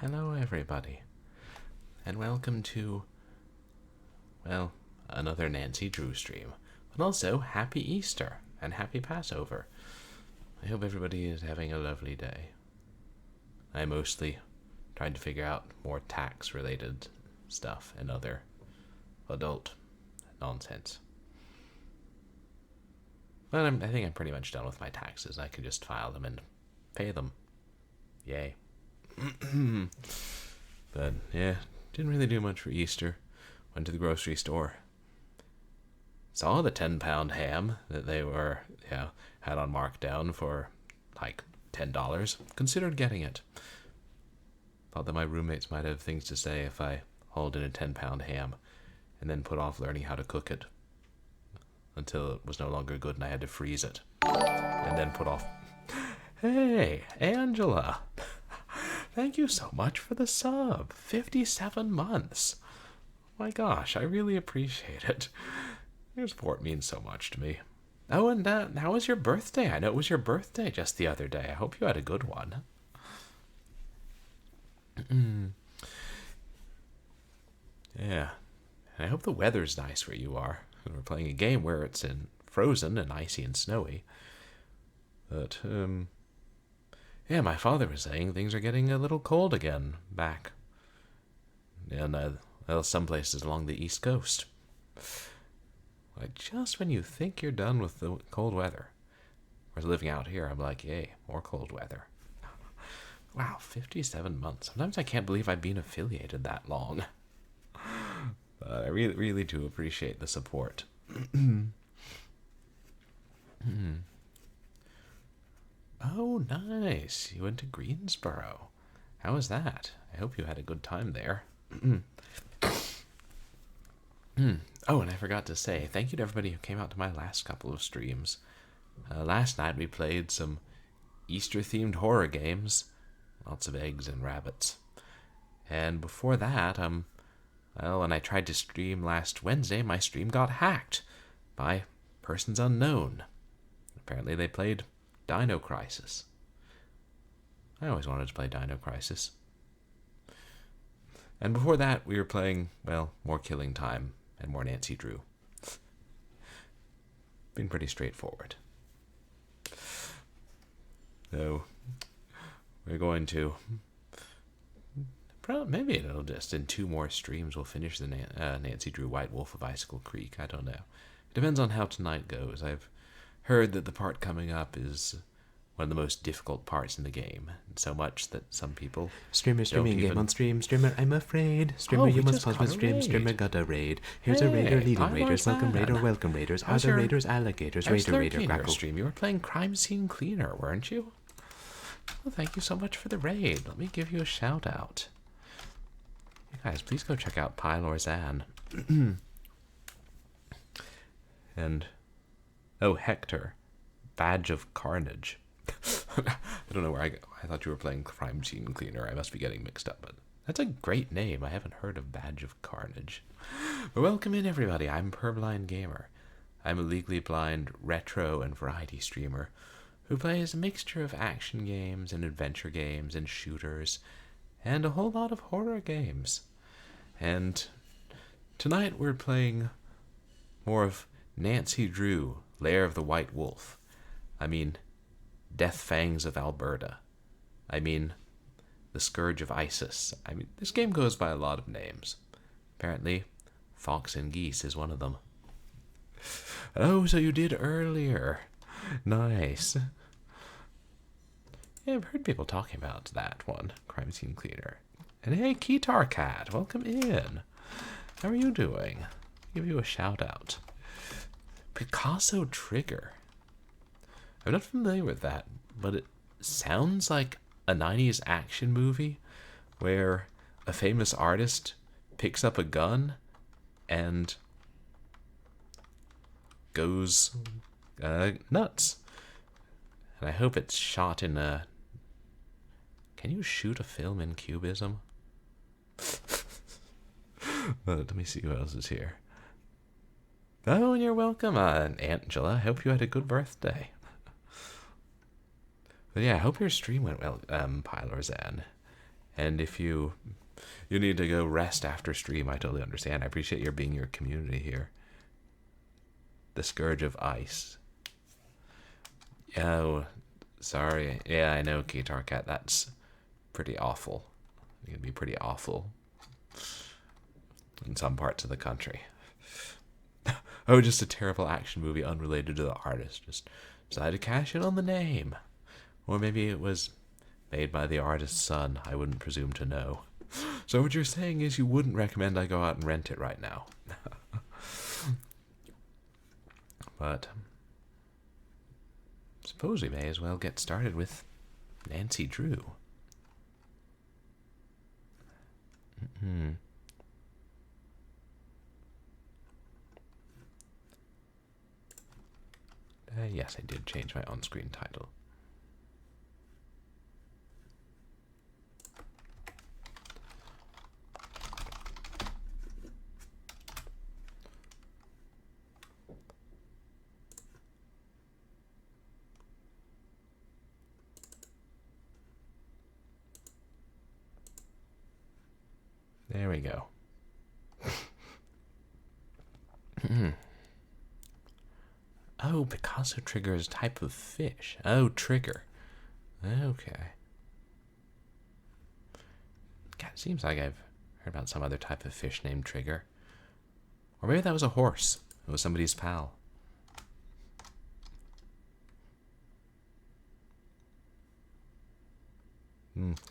Hello everybody, and welcome to, well, another Nancy Drew stream, but also Happy Easter and Happy Passover. I hope everybody is having a lovely day. I mostly tried to figure out more tax-related stuff and other adult nonsense. But I think I'm pretty much done with my taxes. I could just file them and pay them. Yay. But yeah, didn't really do much for Easter. Went to the grocery store. Saw the 10-pound ham that they were, had on markdown for like $10. Considered getting it. Thought that my roommates might have things to say if I hauled in a 10-pound ham and then put off learning how to cook it until it was no longer good and I had to freeze it. And then put off. Hey, Angela! Thank you so much for the sub. 57 months. Oh my gosh, I really appreciate it. Your support means so much to me. Oh, and how was your birthday? I know it was your birthday just the other day. I hope you had a good one. Yeah. And I hope the weather's nice where you are. We're playing a game where it's frozen and icy and snowy. But, yeah, my father was saying things are getting a little cold again back in some places along the East Coast. Like, just when you think you're done with the cold weather. Whereas living out here, I'm like, yay, more cold weather. Wow, 57 months. Sometimes I can't believe I've been affiliated that long. But I really, really do appreciate the support. Oh, nice. You went to Greensboro. How was that? I hope you had a good time there. Oh, and I forgot to say, thank you to everybody who came out to my last couple of streams. Last night we played some Easter-themed horror games. Lots of eggs and rabbits. And before that, when I tried to stream last Wednesday, my stream got hacked by persons unknown. Apparently they played Dino Crisis. I always wanted to play Dino Crisis. And before that, we were playing, well, more Killing Time and more Nancy Drew. Been pretty straightforward. So, we're going to... Maybe it'll just, in 2 more streams, we'll finish the Nancy Drew White Wolf of Icicle Creek. I don't know. It depends on how tonight goes. I've heard that the part coming up is one of the most difficult parts in the game, and so much that some people streaming game on stream. Streamer, I'm afraid. Streamer, you must pause with stream. Streamer got a raid. Here's a raider leading raiders. Welcome raiders. Are the raiders alligators? Raider Raccoon. Stream. You were playing Crime Scene Cleaner, weren't you? Well, thank you so much for the raid. Let me give you a shout out. You guys, please go check out Pylorzan. And Hector, Badge of Carnage. I don't know where I thought you were playing Crime Scene Cleaner. I must be getting mixed up, but that's a great name. I haven't heard of Badge of Carnage. But welcome in, everybody. I'm Purblind Gamer. I'm a legally blind retro and variety streamer who plays a mixture of action games and adventure games and shooters and a whole lot of horror games. And tonight we're playing more of Nancy Drew, Lair of the White Wolf. I mean, Death Fangs of Alberta. I mean, The Scourge of Isis. I mean, this game goes by a lot of names. Apparently, Fox and Geese is one of them. Oh, so you did earlier. Nice. Yeah, I've heard people talking about that one, Crime Scene Cleaner. And hey, Keytar Cat, welcome in. How are you doing? I'll give you a shout out. Picasso Trigger. I'm not familiar with that, but it sounds like a 90s action movie where a famous artist picks up a gun and goes nuts. And I hope it's shot in a... Can you shoot a film in cubism? Let me see who else is here. Oh, and you're welcome, Angela. I hope you had a good birthday. But yeah, I hope your stream went well, Pylorzan. And if you need to go rest after stream, I totally understand. I appreciate your being your community here. The Scourge of Ice. Oh, sorry. Yeah, I know, Guitar Cat. That's pretty awful. It can be pretty awful in some parts of the country. Oh, just a terrible action movie unrelated to the artist. Just decided to cash in on the name. Or maybe it was made by the artist's son. I wouldn't presume to know. So what you're saying is you wouldn't recommend I go out and rent it right now. But suppose we may as well get started with Nancy Drew. Yes, I did change my on-screen title. There we go. Oh, Picasso trigger is a type of fish. Oh, trigger. Okay. God, it seems like I've heard about some other type of fish named Trigger. Or maybe that was a horse. It was somebody's pal.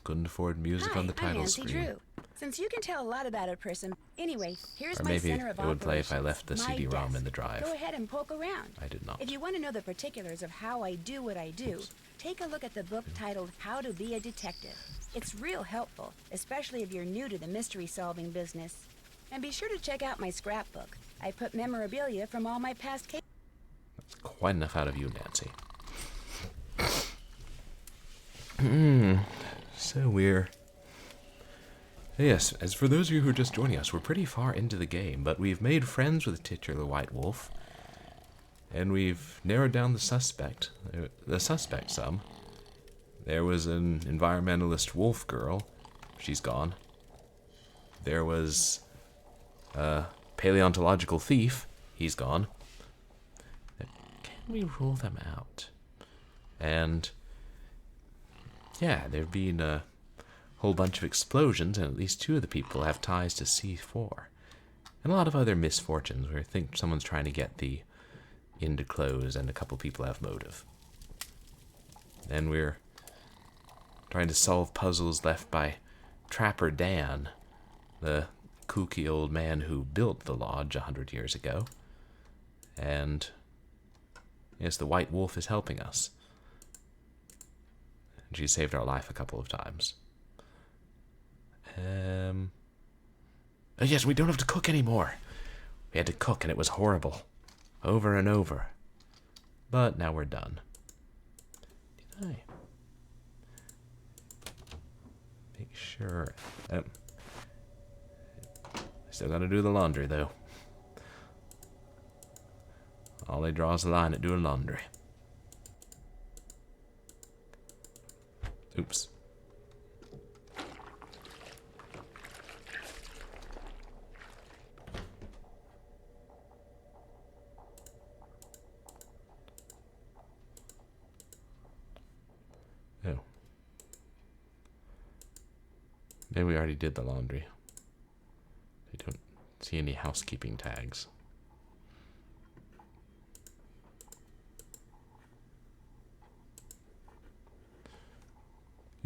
Couldn't afford music on the title screen. I'm Nancy Drew. Since you can tell a lot about a person, anyway, here's Or my maybe center of it would play if I operations, left the my CD-ROM desk. in the drive. Go ahead and poke around. I did not. If you want to know the particulars of how I do what I do, take a look at the book titled How to Be a Detective. It's real helpful, especially if you're new to the mystery-solving business. And be sure to check out my scrapbook. I put memorabilia from all my past cases. That's quite enough out of you, Nancy. So we're... Yes, as for those of you who are just joining us, we're pretty far into the game, but we've made friends with the titular White Wolf, and we've narrowed down the suspect some. There was an environmentalist wolf girl. She's gone. There was a paleontological thief. He's gone. Can we rule them out? And yeah, there've been a whole bunch of explosions, and at least 2 of the people have ties to C4. And a lot of other misfortunes where I think someone's trying to get the inn to close, and a couple people have motive. And we're trying to solve puzzles left by Trapper Dan, the kooky old man who built the lodge 100 years ago. And yes, the White Wolf is helping us. And she saved our life a couple of times. Oh yes, we don't have to cook anymore. We had to cook and it was horrible. Over and over. But now we're done. Did I make sure? I still gotta do the laundry though. Ollie draws the line at doing laundry. Oops. Oh. Maybe we already did the laundry. I don't see any housekeeping tags.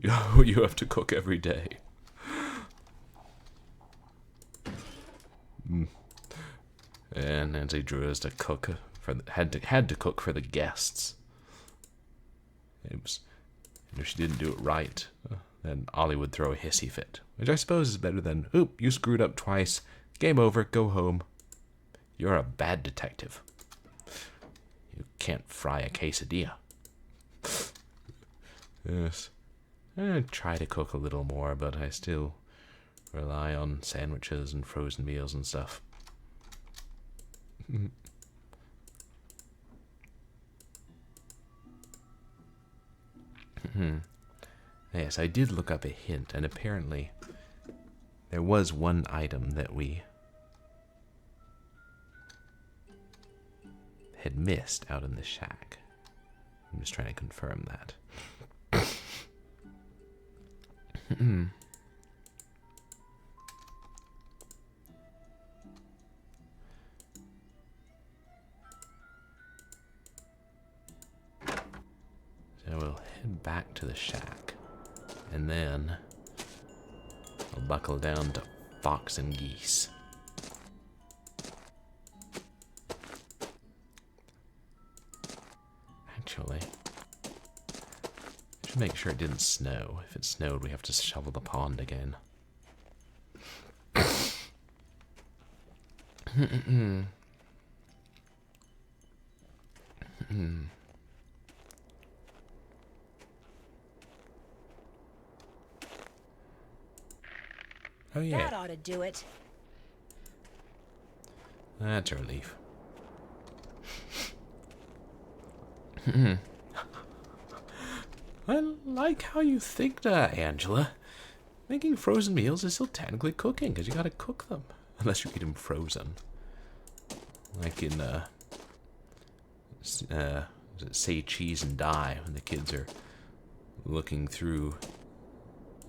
You have to cook every day. And Nancy Drew has to cook had to cook for the guests. It was, and if she didn't do it right, then Ollie would throw a hissy fit, which I suppose is better than, oop, you screwed up twice. Game over. Go home. You're a bad detective. You can't fry a quesadilla. Yes. I try to cook a little more, but I still rely on sandwiches and frozen meals and stuff. Yes, I did look up a hint, and apparently there was one item that we had missed out in the shack. I'm just trying to confirm that. So we'll head back to the shack, and then I'll buckle down to Fox and Geese. Actually, I should make sure it didn't snow. If it snowed, we have to shovel the pond again. Oh yeah. That ought to do it. That's a relief. I like how you think that, Angela. Making frozen meals is still technically cooking, because you gotta cook them. Unless you eat them frozen. Like in, Say Cheese and Die, when the kids are looking through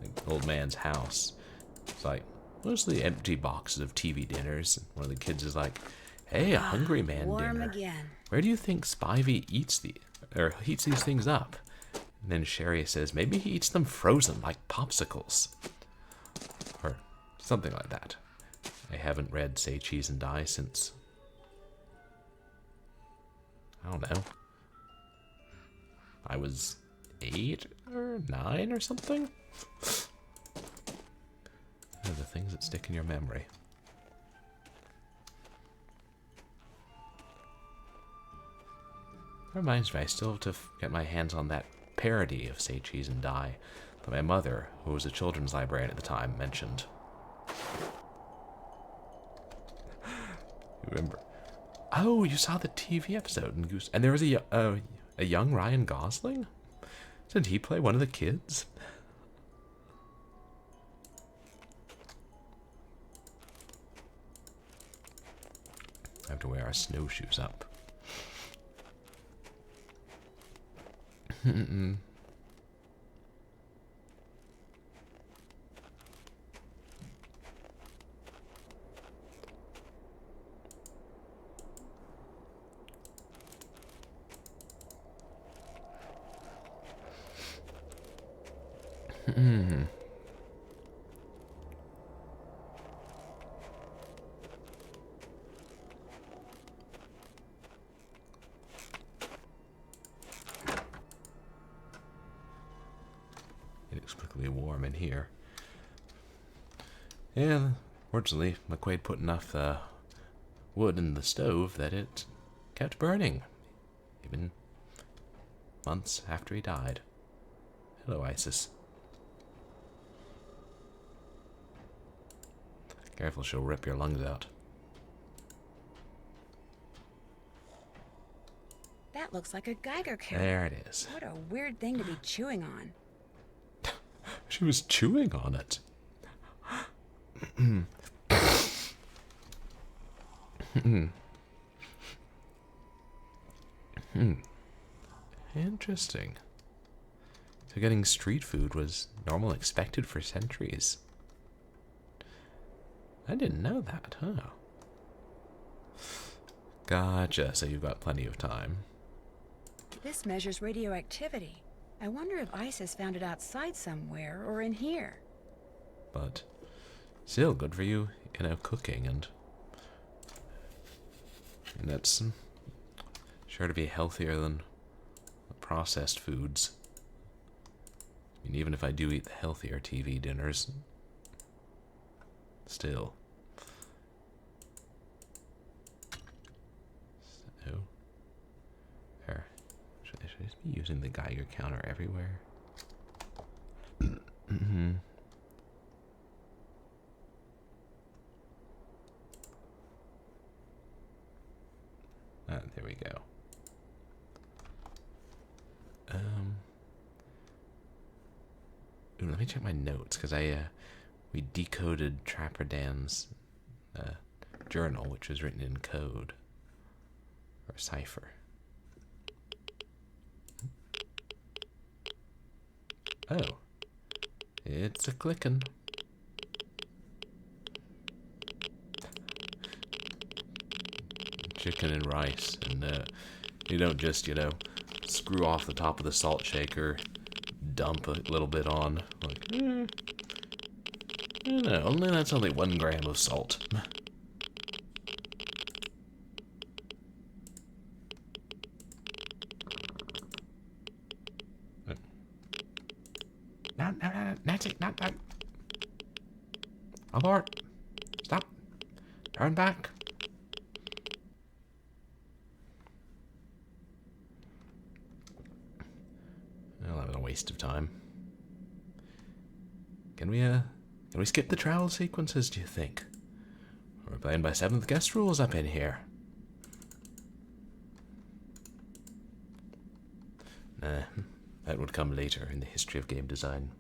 the old man's house. It's like, mostly empty boxes of TV dinners. And one of the kids is like, hey, a hungry man Warm dinner. again. Where do you think Spivey heats these things up? And then Sherry says, maybe he eats them frozen like popsicles. Or something like that. I haven't read Say Cheese and Die since, I don't know, I was 8 or 9 or something. They're the things that stick in your memory. Reminds me, I still have to get my hands on that parody of Say Cheese and Die that my mother, who was a children's librarian at the time, mentioned. You remember? Oh, you saw the TV episode, and there was a young Ryan Gosling? Did he play one of the kids? I have to wear our snowshoes up. Inexplicably warm in here. Yeah, fortunately, McQuaid put enough wood in the stove that it kept burning, even months after he died. Hello, Isis. Careful, she'll rip your lungs out. That looks like a Geiger counter. There it is. What a weird thing to be chewing on. She was chewing on it. Interesting. So getting street food was normal, expected for centuries. I didn't know that, huh? Gotcha, so you've got plenty of time. This measures radioactivity. I wonder if ISIS found it outside somewhere or in here. But still good for you, cooking, and that's sure to be healthier than processed foods. I mean, even if I do eat the healthier TV dinners, still. So, there. Should I just be using the Geiger counter everywhere? There we go. Ooh, let me check my notes, because we decoded Trapper Dan's journal, which was written in code. Or cipher. Oh. It's a clicking. Chicken and rice, and you don't just, screw off the top of the salt shaker, dump a little bit on, like, no, that's only 1 gram of salt. No, Nancy, no. Abort. Stop. Turn back. Well, that was a waste of time. Can we skip the travel sequences, do you think? We're playing by 7th guest rules up in here. Nah, that would come later in the history of game design.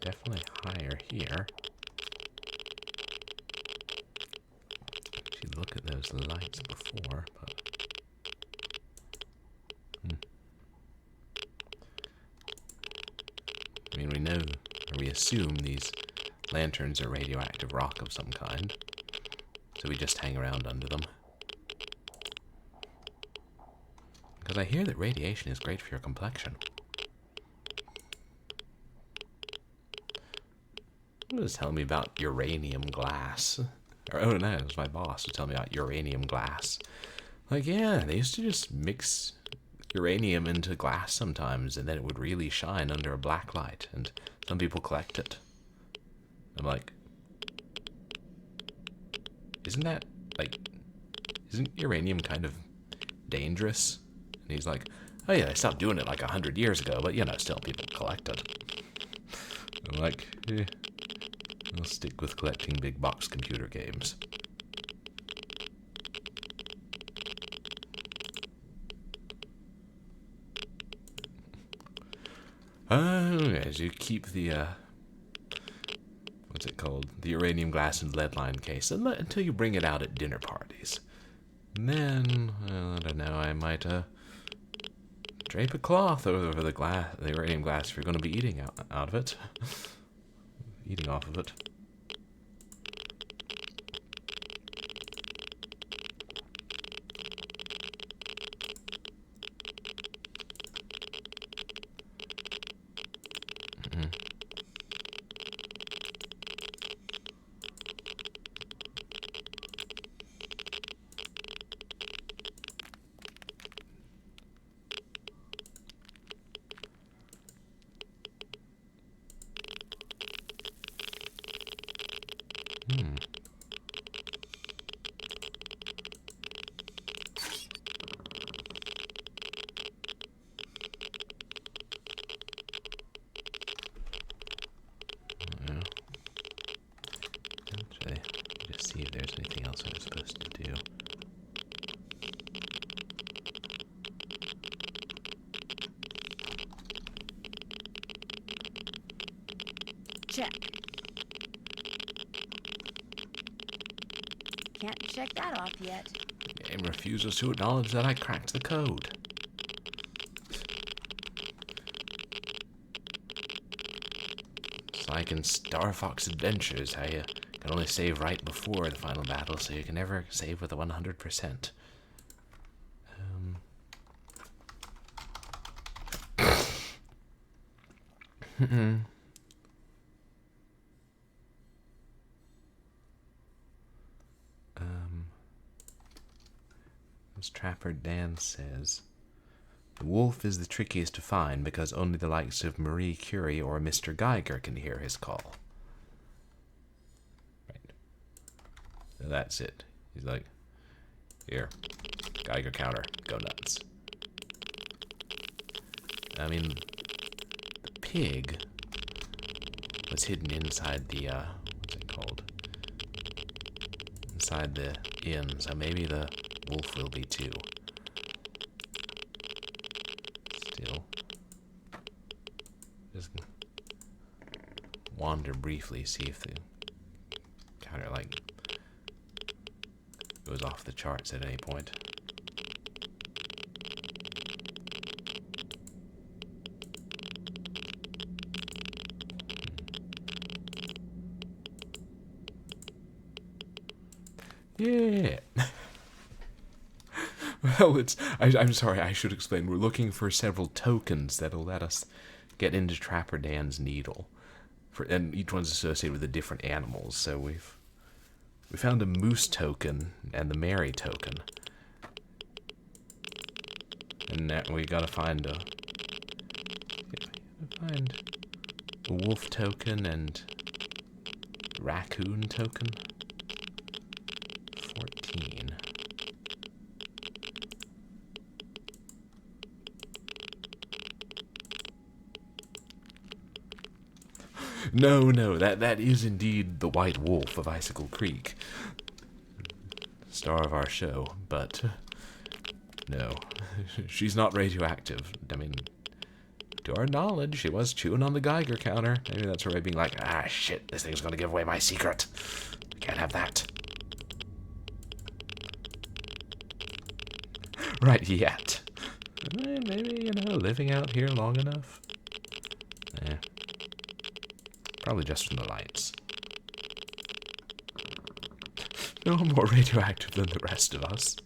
Definitely higher here. Should look at those lights before, but I mean, we know, or we assume these lanterns are radioactive rock of some kind, so we just hang around under them. Because I hear that radiation is great for your complexion. He was telling me about uranium glass. Or, oh no, it was my boss who was telling me about uranium glass. Like, yeah, they used to just mix uranium into glass sometimes, and then it would really shine under a black light, and some people collect it. I'm like, isn't uranium kind of dangerous? And he's like, oh yeah, they stopped doing it like 100 years ago, but still people collect it. I'm like, I'll stick with collecting big box computer games. As you keep the, what's it called? The uranium glass and lead line case until you bring it out at dinner parties. And then, I don't know, I might, drape a cloth over the uranium glass if you're going to be eating out of it. Eating off of it. See if there's anything else I'm supposed to do. Check. Can't check that off yet. Game refuses to acknowledge that I cracked the code. It's like in Star Fox Adventures, how you can only save right before the final battle, so you can never save with a 100%. As Trapper Dan says, the wolf is the trickiest to find because only the likes of Marie Curie or Mr. Geiger can hear his call. And that's it. He's like, here, Geiger counter, go nuts. I mean, the pig was hidden inside the, what's it called? Inside the inn, so maybe the wolf will be too. Still. Just wander briefly, see if the counter, like, goes off the charts at any point. Yeah. Well, I'm sorry, I should explain. We're looking for several tokens that'll let us get into Trapper Dan's needle. And each one's associated with a different animals. So we found a moose token and the Mary token. And that we gotta find a wolf token and raccoon token. 14. No, that is indeed the White Wolf of Icicle Creek. Star of our show, but no, she's not radioactive. I mean, to our knowledge, she was chewing on the Geiger counter. Maybe that's her way being like, ah, shit, this thing's gonna give away my secret. Can't have that. Right, yet. Maybe, living out here long enough. Eh. Probably just from the lights. No more radioactive than the rest of us.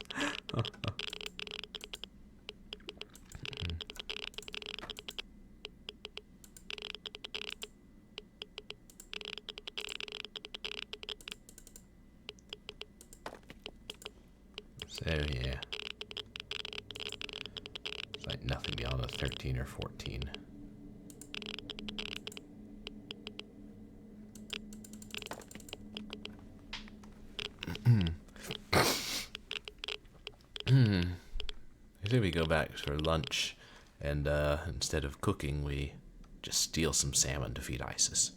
So, yeah. It's like nothing beyond a 13 or 14. I think we go back for lunch, and instead of cooking, we just steal some salmon to feed Isis.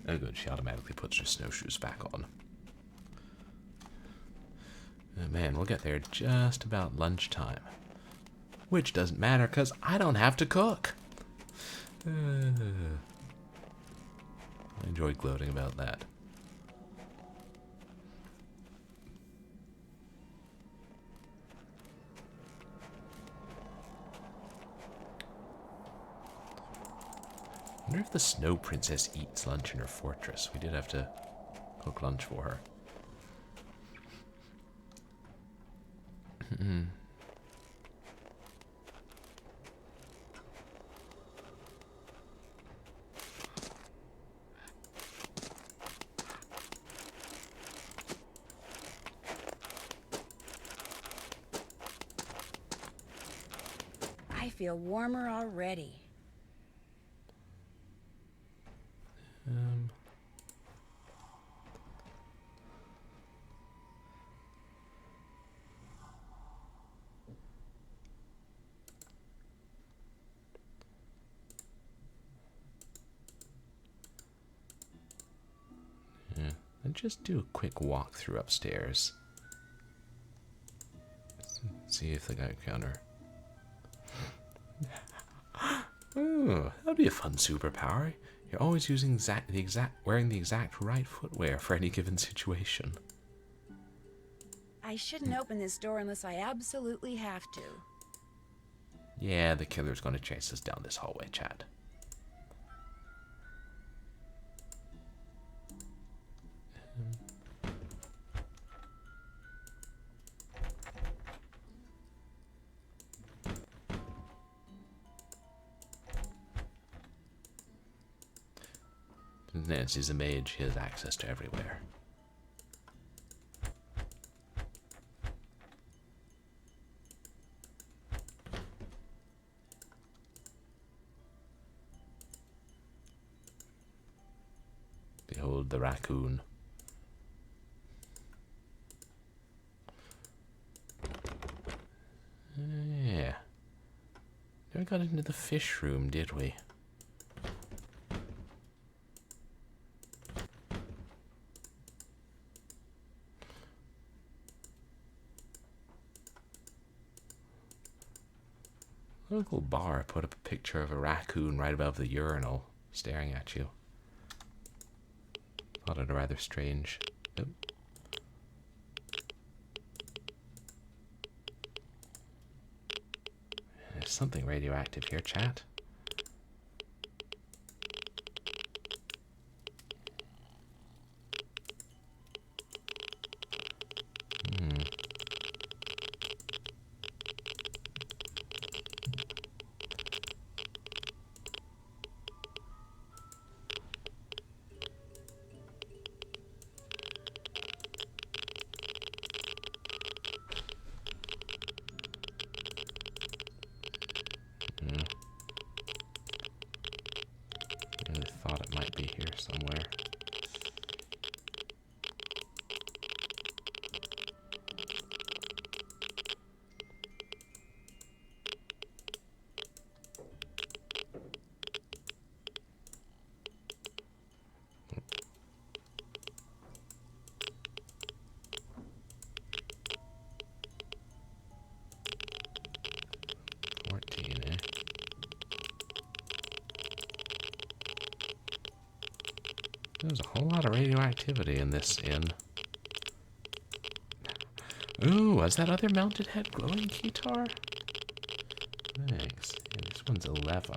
Oh good, she automatically puts her snowshoes back on. Oh, man, we'll get there just about lunchtime. Which doesn't matter, because I don't have to cook. I enjoy gloating about that. I wonder if the Snow Princess eats lunch in her fortress. We did have to cook lunch for her. I feel warmer already. And just do a quick walk through upstairs. See if the Geiger counter. Oh, that'd be a fun superpower. You're always using wearing the exact right footwear for any given situation. I shouldn't open this door unless I absolutely have to. Yeah, the killer's gonna chase us down this hallway, Chad. Nancy's a mage, he has access to everywhere. the raccoon. Yeah. Never got into the fish room, did we? Local bar put up a picture of a raccoon right above the urinal, staring at you. Thought it rather strange. Nope. There's something radioactive here, chat. Thought it might be here somewhere. There's a whole lot of radioactivity in this inn. Ooh, is that other mounted head glowing guitar? Thanks. Yeah, this one's 11.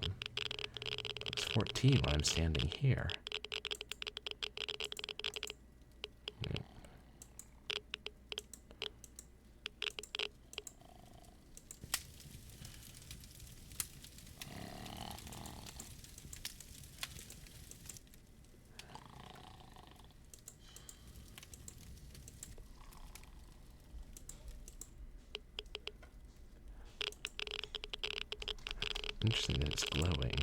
It's 14 when I'm standing here. Interesting that it's glowing.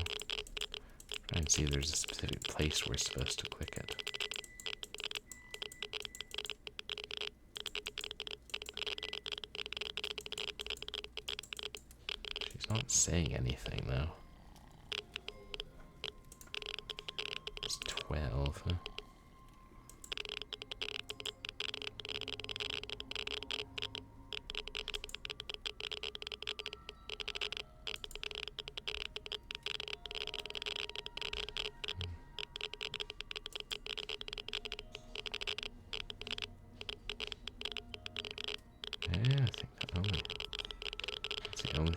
Try and see if there's a specific place we're supposed to click it. She's not saying anything though. It's 12. Huh?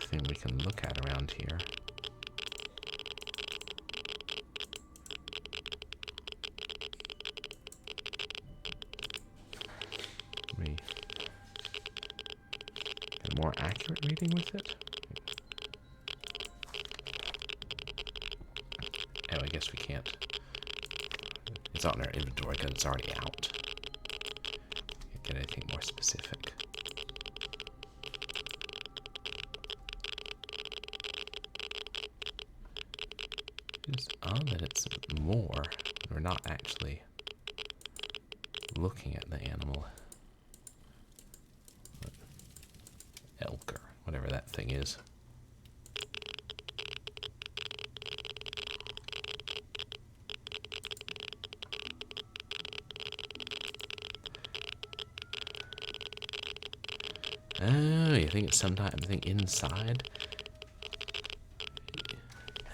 Thing we can look at around here. We get a more accurate reading with it. Oh, I guess we can't. It's not in our inventory because it's already out. Can't get anything more specific. It's odd that it's more. We're not actually looking at the animal. Elk or whatever that thing is. Oh, you think it's something inside?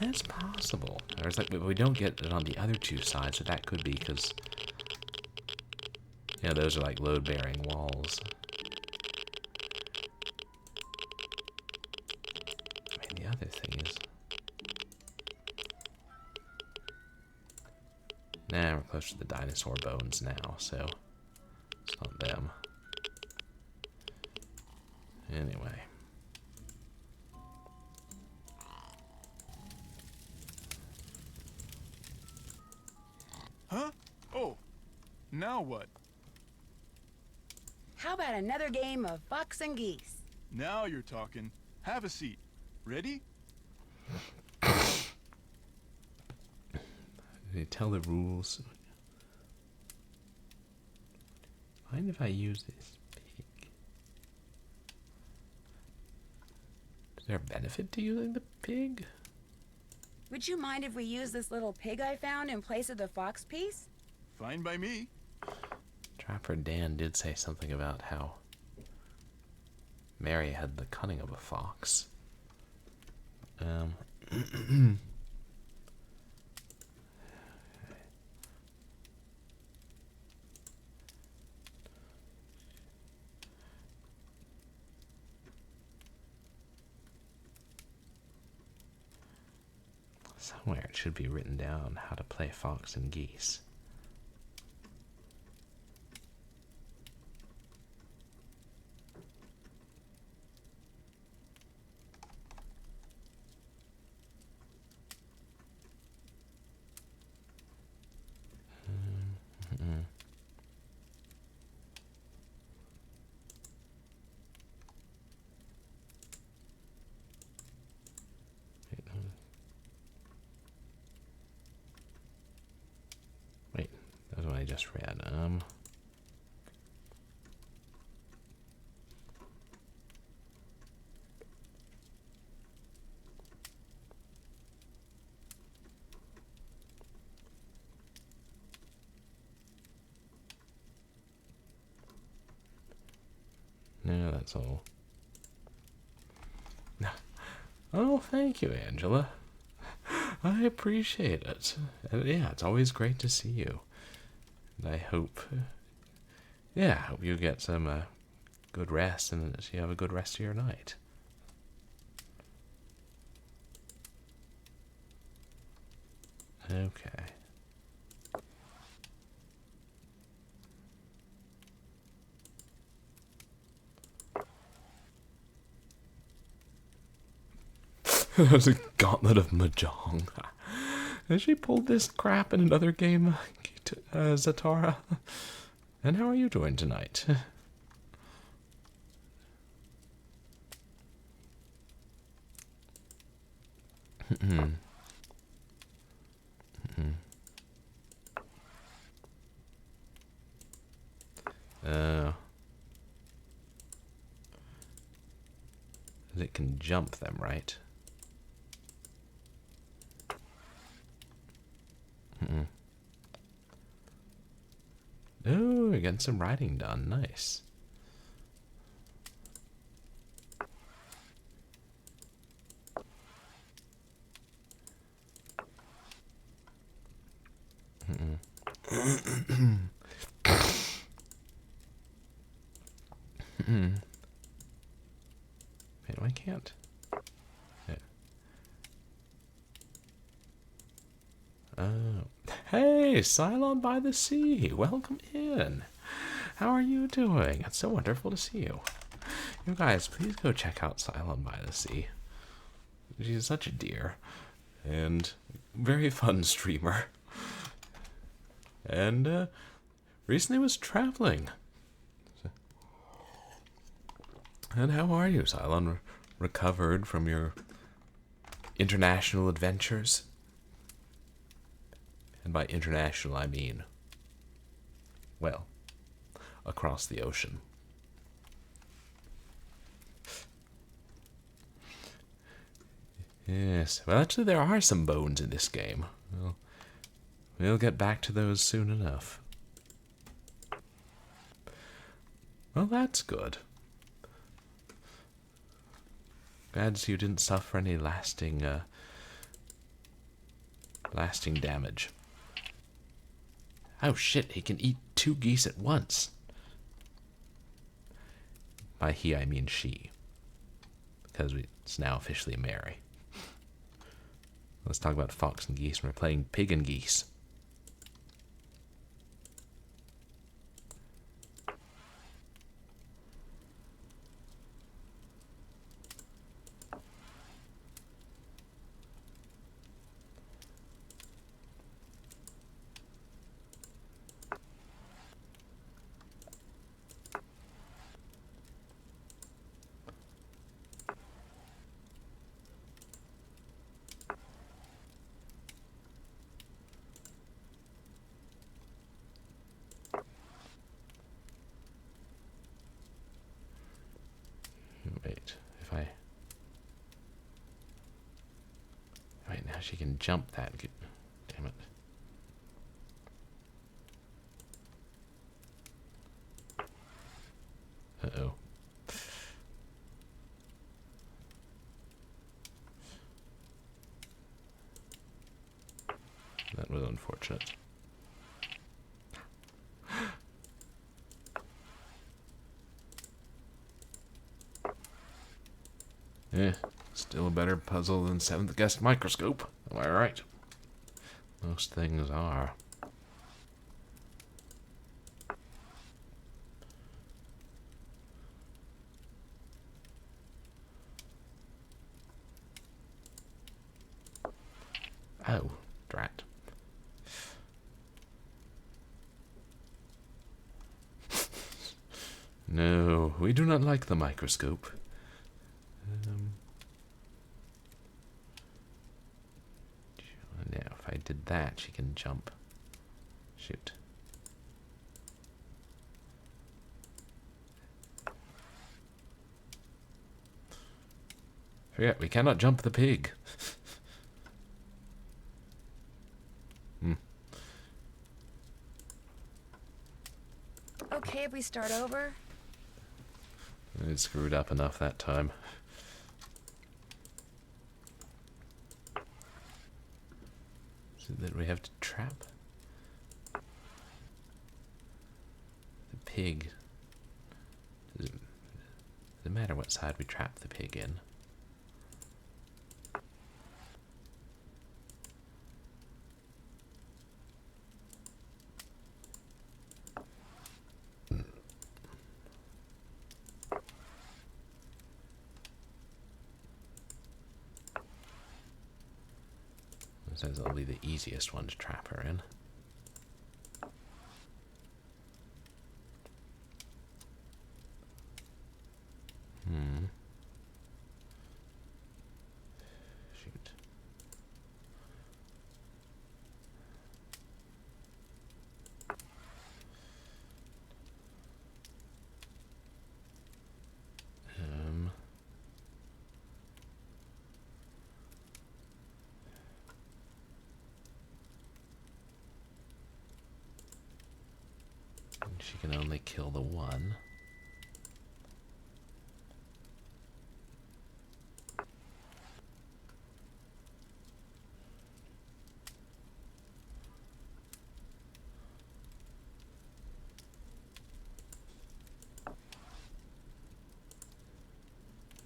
That's possible. Or it's like, but we don't get it on the other two sides, so that could be because, yeah, those are like load-bearing walls. I mean, the other thing is, nah, we're close to the dinosaur bones now, so it's not them. Anyway. Huh? Oh, now what? How about another game of Fox and Geese? Now you're talking. Have a seat. Ready? They tell the rules. Mind if I use this pig? Is there a benefit to using the pig? Would you mind if we use this little pig I found in place of the fox piece? Fine by me. Trapper Dan did say something about how Mary had the cunning of a fox. Somewhere it should be written down how to play Fox and Geese. Wait, that's what I just read. No, that's all. Oh, thank you, Angela. I appreciate it. And yeah, it's always great to see you. And I hope, I hope you get some good rest and that you have a good rest of your night. Okay. That's a gauntlet of Mahjong. Has she pulled this crap in another game, Zatara? And how are you doing tonight? It can jump them, right? Oh, we're getting some writing done. Nice. Wait, I can't. Yeah. Oh. Hey, Cylon by the Sea. Welcome in. How are you doing? It's so wonderful to see you. You guys, please go check out Cylon by the Sea. She's such a dear and very fun streamer. And recently was traveling. And how are you, Cylon? Recovered from your international adventures? And by international, I mean, well, across the ocean. Yes, well, actually, there are some bones in this game. Well, we'll get back to those soon enough. Well, that's good. Glad you didn't suffer any lasting damage. Oh shit, he can eat 2 geese at once. By he, I mean she. Because it's now officially Mary. Let's talk about Fox and Geese. We're playing Pig and Geese. she can jump that. Damn it. Uh-oh. That was unfortunate. Still a better puzzle than Seventh Guest Microscope. Am I right? Most things are. Oh, drat. No, we do not like the microscope. Now, if I did that, she can jump. Shoot. Forget, we cannot jump the pig. Okay, if we start over. It screwed up enough that time. So that we have to trap the pig. Does it matter what side we trap the pig in? It says it'll be the easiest one to trap her in. Shoot. She can only kill the one.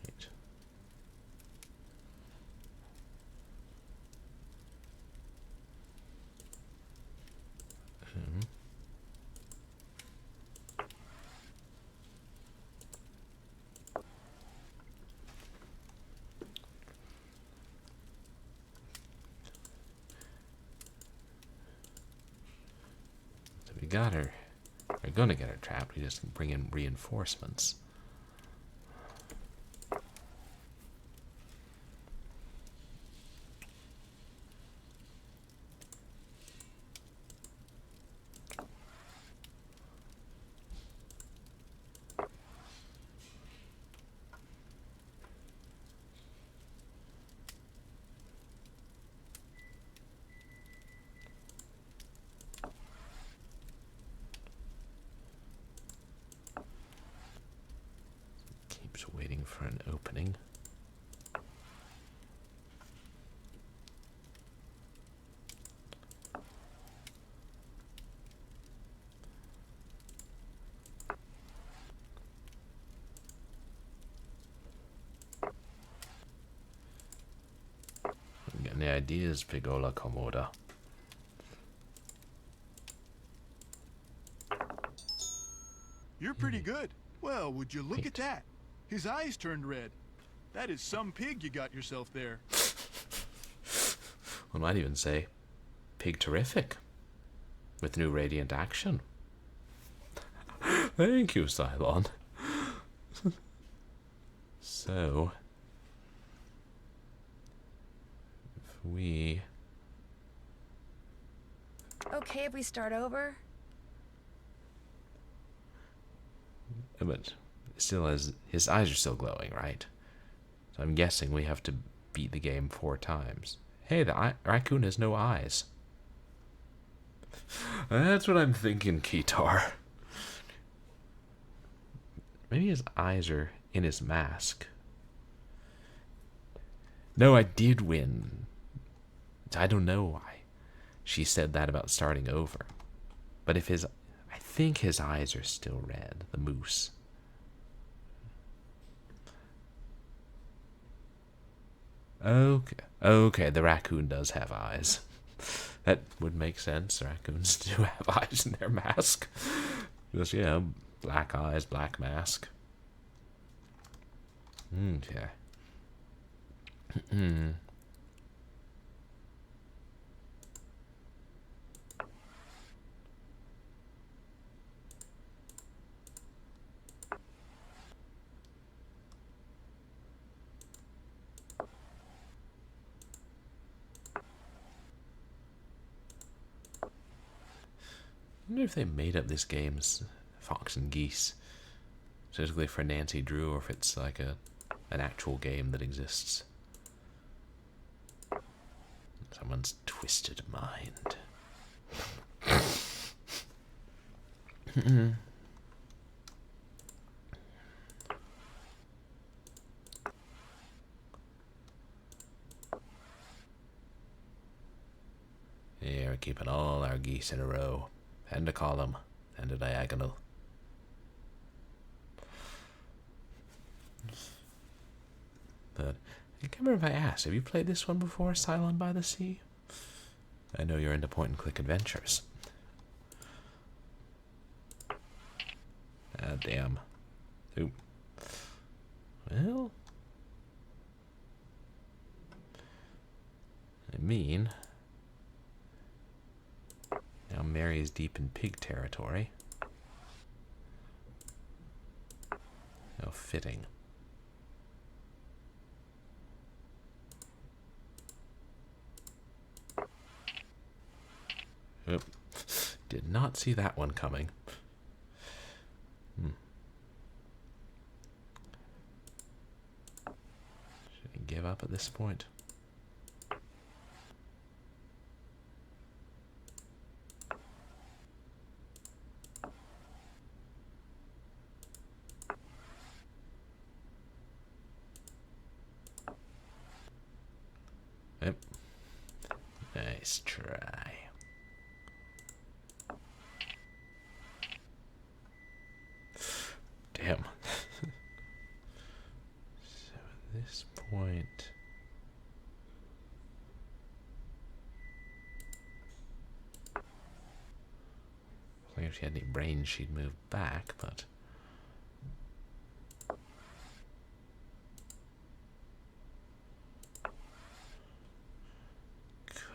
Right. We got her. We're gonna get her trapped. We just bring in reinforcements. Waiting for an opening. Got any ideas, Pigola Komoda? You're pretty good. Well, would you look at that? His eyes turned red. That is some pig you got yourself there. One might even say, pig terrific. With new radiant action. Thank you, Cylon. So, if we... Okay, if we start over. But still, his eyes are still glowing, right? So I'm guessing we have to beat the game 4 times. Hey, the raccoon has no eyes. That's what I'm thinking, Kitar. Maybe his eyes are in his mask. No, I did win. I don't know why she said that about starting over. But if his... I think his eyes are still red, the moose. Okay, the raccoon does have eyes. That would make sense. Raccoons do have eyes in their mask. Just, you know, black eyes, black mask. Okay. I wonder if they made up this game's Fox and Geese specifically for Nancy Drew, or if it's like an actual game that exists. Someone's twisted mind. Yeah, we're keeping all our geese in a row. And a column. And a diagonal. But I can't remember if I asked, have you played this one before, Cylon by the Sea? I know you're into point-and-click adventures. Ah, damn. Oop. Well... I mean... Now Mary's deep in pig territory. How fitting. Oh, did not see that one coming. Should I give up at this point? Yep. Nice try. Damn. So at this point... I think if she had any brains she'd move back, but...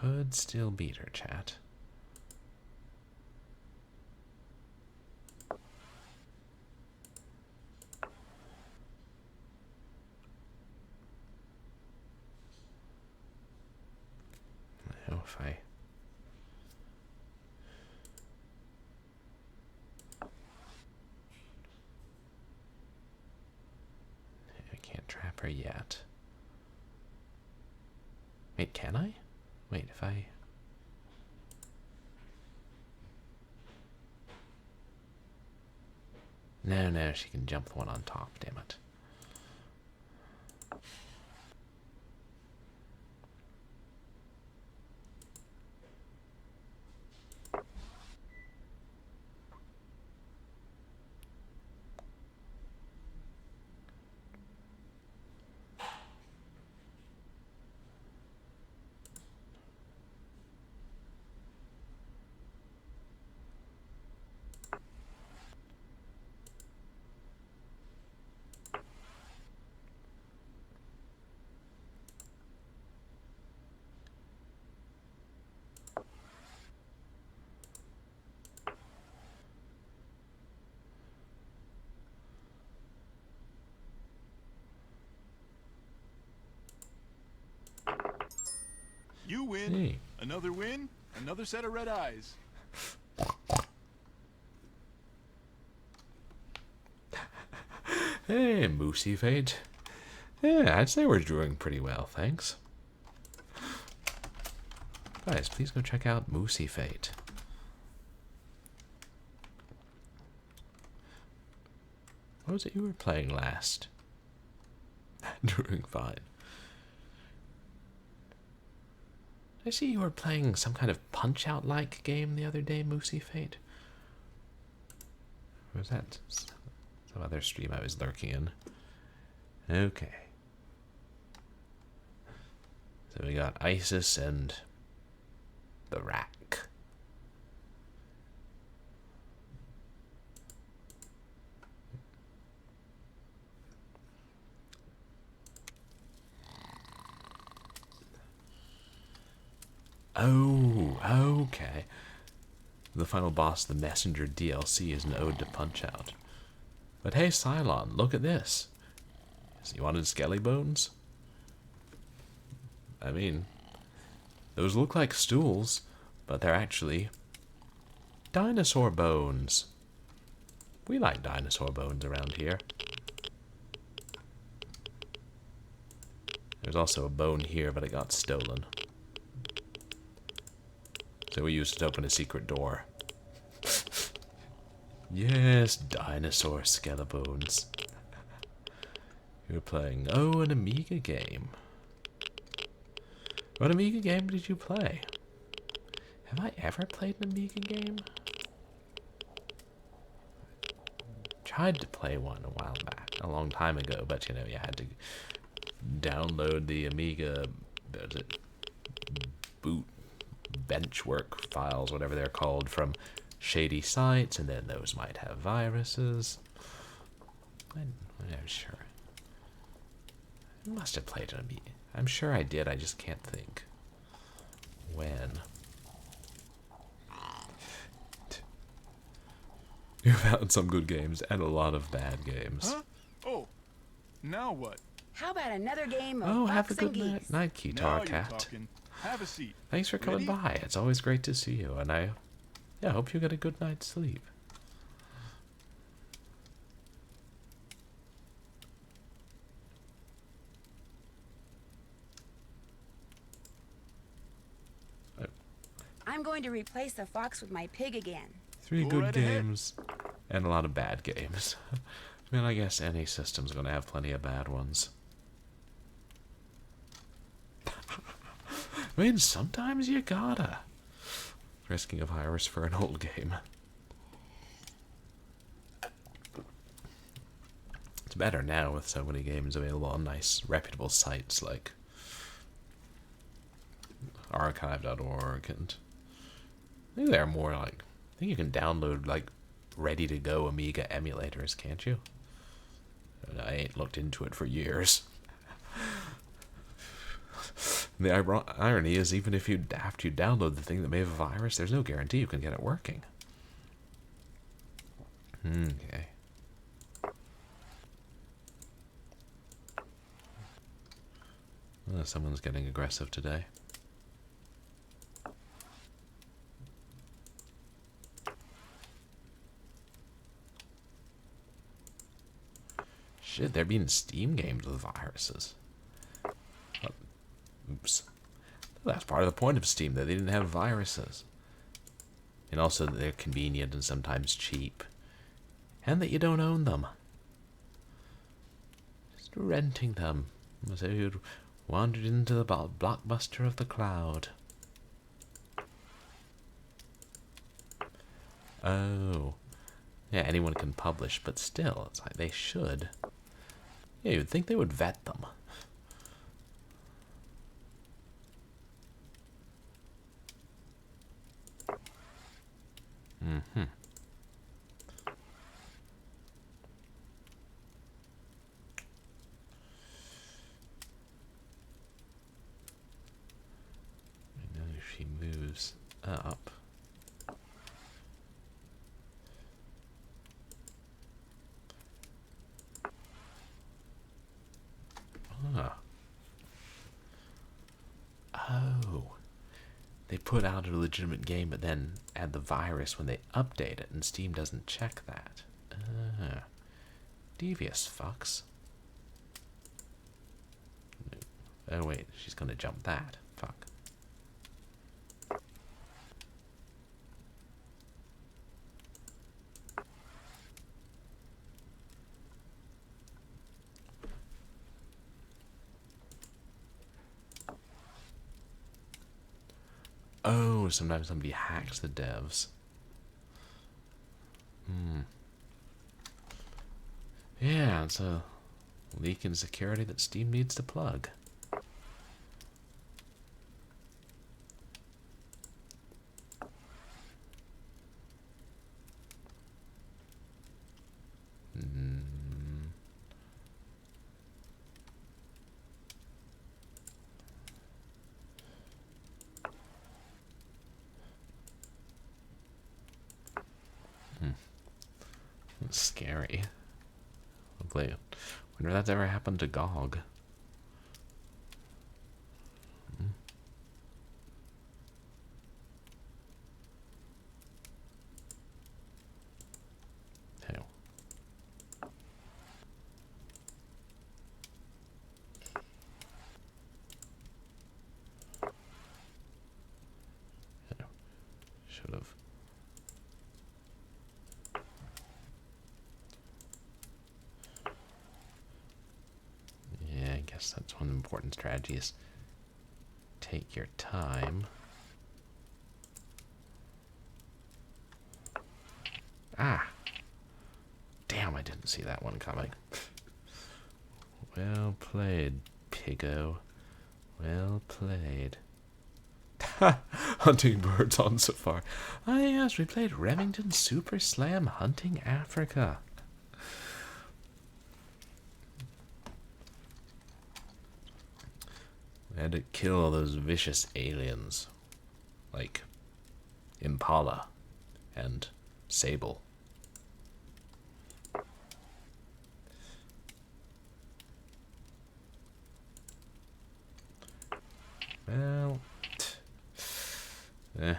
Could still beat her, chat. I know if I... I can't trap her yet. Wait, can I? Wait, if I... No, she can jump the one on top, damn it. You win. Hey. Another win, another set of red eyes. Hey, Moosey Fate. Yeah, I'd say we're doing pretty well, thanks. Guys, please go check out Moosey Fate. What was it you were playing last? Doing fine. I see you were playing some kind of Punch-Out-like game the other day, Moosey Fate. Or was that some other stream I was lurking in? Okay. So we got Isis and the Rack. Oh, okay. The final boss, the Messenger DLC, is an ode to Punch-Out. But hey, Cylon, look at this. So you wanted skelly bones? I mean, those look like stools, but they're actually dinosaur bones. We like dinosaur bones around here. There's also a bone here, but it got stolen. So we used it to open a secret door. Yes, dinosaur skelebones. You were playing, oh, an Amiga game. What Amiga game did you play? Have I ever played an Amiga game? Tried to play one a while back, a long time ago, but you know, you had to download the Amiga, boot benchwork files, whatever they're called, from shady sites, and then those might have viruses. I'm sure. I must have played an Amiga. I'm sure I did, I just can't think when. You found some good games and a lot of bad games. Huh? Oh, now what? How about another game of Oh, have a Fox and good Geese? night, Now Guitar you're Cat. talking. Have a seat. Thanks for coming Ready? by. It's always great to see you, and I hope you get a good night's sleep. I'm going to replace the fox with my pig again. 3 Go good right ahead. games and a lot of bad games. I mean, I guess any system's going to have plenty of bad ones. I mean, sometimes you gotta. Risking a virus for an old game. It's better now with so many games available on nice, reputable sites like archive.org, and I think they're more like, I think you can download like ready-to-go Amiga emulators, can't you? I ain't looked into it for years. The irony is, even if after you download the thing that may have a virus, there's no guarantee you can get it working. Okay. Someone's getting aggressive today. Shit, there being Steam games with viruses. Oops. That's part of the point of Steam, that they didn't have viruses. And also that they're convenient and sometimes cheap. And that you don't own them. Just renting them. As if you'd wandered into the blockbuster of the cloud. Oh. Yeah, anyone can publish, but still, it's like they should. Yeah, you'd think they would vet them. Mm-hmm. I know if she moves up. Ah. Oh. They put out a legitimate game, but then add the virus when they update it, and Steam doesn't check that. Devious fucks. Oh wait, she's gonna jump that. Fuck. know sometimes somebody hacks the devs. Yeah, it's a leak in security that Steam needs to plug. It's scary. Hopefully, wonder if that's ever happened to GOG. Hell. Should have. Yeah, I guess that's one important strategy is take your time. Ah! Damn, I didn't see that one coming. Well played, Piggo. Well played. Hunting birds on safari. Ah, yes, we played Remington Super Slam Hunting Africa. We had to kill all those vicious aliens, like Impala and Sable. Well, can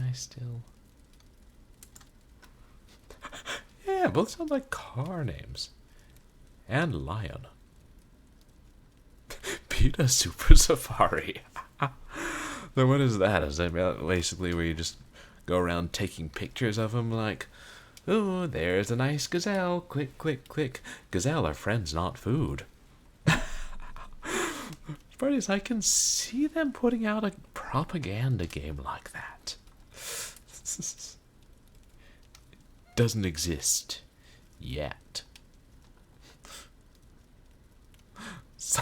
I still? Yeah, both sound like car names. And lion. PETA Super Safari. So what is that? Is that basically where you just go around taking pictures of them like, oh, there's a nice gazelle. Click, click, click. Gazelle are friends, not food. Part is I can see them putting out a propaganda game like that. Doesn't exist yet. So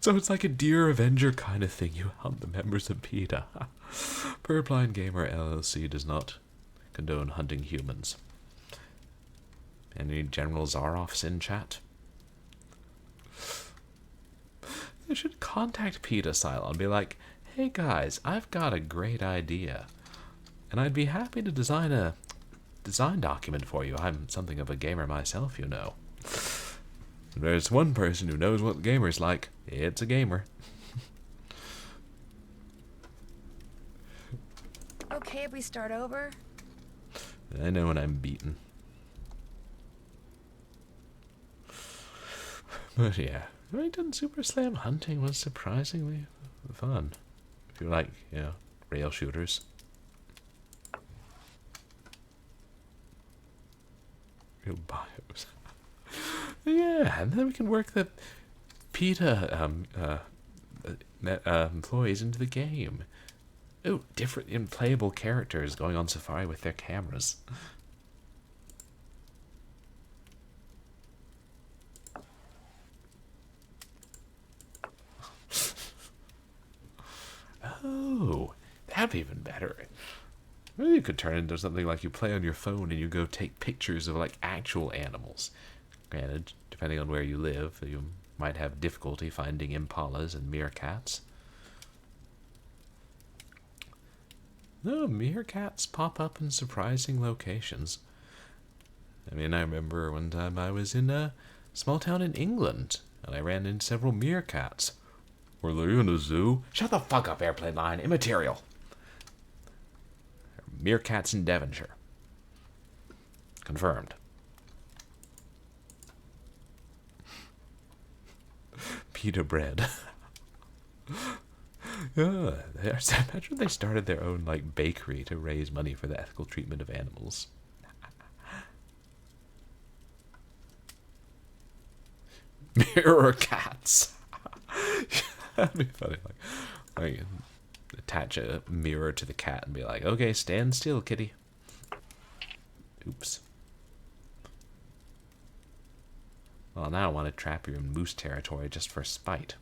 it's like a Dear Avenger kind of thing. You hunt the members of PETA. Purblind Gamer LLC does not condone hunting humans. Any General Zaroffs in chat? They should contact PETA Asylum and be like, hey guys, I've got a great idea. And I'd be happy to design a design document for you. I'm something of a gamer myself, you know. There's one person who knows what gamer's like. It's a gamer. Okay if we start over? I know when I'm beaten. But yeah, Remington Super Slam Hunting was surprisingly fun. If you like, you know, rail shooters. Real bios. Yeah, and then we can work the PETA employees into the game. Oh, different playable characters going on safari with their cameras. Oh, that'd be even better. Maybe you could turn it into something like you play on your phone and you go take pictures of like actual animals. Granted, depending on where you live, you might have difficulty finding impalas and meerkats. No, meerkats pop up in surprising locations. I mean, I remember one time I was in a small town in England, and I ran into several meerkats. Were they in a zoo? Shut the fuck up, airplane line. Immaterial. Meerkats in Devonshire. Confirmed. Pita bread. Yeah, imagine they started their own like bakery to raise money for the ethical treatment of animals. Mirror cats. That'd be funny. Like attach a mirror to the cat and be like, okay, stand still, kitty. Oops. Well, now I want to trap you in moose territory just for spite.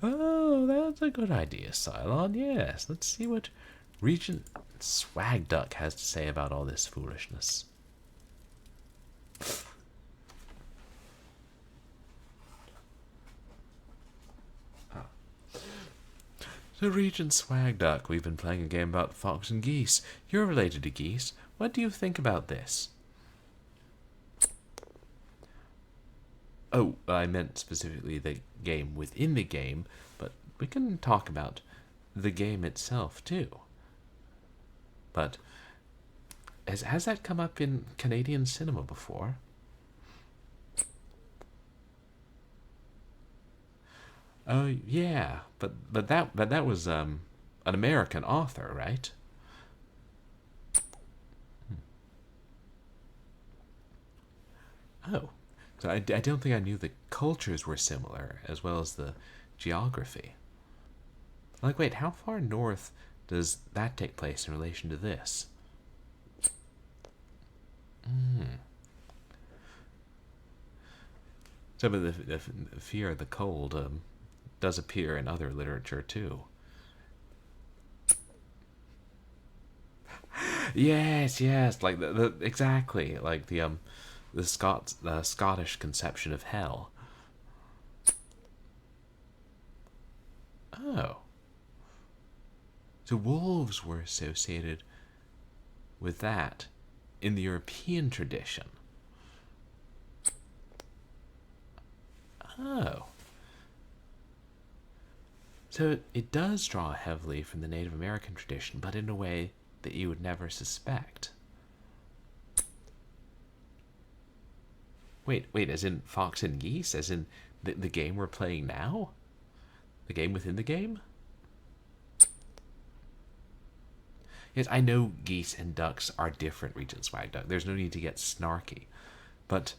Oh, that's a good idea, Cylon. Yes, let's see what Regent Swagduck has to say about all this foolishness. So, Regent Swagduck, we've been playing a game about Fox and Geese. You're related to geese. What do you think about this? Oh, I meant specifically the game within the game, but we can talk about the game itself, too. But has that come up in Canadian cinema before? Oh, yeah, but that was an American author, right? Oh, so I don't think I knew the cultures were similar, as well as the geography. Like, wait, how far north does that take place in relation to this? Some of the fear of the cold does appear in other literature too. Yes, like exactly like the Scottish conception of hell. Oh. So wolves were associated with that in the European tradition. Oh. So it does draw heavily from the Native American tradition, but in a way that you would never suspect. Wait, as in Fox and Geese? As in the game we're playing now? The game within the game? Yes, I know geese and ducks are different, Regent Swagduck. There's no need to get snarky. But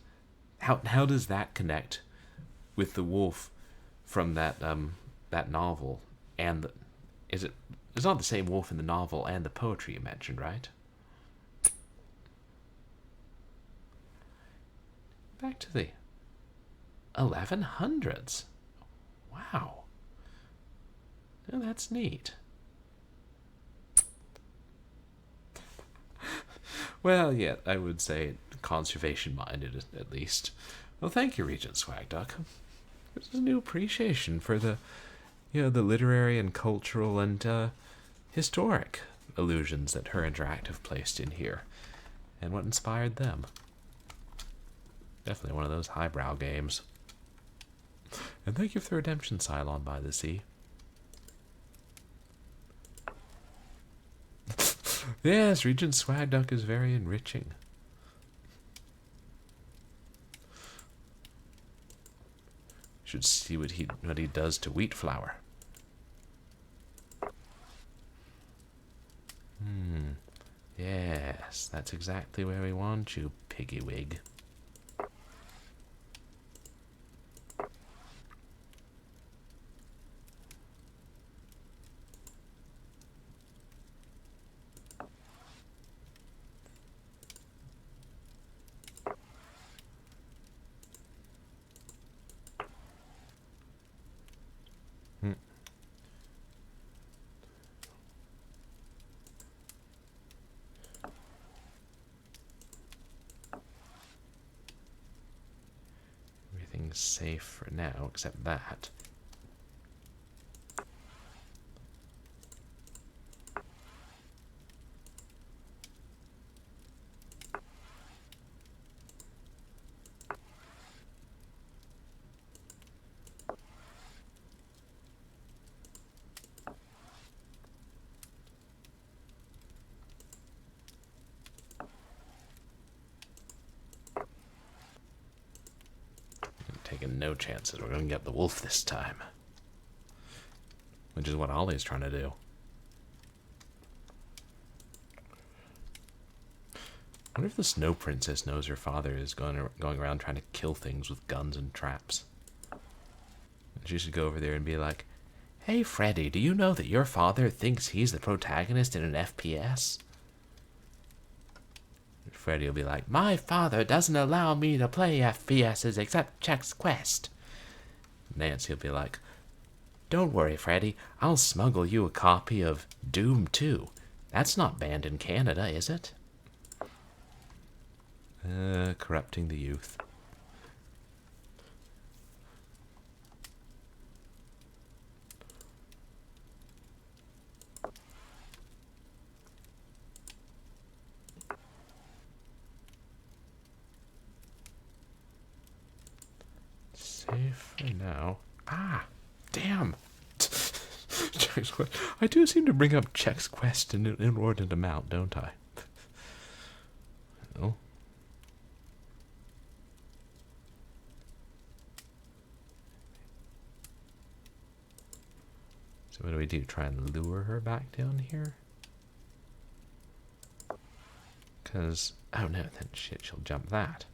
how does that connect with the wolf from that novel? And it's not the same wolf in the novel and the poetry you mentioned, right? Back to the 1100s. Wow. Oh, that's neat. Well, yeah, I would say conservation-minded, at least. Well, thank you, Regent Swagduck. There's a new appreciation for the literary and cultural and historic allusions that her interactive placed in here, and what inspired them. Definitely one of those highbrow games. And thank you for the redemption, Cylon by the Sea. Yes, Regent Swagduck is very enriching. Should see what he does to wheat flour. Yes, that's exactly where we want you, Piggywig. Everything's safe for now, except that. Taking no chances. We're going to get the wolf this time. Which is what Ollie's trying to do. I wonder if the Snow Princess knows her father is going around trying to kill things with guns and traps. And she should go over there and be like, Hey, Freddy, do you know that your father thinks he's the protagonist in an FPS? Freddy will be like, my father doesn't allow me to play FPSs except Chex Quest. Nancy will be like, don't worry, Freddy, I'll smuggle you a copy of Doom 2. That's not banned in Canada, is it? Corrupting the youth. Save for now. Ah, damn. I do seem to bring up Chex Quest in an inordinate amount, don't I? Oh. So what do we do? Try and lure her back down here? Because, oh no, then shit, she'll jump that.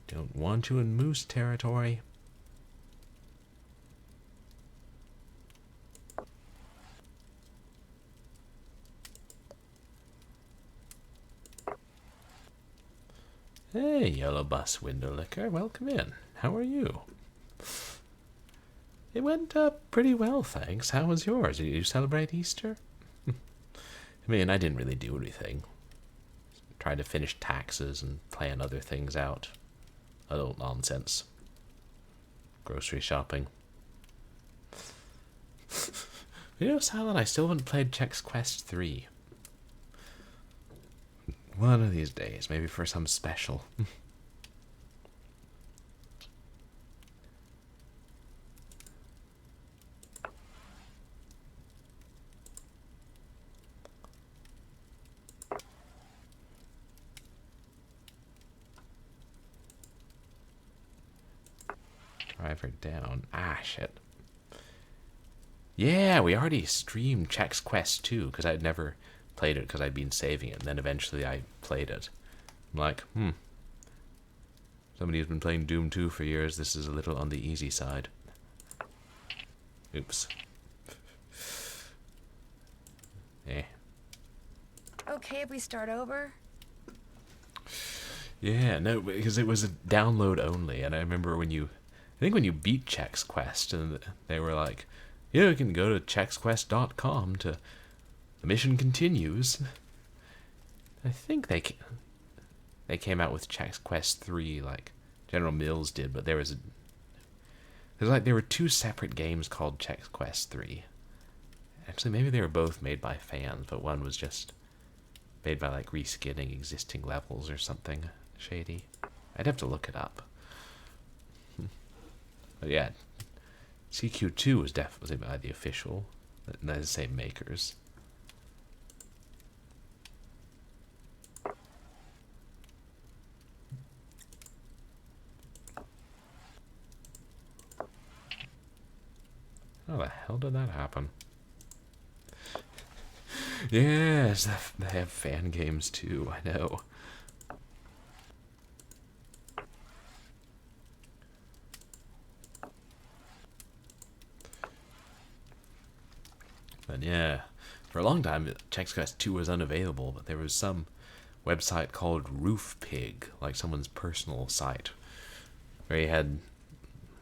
Don't want you in moose territory. Hey, yellow bus window licker, welcome in. How are you? It went pretty well, thanks. How was yours? Did you celebrate Easter? I mean, I didn't really do anything. Tried to finish taxes and plan other things out. Adult nonsense. Grocery shopping. You know, Silent, I still haven't played Chex Quest 3. One of these days, maybe for some special. Drive her down. Ah, shit. Yeah, we already streamed Chex Quest 2 because I'd never played it because I'd been saving it, and then eventually I played it. I'm like, somebody who's been playing Doom 2 for years, this is a little on the easy side. Oops. Okay if we start over? Yeah, no, because it was a download only, and I remember when you, I think when you beat Chex Quest, and they were like, yeah, you can go to chexquest.com to, the mission continues. I think they came out with Chex Quest 3, like General Mills did, but there were two separate games called Chex Quest 3. Actually, maybe they were both made by fans, but one was just made by like reskinning existing levels or something shady. I'd have to look it up. But yeah, CQ2 was definitely by the official, not the same makers. How the hell did that happen? Yes, they have fan games too, I know. But yeah, for a long time, Chex Quest 2 was unavailable, but there was some website called Roof Pig, like someone's personal site, where you had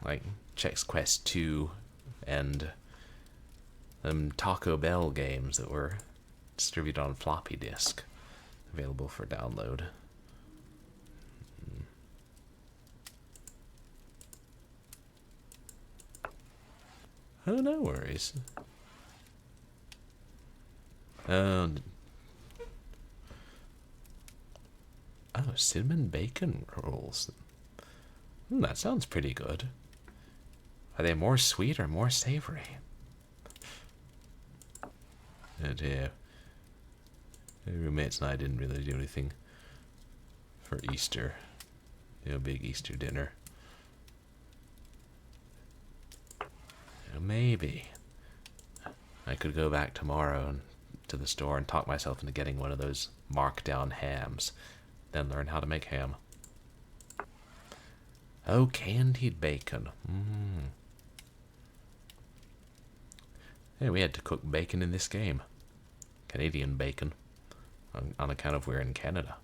like Chex Quest 2 and Taco Bell games that were distributed on floppy disk, available for download. Oh, no worries. Oh, cinnamon bacon rolls. That sounds pretty good. Are they more sweet or more savory? And yeah, my roommates and I didn't really do anything for Easter. Big Easter dinner. Maybe I could go back tomorrow and to the store and talk myself into getting one of those markdown hams, then learn how to make ham. Oh, candied bacon. Yeah, we had to cook bacon in this game. Canadian bacon. On account of we're in Canada.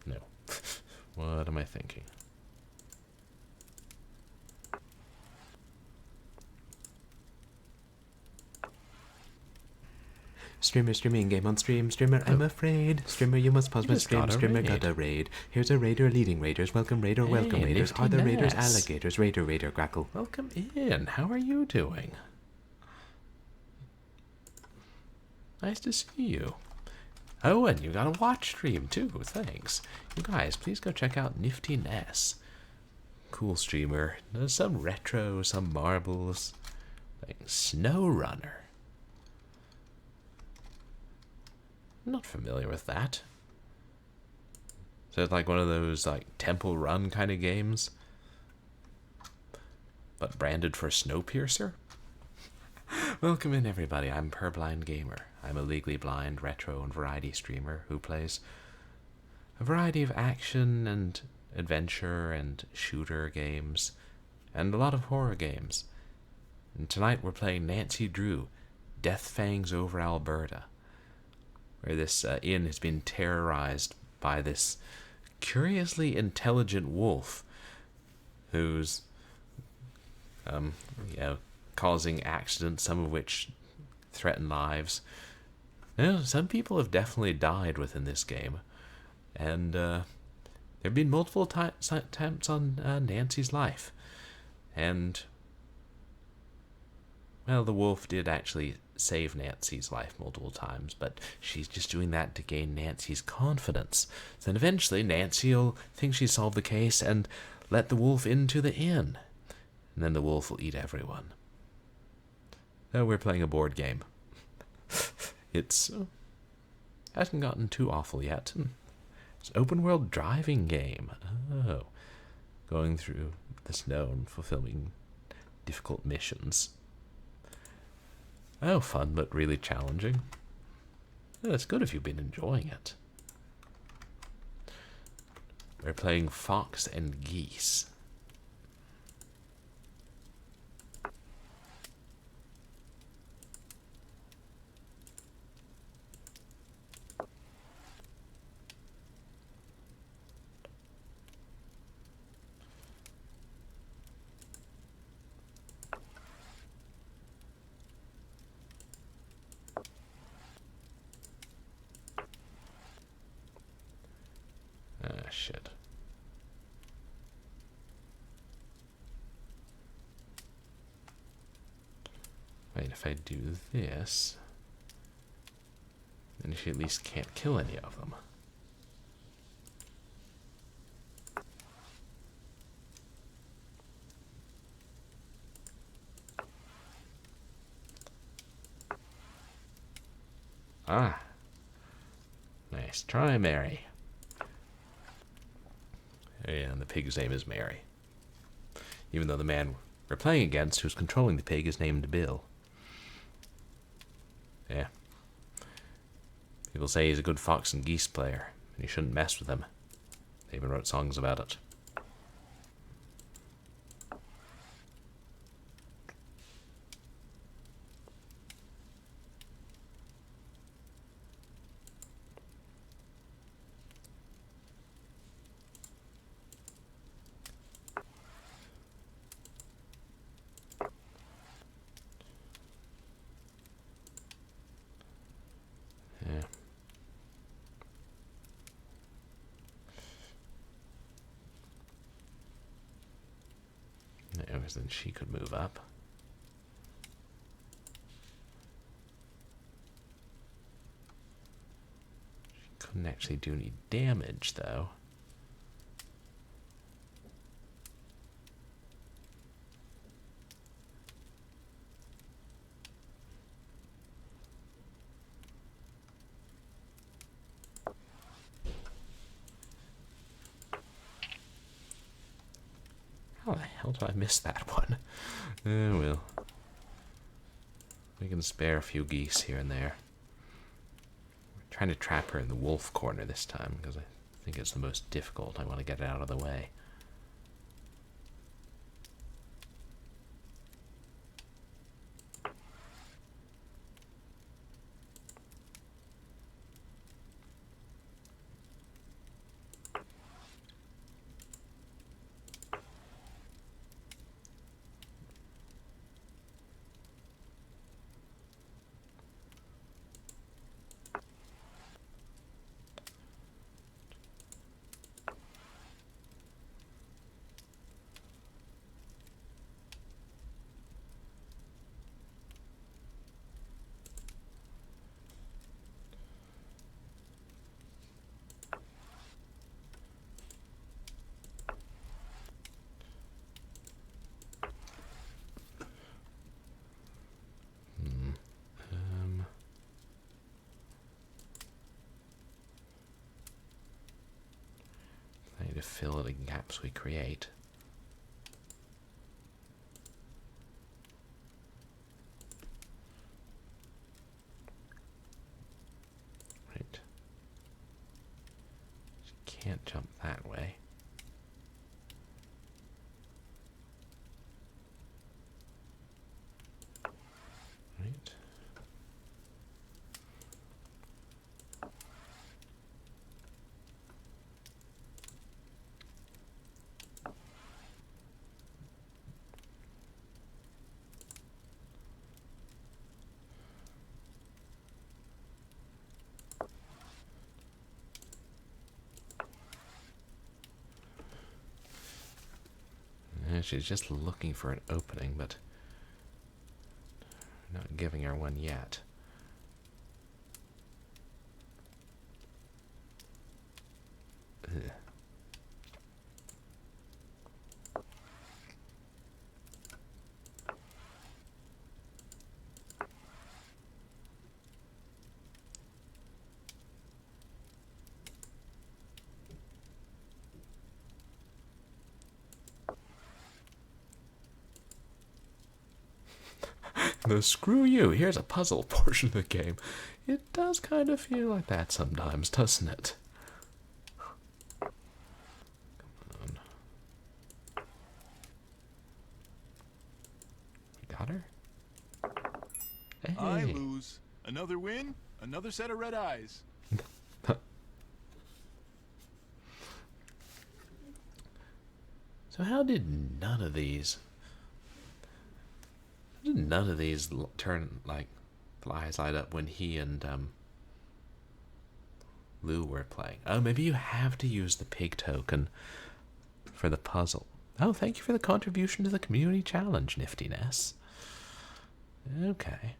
No. What am I thinking? Streamer streaming game on stream. Streamer, I'm afraid. Streamer, you must pause my stream. Streamer got a raid. Here's a raider leading raiders. Welcome raider, welcome raiders. Are the raiders alligators? Raider, grackle. Welcome in. How are you doing? Nice to see you. Oh, and you got a watch stream too. Thanks. You guys, please go check out Nifty Ness. Cool streamer. Does some retro, some marbles. Like SnowRunner. Not familiar with that. So it's like one of those like Temple Run kind of games, but branded for Snowpiercer. Welcome in everybody. I'm Purblind Gamer. I'm a legally blind retro and variety streamer who plays a variety of action and adventure and shooter games and a lot of horror games. And tonight we're playing Nancy Drew, Death Fangs over Alberta, where this inn has been terrorized by this curiously intelligent wolf who's causing accidents, some of which threaten lives. Now, some people have definitely died within this game, and there have been multiple attempts on Nancy's life, and well, the wolf did actually save Nancy's life multiple times, but she's just doing that to gain Nancy's confidence. Then eventually Nancy will think she solved the case and let the wolf into the inn. And then the wolf will eat everyone. Oh, we're playing a board game. It's hasn't gotten too awful yet. It's an open world driving game. Oh. Going through the snow and fulfilling difficult missions. Oh, fun, but really challenging. Oh, that's good if you've been enjoying it. We're playing Fox and Geese. Ah, shit. Wait, if I do this, then she at least can't kill any of them. Ah. Nice try, Mary. And the pig's name is Mary. Even though the man we're playing against, who's controlling the pig, is named Bill. Yeah. People say he's a good Fox and Geese player, and you shouldn't mess with him. They even wrote songs about it. Then she could move up. She couldn't actually do any damage, though. How the hell did I miss that one? Oh, well. We can spare a few geese here and there. trying to trap her in the wolf corner this time, because I think it's the most difficult. I want to get it out of the way. I need to fill the gaps we create. Right. Can't jump that way. Right. She's just looking for an opening, but not giving her one yet. Ugh. No, screw you. Here's a puzzle portion of the game. It does kind of feel like that sometimes, doesn't it? Come on. We got her? Hey. I lose. Another win, another set of red eyes. So how did none of these turn, like, the eyes light up when he and Lou were playing? Oh, maybe you have to use the pig token for the puzzle. Oh, thank you for the contribution to the community challenge, Niftiness. Okay.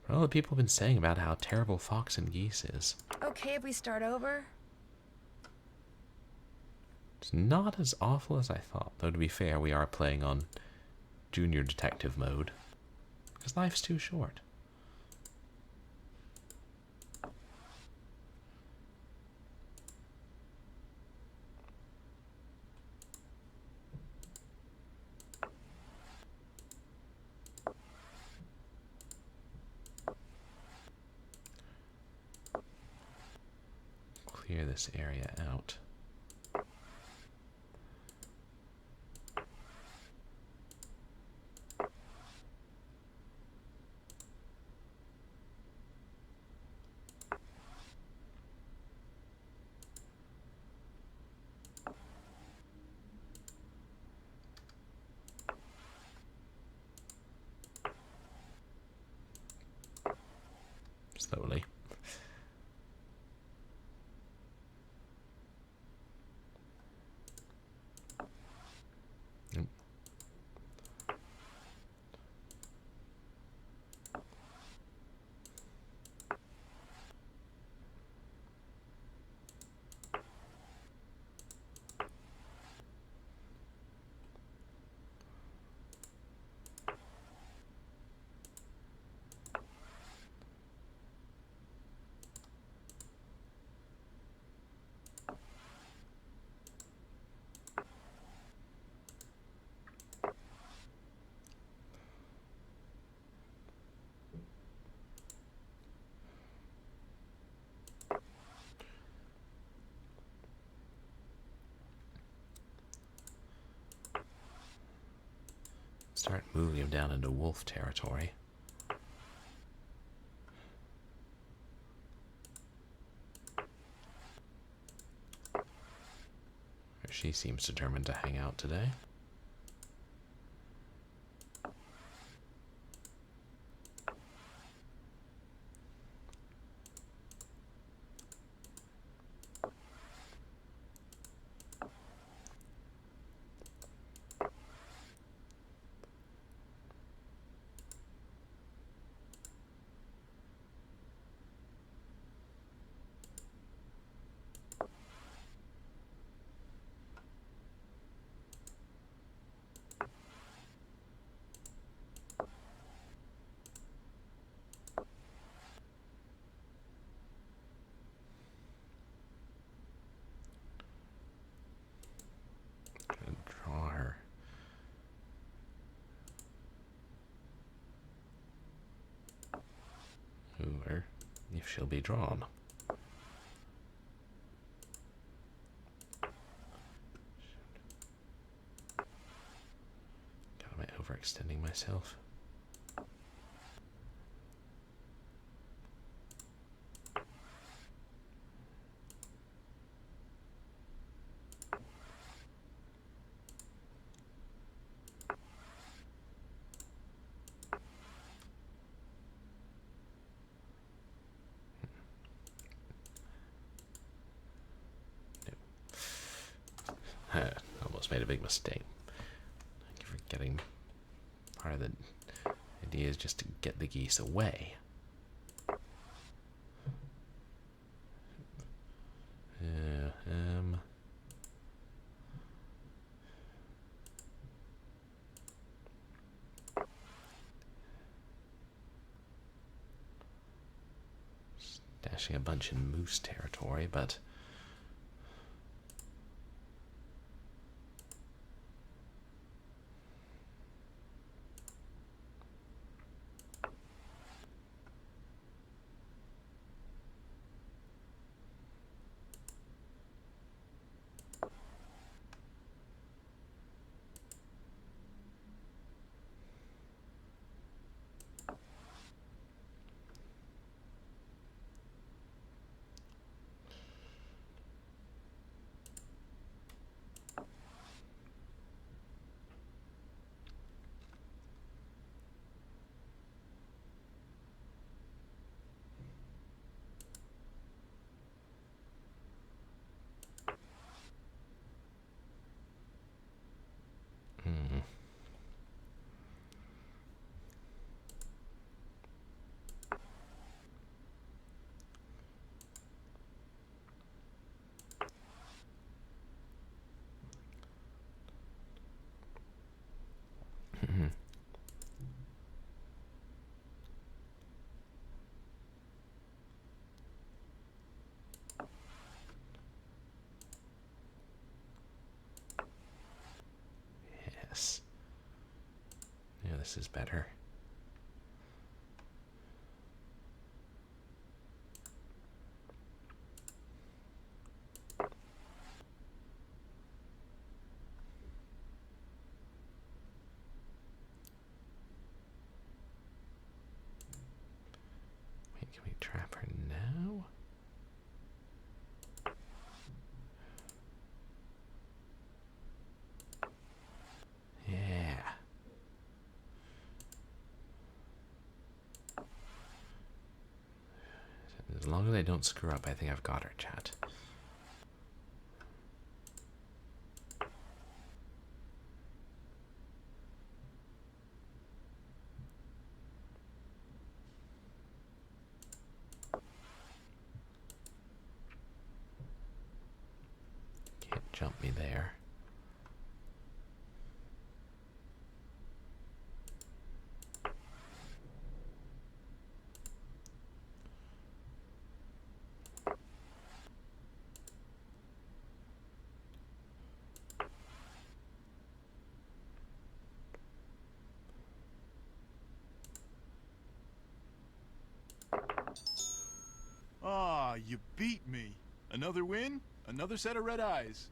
For all the people have been saying about how terrible Fox and Geese is. Okay if we start over? It's not as awful as I thought, though to be fair, we are playing on junior detective mode, because life's too short. Clear this area out. Slowly. Start moving him down into wolf territory. She seems determined to hang out today. Draw her. Or if she'll be drawn. God, am I overextending myself? Almost made a big mistake. I keep forgetting part of the idea is just to get the geese away. Stashing a bunch in moose territory, but yes. Yeah, this is better. Wait, can we trap her now? Yeah. As long as I don't screw up, I think I've got her, chat. Can't jump me there. Ah, you beat me. Another win, another set of red eyes.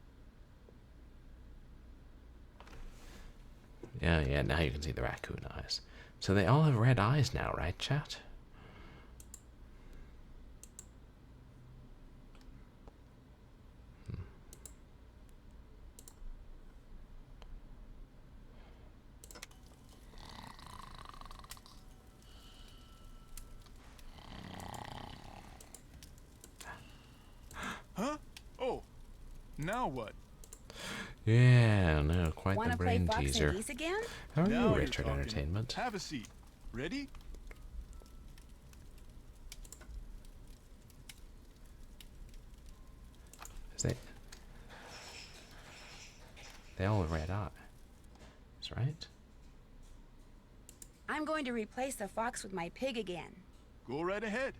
Yeah, yeah, now you can see the raccoon eyes. So they all have red eyes now, right, chat? Huh? Oh, now what? Yeah, no, quite Want the to play brain Fox teaser. and Geese again? How are Now you, you're Richard talking. Entertainment? Have a seat. Ready? Is they all have red eyes, right? I'm going to replace the fox with my pig again. Go right ahead.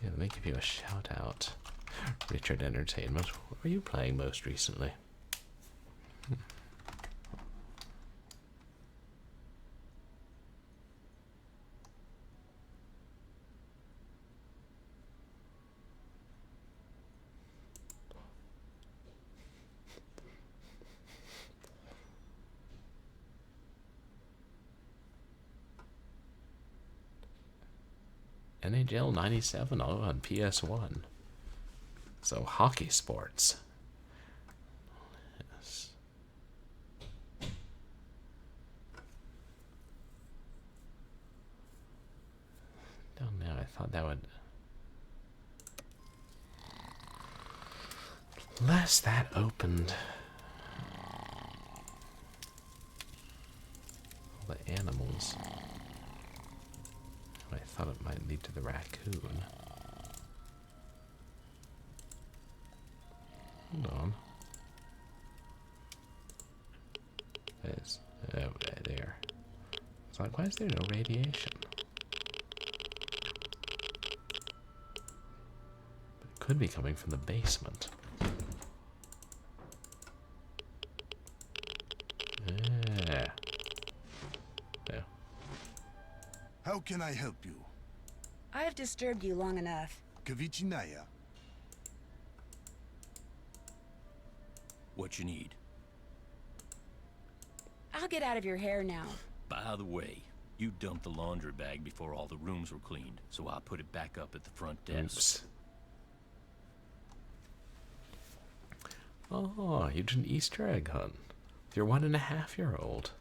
Yeah, let me give you a shout out, Richard Entertainment. What were you playing most recently? NHL 97 on PS1. So, hockey sports. Yes. Don't know, I thought that would... Unless that opened... all the animals. I thought it might lead to the raccoon. Hold on. There's... oh, there. It's like, why is there no radiation? It could be coming from the basement. Yeah. Yeah. How can I help you? I've disturbed you long enough. Kavichinaya. What you need? I'll get out of your hair now. By the way, you dumped the laundry bag before all the rooms were cleaned, so I put it back up at the front desk. Oops. Oh, you did an Easter egg hunt. You're 1.5-year-old.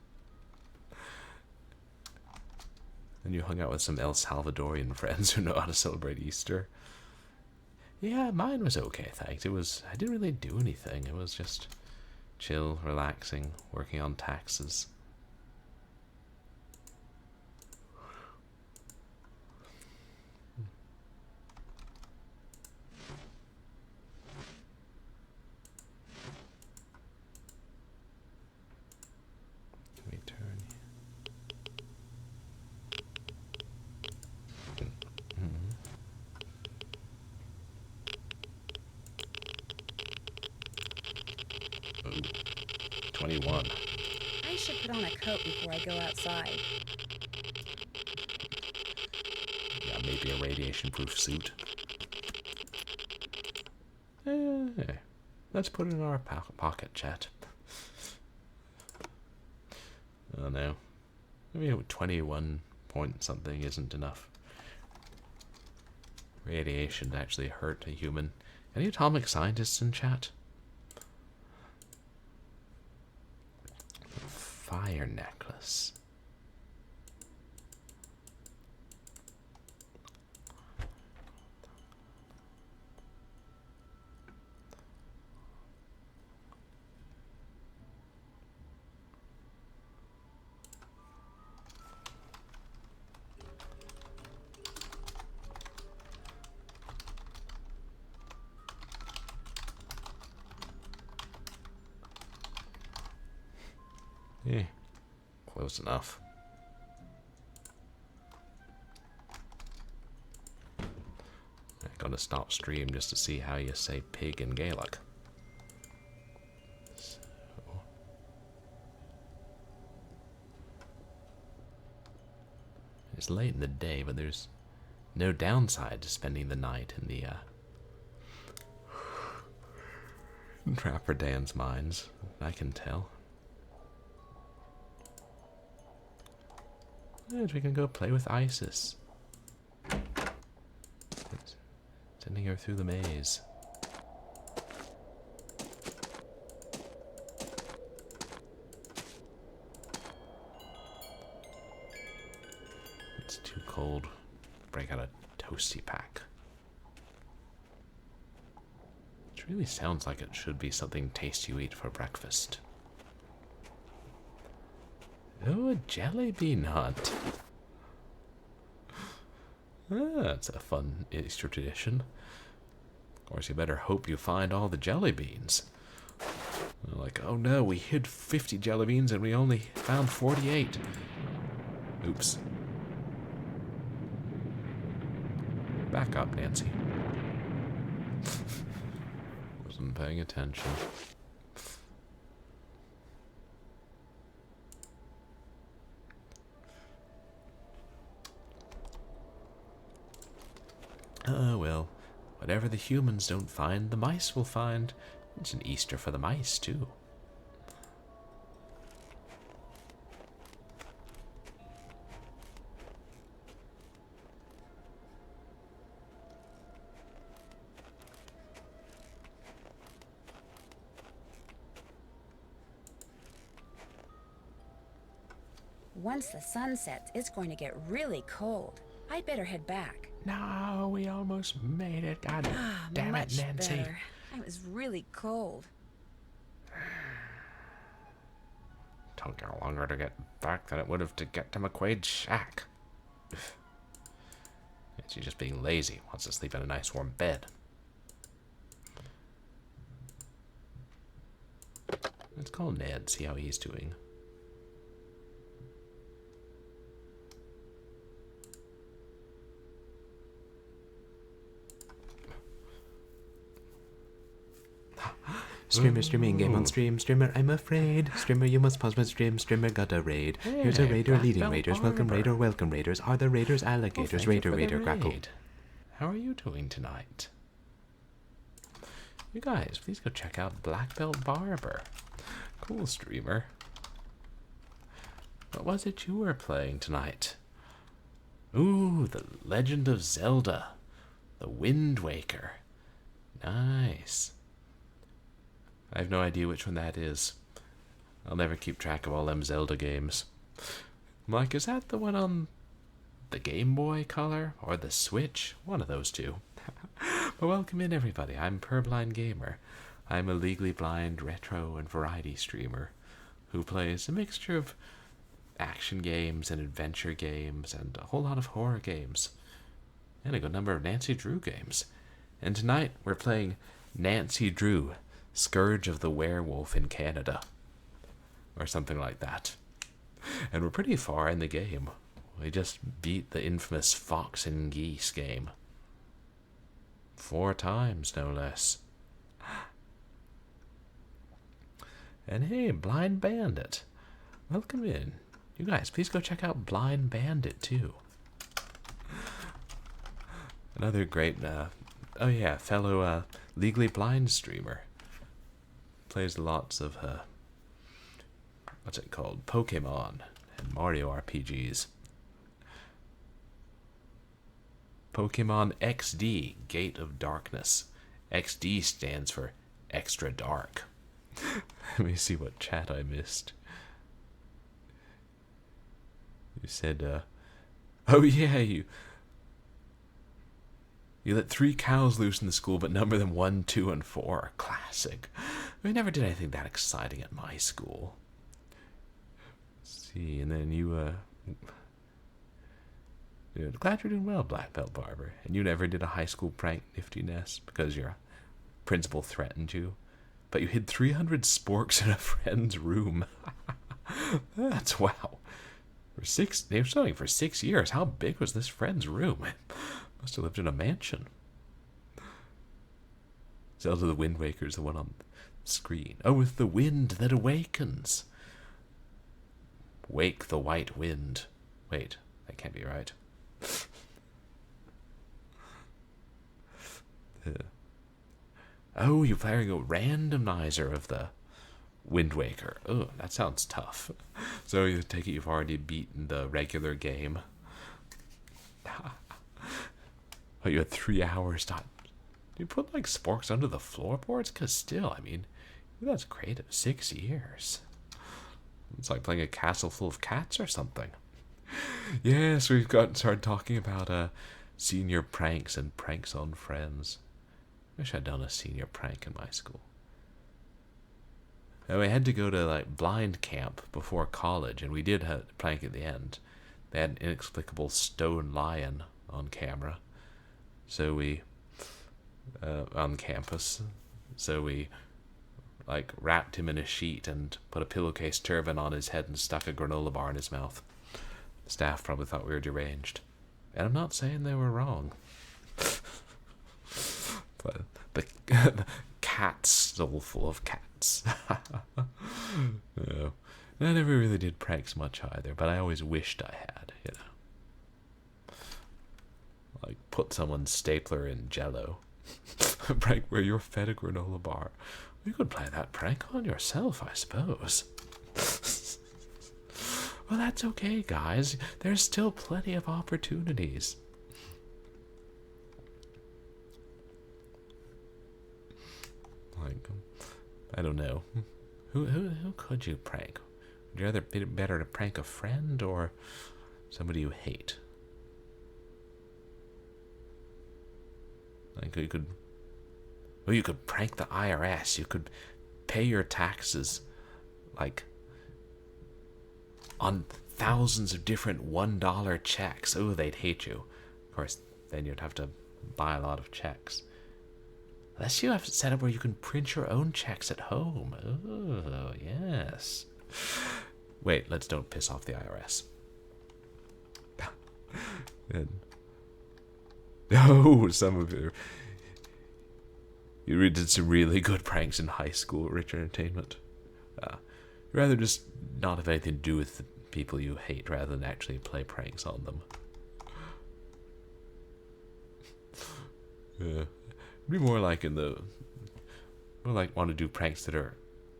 And you hung out with some El Salvadorian friends who know how to celebrate Easter. Yeah, mine was okay, thanks. I didn't really do anything. It was just chill, relaxing, working on taxes. Let me turn. Ooh, 21. I should put on a coat before I go outside. Yeah, maybe a radiation-proof suit. Eh, let's put it in our pocket, chat. Oh no. Maybe 21 point something isn't enough. Radiation to actually hurt a human. Any atomic scientists in chat? Fire necklace. Yeah, close enough. I gotta stop stream just to see how you say pig in Gaelic. So. It's late in the day, but there's no downside to spending the night in the Trapper Dan's mines, I can tell. And we can go play with Isis. Sending her through the maze. It's too cold. Break out a toasty pack. It really sounds like it should be something tasty you eat for breakfast. Oh, a jelly bean hunt. That's a fun Easter tradition. Of course, you better hope you find all the jelly beans. Like, oh no, we hid 50 jelly beans and we only found 48. Oops. Back up, Nancy. Wasn't paying attention. Oh, well, whatever the humans don't find, the mice will find. It's an Easter for the mice, too. Once the sun sets, it's going to get really cold. I'd better head back. No, we almost made it. God damn it, Much Nancy. better. It was really cold. Took you longer to get back than it would have to get to McQuaid's shack. She's just being lazy. Wants to sleep in a nice warm bed. Let's call Ned, see how he's doing. Streamer streaming game on stream. Streamer, I'm afraid. Streamer, you must pause my stream. Streamer got a raid. Here's a raider leading raiders. Welcome raiders. Are the raiders alligators? Raider, Crackle. How are you doing tonight? You guys, please go check out Black Belt Barber. Cool streamer. What was it you were playing tonight? Ooh, The Legend of Zelda. The Wind Waker. Nice. I have no idea which one that is. I'll never keep track of all them Zelda games. I'm like, is that the one on the Game Boy Color or the Switch? One of those two. But welcome in, everybody. I'm Purblind Gamer. I'm a legally blind retro and variety streamer who plays a mixture of action games and adventure games and a whole lot of horror games and a good number of Nancy Drew games. And tonight we're playing Nancy Drew, Scourge of the Werewolf in Canada, or something like that. And we're pretty far in the game. We just beat the infamous Fox and Geese game. 4 times, no less. And hey, Blind Bandit. Welcome in. You guys, please go check out Blind Bandit, too. Another great, fellow legally blind streamer. Plays lots of, what's it called? Pokemon and Mario RPGs. Pokemon XD, Gate of Darkness. XD stands for Extra Dark. Let me see what chat I missed. You said, oh yeah, you let 3 cows loose in the school, but number them 1, 2, and 4. Classic. We never did anything that exciting at my school. Let's see, and then glad you're doing well, Black Belt Barber. And you never did a high school prank, Nifty Nest, because your principal threatened you. But you hid 300 sporks in a friend's room. That's wow. They were studying for 6 years. How big was this friend's room? Must have lived in a mansion. Zelda the Wind Waker is the one on the screen. Oh, with the wind that awakens. Wake the white wind. Wait, that can't be right. Oh, you're playing a randomizer of the Wind Waker. Oh, that sounds tough. So you take it you've already beaten the regular game. Oh, you had 3 hours to... You put like sporks under the floorboards? Because still, I mean, that's creative. 6 years. It's like playing a castle full of cats or something. Yes, we've started talking about senior pranks and pranks on friends. Wish I'd done a senior prank in my school. And we had to go to like blind camp before college, and we did have a prank at the end. They had an inexplicable stone lion on camera, so we on campus. So we like wrapped him in a sheet and put a pillowcase turban on his head and stuck a granola bar in his mouth. The staff probably thought we were deranged, and I'm not saying they were wrong. But the cat's still full of cats. No. I never really did pranks much either, but I always wished I had, you know. Like, put someone's stapler in Jell-O. A prank where you're fed a granola bar. You could play that prank on yourself, I suppose. Well, that's okay, guys. There's still plenty of opportunities. Like, I don't know. Who could you prank? Would you rather be better to prank a friend or somebody you hate? Like you could prank the IRS. You could pay your taxes, like, on thousands of different $1 checks. Oh, they'd hate you. Of course, then you'd have to buy a lot of checks. Unless you have it set up where you can print your own checks at home. Oh, yes. Wait, don't piss off the IRS. Oh, some of you did some really good pranks in high school, Rich Entertainment. Rather just not have anything to do with the people you hate, rather than actually play pranks on them. Yeah. It'd be more like want to do pranks that are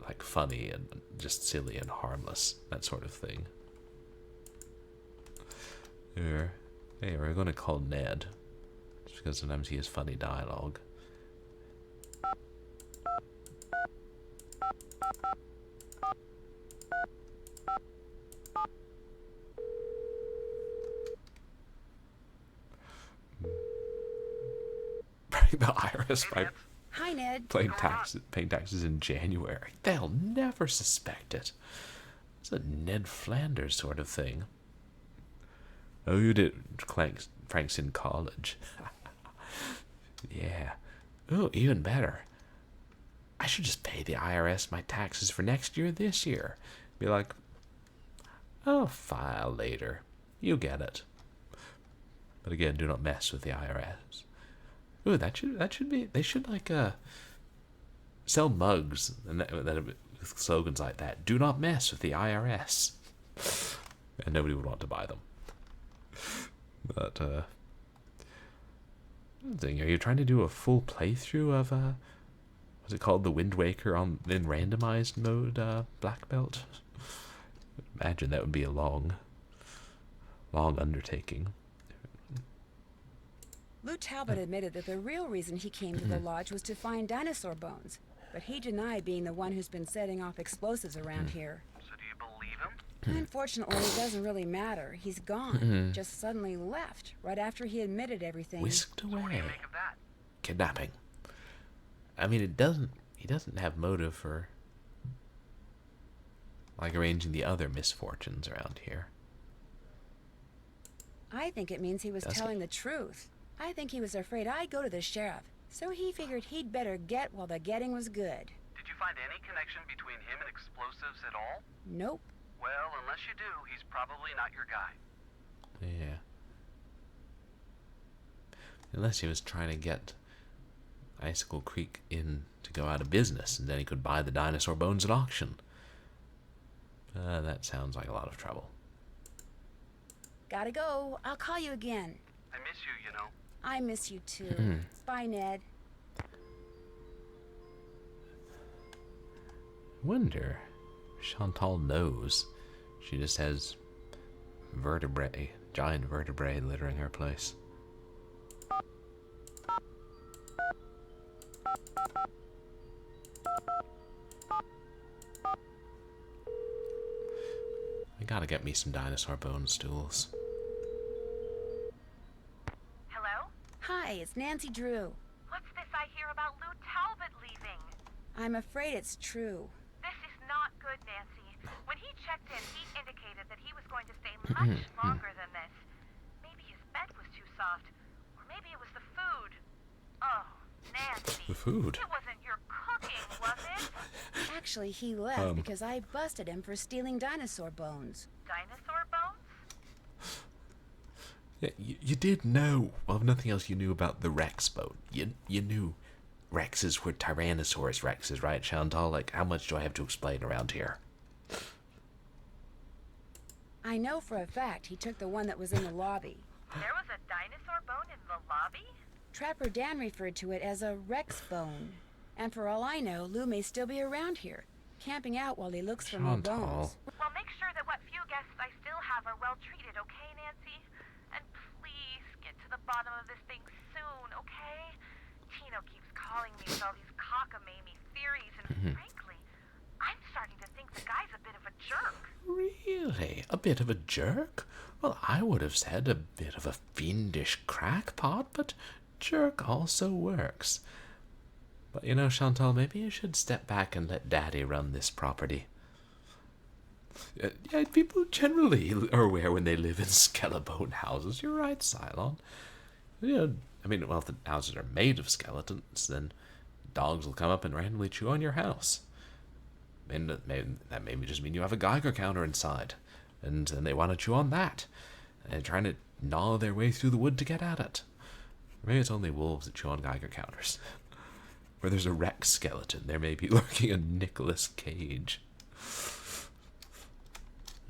like funny and just silly and harmless, that sort of thing. Hey, we're gonna call Ned, just because sometimes he has funny dialogue. The IRS by Hi, Ned. paying taxes in January. They'll never suspect it. It's a Ned Flanders sort of thing. Oh, you did pranks in college. Yeah. Oh, even better. I should just pay the IRS my taxes for next year this year. Be like, I'll file later. You get it. But again, do not mess with the IRS. Ooh, that should be. They should like sell mugs and that with slogans like that. Do not mess with the IRS, and nobody would want to buy them. But thing, are you trying to do a full playthrough of what's it called, the Wind Waker in randomized mode, Black Belt? Imagine that would be a long undertaking. Lou Talbot admitted that the real reason he came to the lodge was to find dinosaur bones, but he denied being the one who's been setting off explosives around here. So do you believe him? Unfortunately, it doesn't really matter. He's gone. Just suddenly left, right after he admitted everything. Whisked away. So what do you make of that? Kidnapping. I mean, he doesn't have motive for, like, arranging the other misfortunes around here. I think it means he was telling the truth. I think he was afraid I'd go to the sheriff, so he figured he'd better get while the getting was good. Did you find any connection between him and explosives at all? Nope. Well, unless you do, he's probably not your guy. Yeah. Unless he was trying to get Icicle Creek in to go out of business, and then he could buy the dinosaur bones at auction. That sounds like a lot of trouble. Gotta go. I'll call you again. I miss you, you know. I miss you too. Bye, Ned. Wonder. Chantal knows. She just has vertebrae, giant vertebrae littering her place. I gotta get me some dinosaur bone stools. Hello? Hi, it's Nancy Drew. What's this I hear about Lou Talbot leaving? I'm afraid it's true. This is not good, Nancy. When he checked in, he indicated that he was going to stay much longer than this. Maybe his bed was too soft, or maybe it was the food. Oh, Nancy. The food? It wasn't your cooking, was it? Actually, he left because I busted him for stealing dinosaur bones. Dinosaur bones? Yeah, you did know. Well, if nothing else, you knew about the Rex bone. You knew Rexes were Tyrannosaurus Rexes, right, Chantal? Like, how much do I have to explain around here? I know for a fact he took the one that was in the lobby. There was a dinosaur bone in the lobby? Trapper Dan referred to it as a Rex bone. And for all I know, Lou may still be around here, camping out while he looks for more bones. Well, make sure that what few guests I still have are well treated, okay, Nancy? And please get to the bottom of this thing soon, okay? Tino keeps calling me with all these cockamamie theories, and frankly, I'm starting to think the guy's a bit of a jerk. Really? A bit of a jerk? Well, I would have said a bit of a fiendish crackpot, but jerk also works. But you know, Chantal, maybe you should step back and let Daddy run this property. Yeah, people generally are aware when they live in skeleton houses. You're right, Cylon. You know, I mean, well, if the houses are made of skeletons, then dogs will come up and randomly chew on your house. And that may just mean you have a Geiger counter inside, and then they want to chew on that, and they're trying to gnaw their way through the wood to get at it. Or maybe it's only wolves that chew on Geiger counters. Where there's a Rex skeleton, there may be lurking a Nicolas Cage.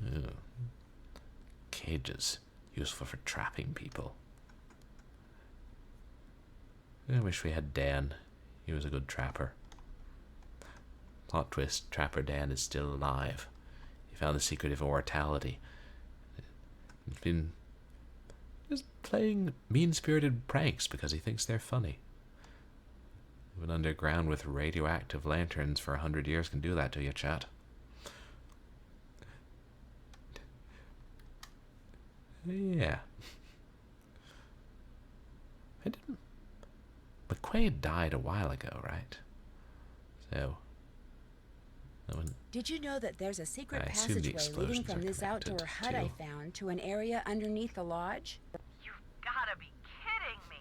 Oh. Cages, useful for trapping people. I wish we had Dan. He was a good trapper. Plot twist, Trapper Dan is still alive. He found the secret of immortality. He's been just playing mean-spirited pranks because he thinks they're funny. Even underground with radioactive lanterns for 100 years can do that to you, chat. Yeah. I didn't... McQuaid died a while ago, right? So... Did you know that there's a secret I assume the passageway leading explosions from are this outdoor connected hut I to- found to an area underneath the lodge? You've gotta be kidding me.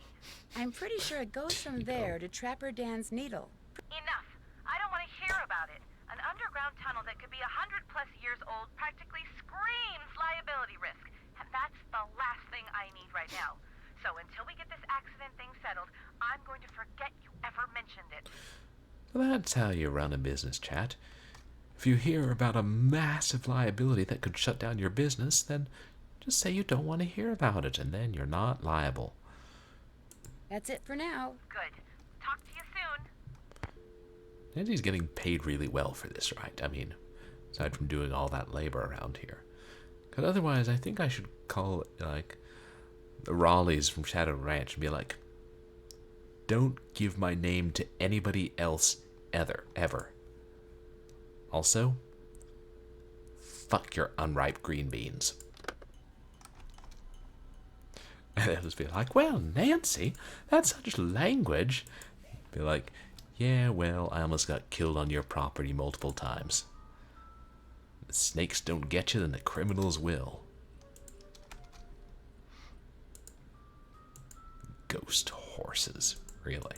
I'm pretty sure it goes from there to Trapper Dan's needle. Enough. I don't want to hear about it. An underground tunnel that could be 100+ years old practically screams liability risk. And that's the last thing I need right now. So until we get this accident thing settled, I'm going to forget you ever mentioned it. Well, that's how you run a business, chat. If you hear about a massive liability that could shut down your business, then just say you don't want to hear about it, and then you're not liable. That's it for now. Good. Talk to you soon. And he's getting paid really well for this, right? I mean, aside from doing all that labor around here. Because otherwise, I think I should call, like, the Raleighs from Shadow Ranch and be like, don't give my name to anybody else ever. Also, fuck your unripe green beans. And they'll just be like, well, Nancy, that's such language. Be like, yeah, well, I almost got killed on your property multiple times. The snakes don't get you, then the criminals will. Ghost horses, really.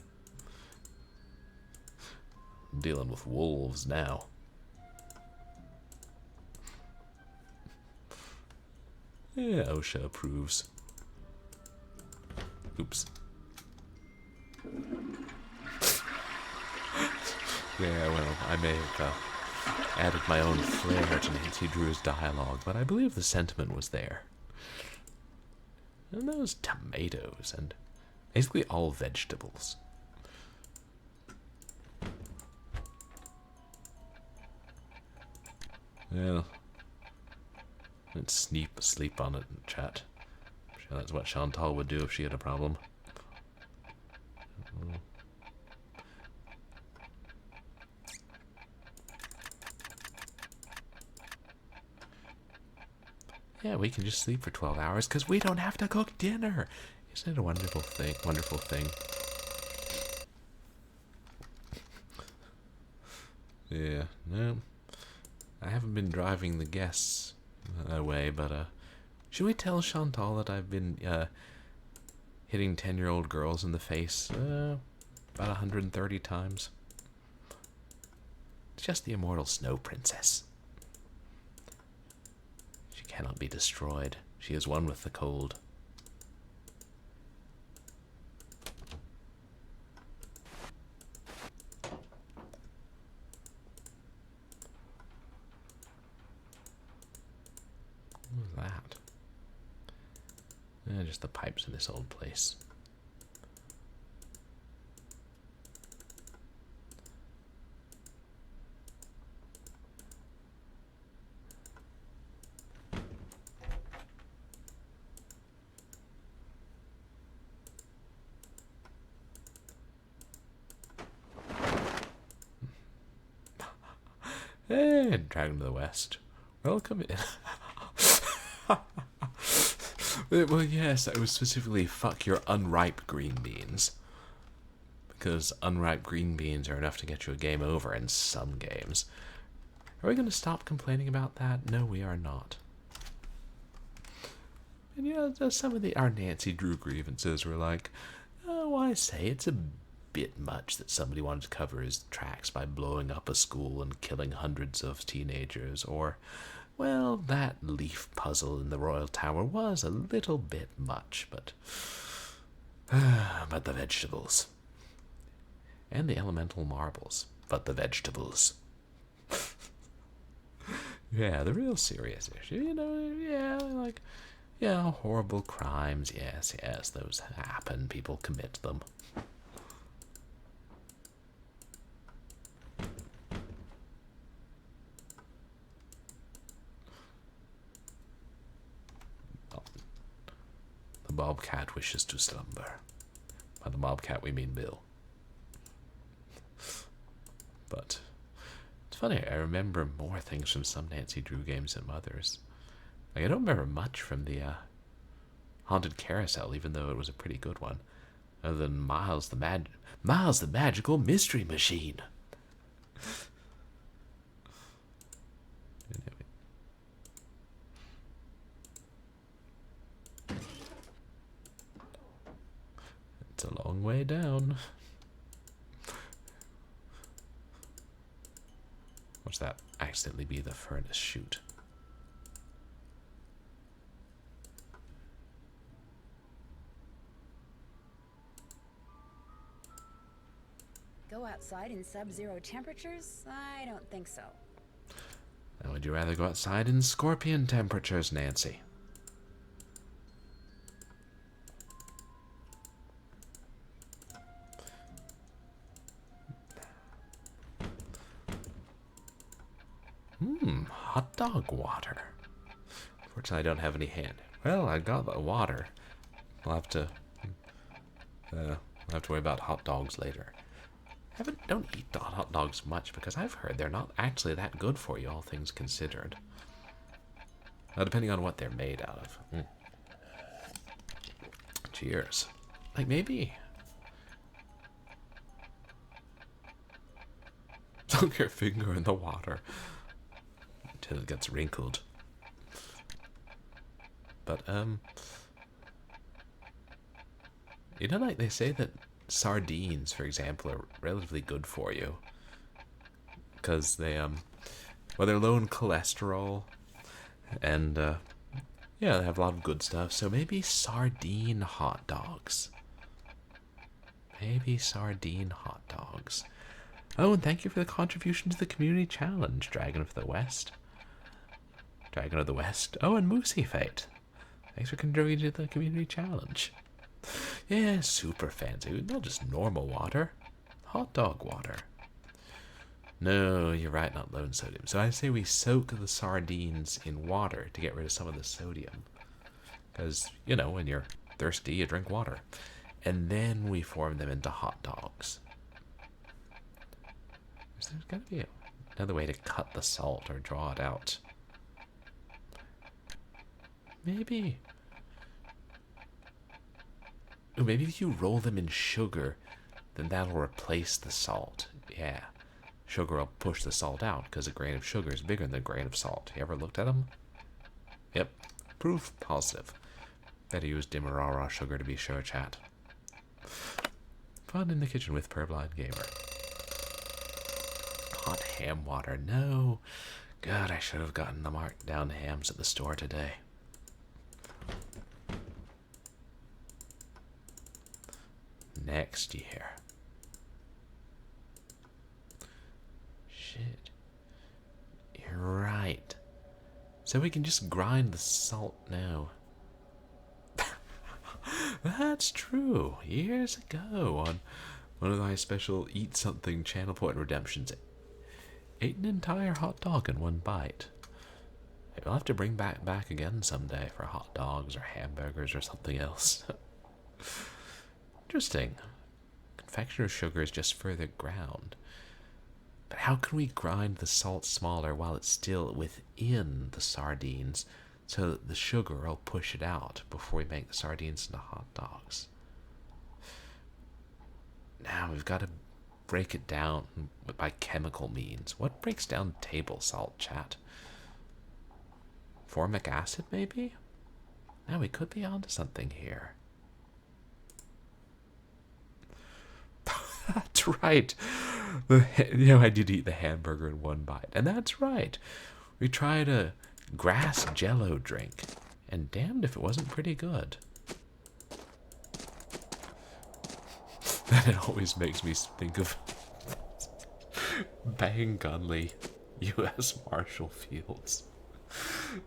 I'm dealing with wolves now. Yeah, OSHA approves. Oops. Yeah, well, I may have added my own flair to Nancy Drew's dialogue, but I believe the sentiment was there. And those tomatoes, and basically all vegetables. Yeah. Let's sleep on it in chat. I'm sure that's what Chantal would do if she had a problem. Yeah, we can just sleep for 12 hours because we don't have to cook dinner. Isn't it a wonderful thing? Wonderful thing. Yeah, no. I haven't been driving the guests away, but should we tell Chantal that I've been hitting 10-year-old girls in the face about 130 times? It's just the immortal snow princess. She cannot be destroyed. She is one with the cold. What was that? Just the pipes in this old place. Hey, Dragon of the West. Welcome in. Well, yes, I was specifically fuck your unripe green beans. Because unripe green beans are enough to get you a game over in some games. Are we going to stop complaining about that? No, we are not. And yeah, some of our Nancy Drew grievances were like, oh, I say, it's a bit much that somebody wanted to cover his tracks by blowing up a school and killing hundreds of teenagers, or, well, that leaf puzzle in the Royal Tower was a little bit much, but the vegetables. And the elemental marbles, but the vegetables. Yeah, the real serious issue, yeah, like, yeah, horrible crimes, yes, those happen, people commit them. The bobcat wishes to slumber. By the bobcat we mean Bill. But it's funny, I remember more things from some Nancy Drew games than others. Like, I don't remember much from the Haunted Carousel, even though it was a pretty good one. Other than Miles the Magical Mystery Machine. It's a long way down. Watch that accidentally be the furnace chute. Go outside in sub-zero temperatures? I don't think so. Then would you rather go outside in scorpion temperatures, Nancy? Hot dog water. Unfortunately, I don't have any hand. Well, I got the water. We'll have to worry about hot dogs later. Don't eat hot dogs much, because I've heard they're not actually that good for you, all things considered. Depending on what they're made out of. Cheers. Like, maybe... Dunk your finger in the water until it gets wrinkled. But, like they say that sardines, for example, are relatively good for you. Because they, well, they're low in cholesterol. And, yeah, they have a lot of good stuff. So maybe sardine hot dogs. Maybe sardine hot dogs. Oh, and thank you for the contribution to the community challenge, Dragon of the West. Dragon of the West. Oh, and Moosey Fate. Thanks for contributing to the community challenge. Yeah, super fancy. Not just normal water. Hot dog water. No, you're right, not low in sodium. So I say we soak the sardines in water to get rid of some of the sodium. Because, you know, when you're thirsty, you drink water. And then we form them into hot dogs. There's got to be another way to cut the salt or draw it out. Maybe. Ooh, maybe if you roll them in sugar, then that'll replace the salt. Yeah. Sugar will push the salt out because a grain of sugar is bigger than a grain of salt. You ever looked at them? Yep. Proof positive. Better use Demerara sugar to be sure, chat. Fun in the kitchen with Purblind Gamer. Hot ham water. No. God, I should have gotten the marked down hams at the store today. Next year. Shit. You're right. So we can just grind the salt now. That's true. Years ago, on one of my special Eat Something channel point redemptions, ate an entire hot dog in one bite. Maybe I'll have to bring back again someday for hot dogs or hamburgers or something else. Interesting. Confectioner's sugar is just further ground. But how can we grind the salt smaller while it's still within the sardines so that the sugar will push it out before we make the sardines into hot dogs? Now we've got to break it down by chemical means. What breaks down table salt, chat? Formic acid, maybe? Now we could be onto something here. That's right. I did eat the hamburger in one bite. And that's right. We tried a grass jello drink. And damned if it wasn't pretty good. And it always makes me think of Bang Gunley, U.S. Marshall Fields.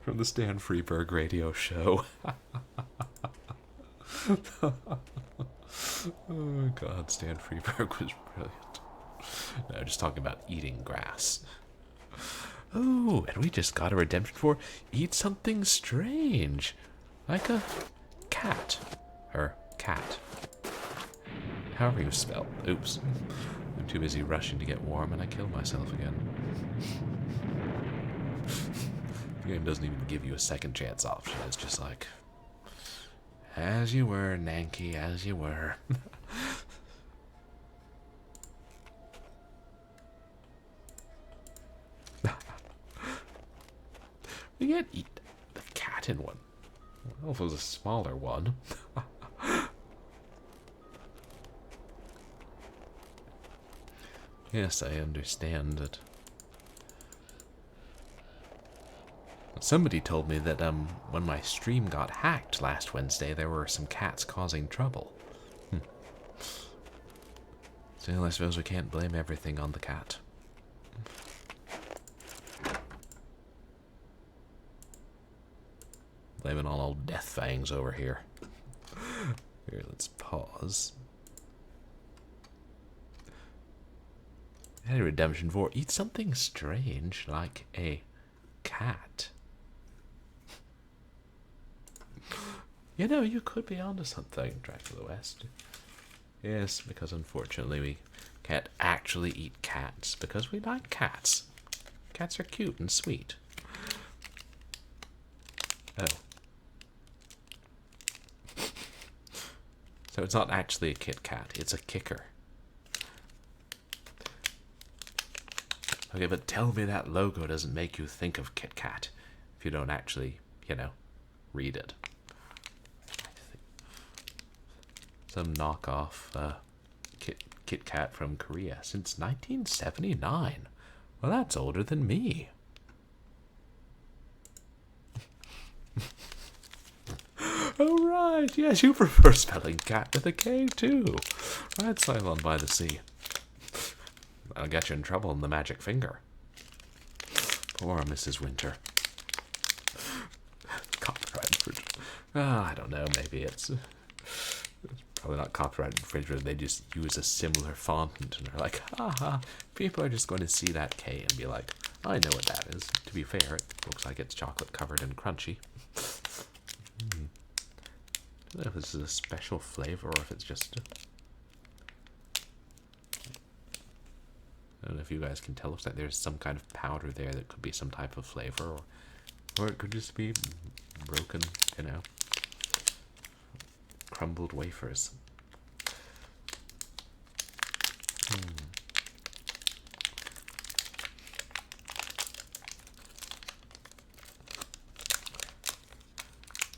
From the Stan Freberg radio show. Oh god, Stan Freberg was brilliant. No, just talking about eating grass. Oh, and we just got a redemption for eat something strange. Like a cat. Or cat. However you spell. Oops. I'm too busy rushing to get warm and I kill myself again. The game doesn't even give you a second chance option. It's just like, as you were, Nanky, as you were. We can't eat the cat in one. Well, if it was a smaller one. Yes, I understand that. Somebody told me that when my stream got hacked last Wednesday, there were some cats causing trouble. Still, I suppose we can't blame everything on the cat. Blaming on old Death Fangs over here. Here, let's pause. Had a redemption for eat something strange like a cat. You know, you could be onto something, Dracula West. Yes, because unfortunately we can't actually eat cats because we like cats. Cats are cute and sweet. Oh. So it's not actually a Kit Kat, it's a kicker. Okay, but tell me that logo doesn't make you think of Kit Kat if you don't actually, read it. Some knockoff Kit Kat from Korea since 1979. Well, that's older than me. Oh, right. Yes, you prefer spelling cat with a K, too. Right, Cylon by the Sea. I'll get you in trouble in the magic finger. Poor Mrs. Winter. Copyright infringement. I don't know, maybe it's probably not copyright infringement. They just use a similar font, and they're like, haha, people are just going to see that K and be like, I know what that is. To be fair, it looks like it's chocolate covered and crunchy. I don't know if this is a special flavor or if it's just... I don't know if you guys can tell. Looks like there's some kind of powder there that could be some type of flavor, or it could just be broken, you know, crumbled wafers.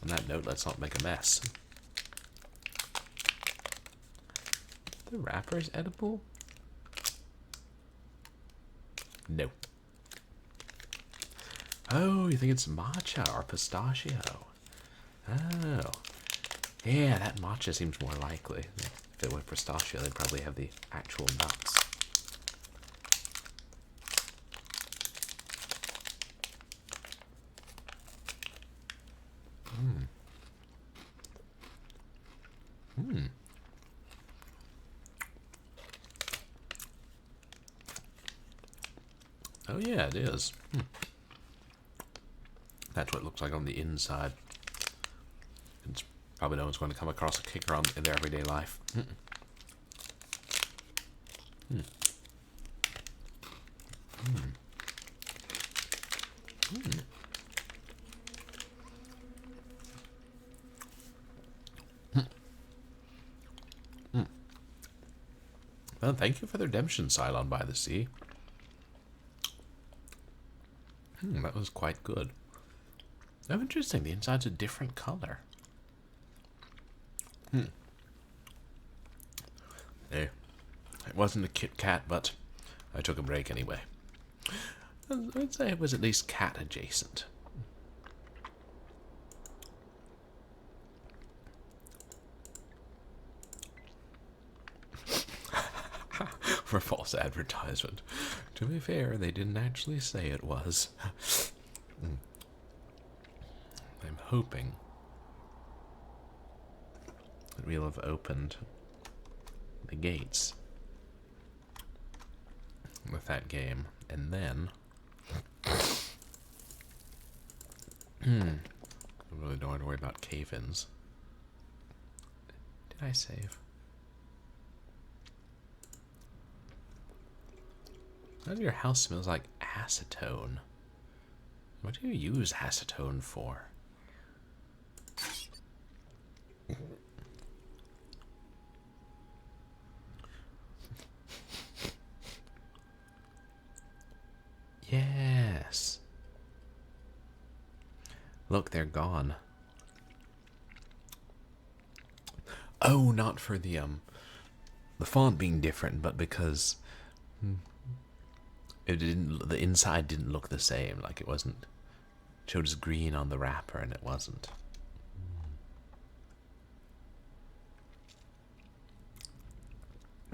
On that note, let's not make a mess. The wrapper's edible? No. Oh, you think it's matcha or pistachio? Oh. Yeah, that matcha seems more likely. If it were pistachio, they'd probably have the actual nuts. Oh yeah, it is. That's what it looks like on the inside. It's probably no one's going to come across a kicker in their everyday life. Well, thank you for the redemption, Cylon by the Sea. That was quite good. Oh, interesting. The inside's a different color. Hey, it wasn't a Kit Kat, but I took a break anyway. I'd say it was at least cat adjacent. For false advertisement. To be fair, they didn't actually say it was. I'm hoping that we'll have opened the gates with that game, and then I really don't want to worry about cave-ins. Did I save? Why does your house smells like acetone? What do you use acetone for? Yes. Look, they're gone. Oh, not for the font being different, but because it didn't, the inside didn't look the same. Like it wasn't, it showed as green on the wrapper and it wasn't.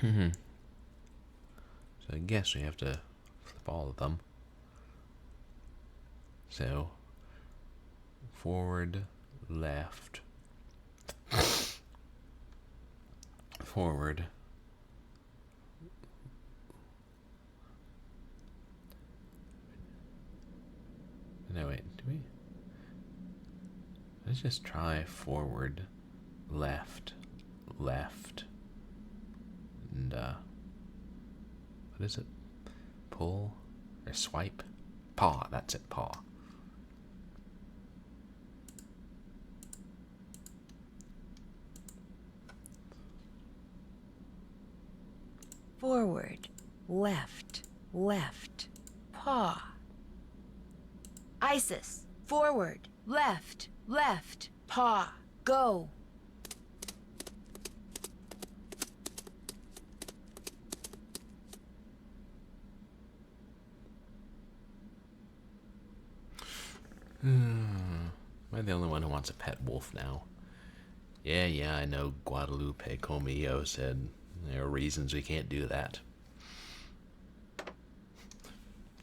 So I guess we have to flip all of them. So forward, left, forward, no wait, do we? Let's just try forward, left, left, and what is it? Pull or swipe? Paw, that's it, paw. Forward, left, left, paw. Isis, forward, left, left, paw, go. Am I the only one who wants a pet wolf now? Yeah, I know Guadalupe Comillo said there are reasons we can't do that.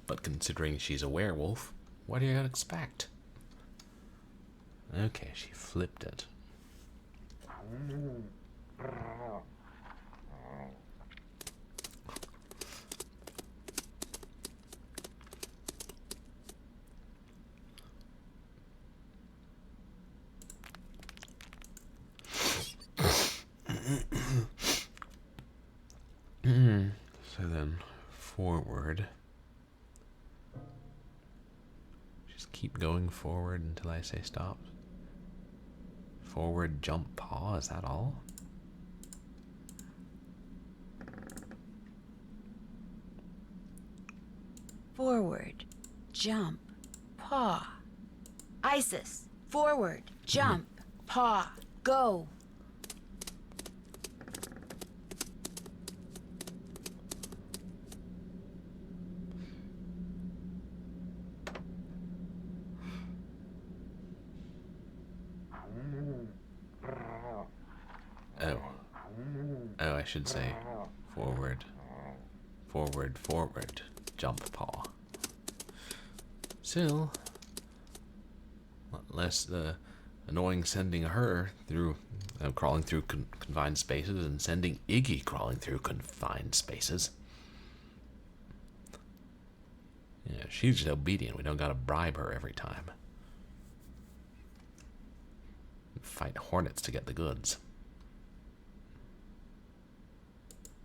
But considering she's a werewolf, what do you expect? Okay, she flipped it. So then, forward. Just keep going forward until I say stop. Forward, jump, paw, is that all? Forward, jump, paw. Isis, forward, jump, paw, go. Oh, I should say forward, forward, forward, jump, paw. Still, less annoying sending her through, crawling through confined spaces and sending Iggy crawling through confined spaces. Yeah, she's just obedient. We don't gotta bribe her every time. Fight hornets to get the goods.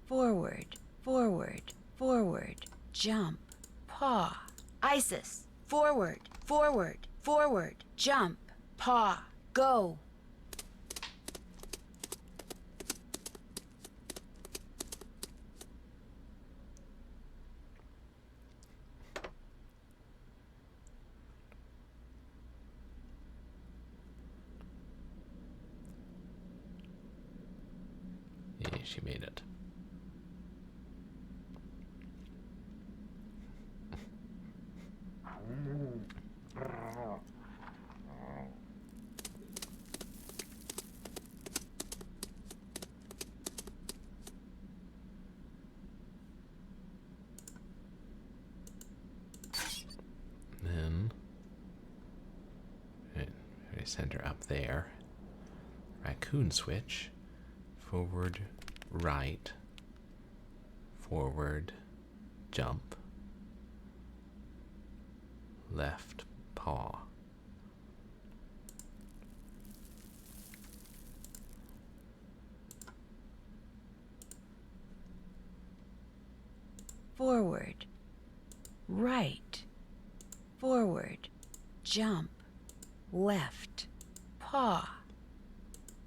Forward, forward, forward, jump, paw. Isis, forward, forward, forward, jump, paw, go. Yeah, she made it. Then I send her up there. Raccoon switch. Forward, right, forward, jump, left, paw. Forward, right, forward, jump, left, paw.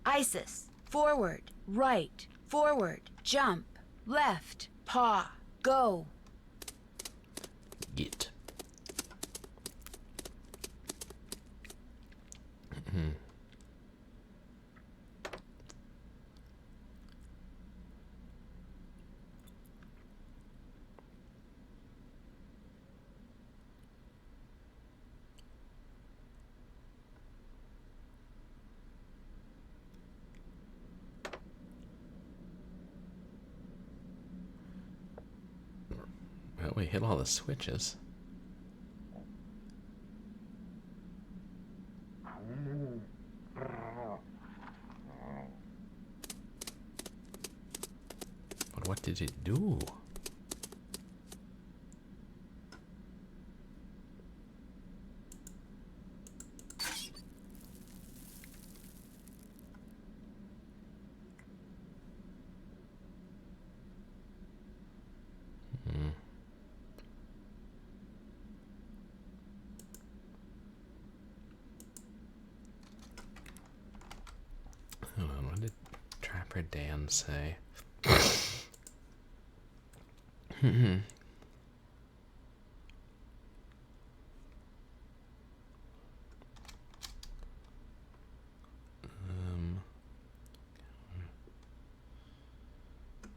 Isis, forward, right, forward, jump, left, paw, go. Git. Well, we hit all the switches. But what did it do? Hold on, what did Trapper Dan say? The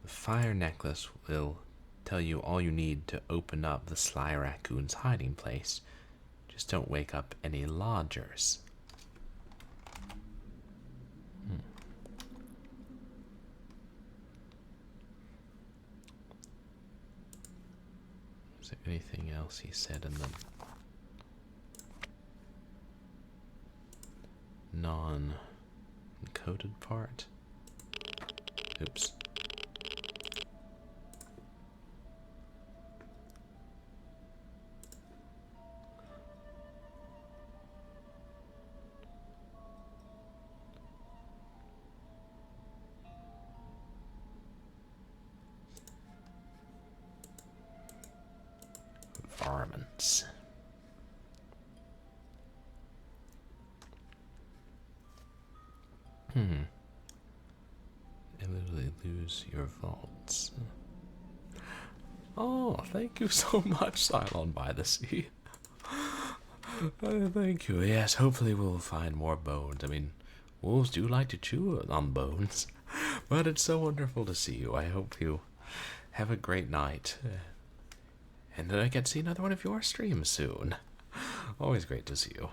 fire necklace will tell you all you need to open up the Sly Raccoon's hiding place. Just don't wake up any lodgers. Is there anything else he said in the non-encoded part? Oops. Varmints. Inevitably lose your vaults. Oh, thank you so much, Cylon by the Sea. Thank you. Yes, hopefully we'll find more bones. I mean, wolves do like to chew on bones. But it's so wonderful to see you. I hope you have a great night. And that I get to see another one of your streams soon. Always great to see you.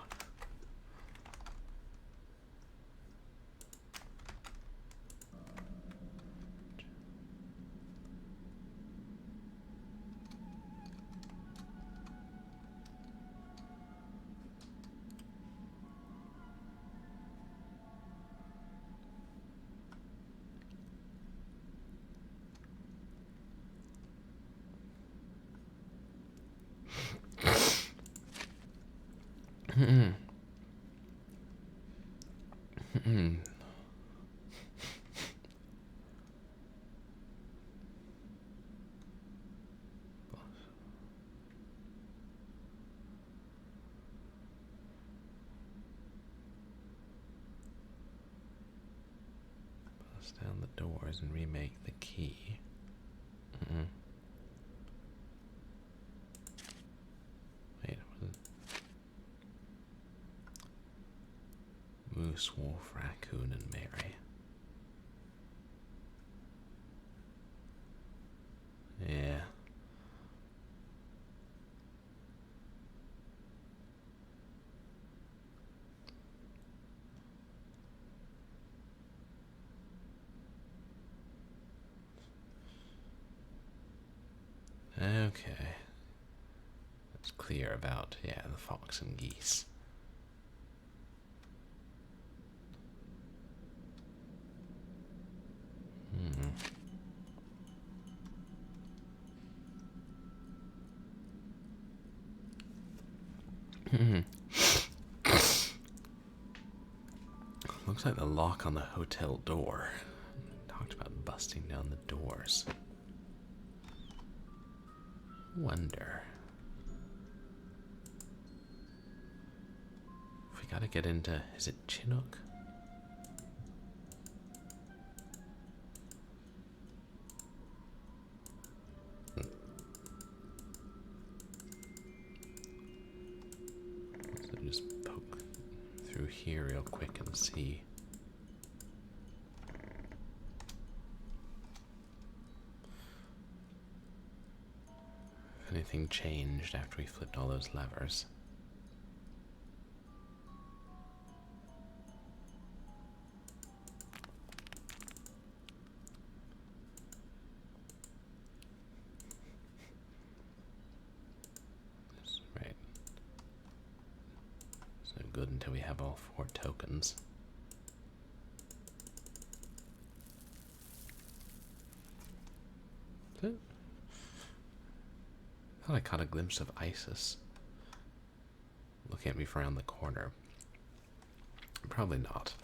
Bust down the doors and remake the key. Wait, what is it? Moose, wolf, raccoon, and Mary. Yeah. Okay. It's clear about, yeah, the Fox and Geese. Looks like the lock on the hotel door. Talked about busting down the doors. Wonder. If we gotta get into, is it Chinook? So just poke through here real quick and see. If anything changed after we flipped all those levers. Right. So good until we have all 4 tokens. Thought I caught a glimpse of Isis looking at me from around the corner. Probably not.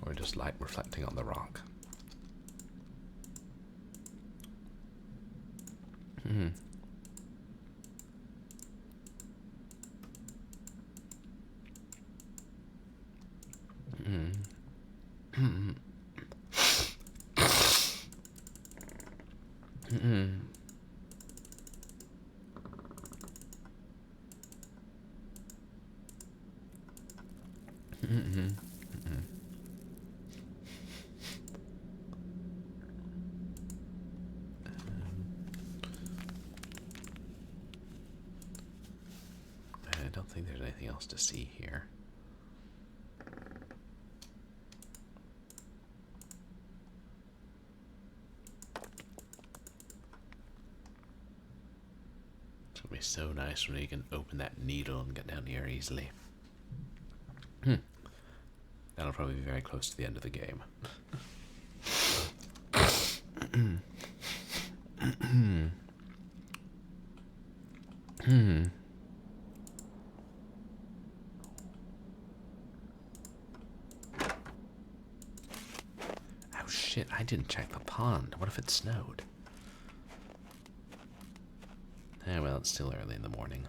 Or just light reflecting on the rock. I don't think there's anything else to see here. It's gonna be so nice when you can open that needle and get down here easily. That'll probably be very close to the end of the game. Oh shit, I didn't check the pond. What if it snowed? Eh, well, it's still early in the morning.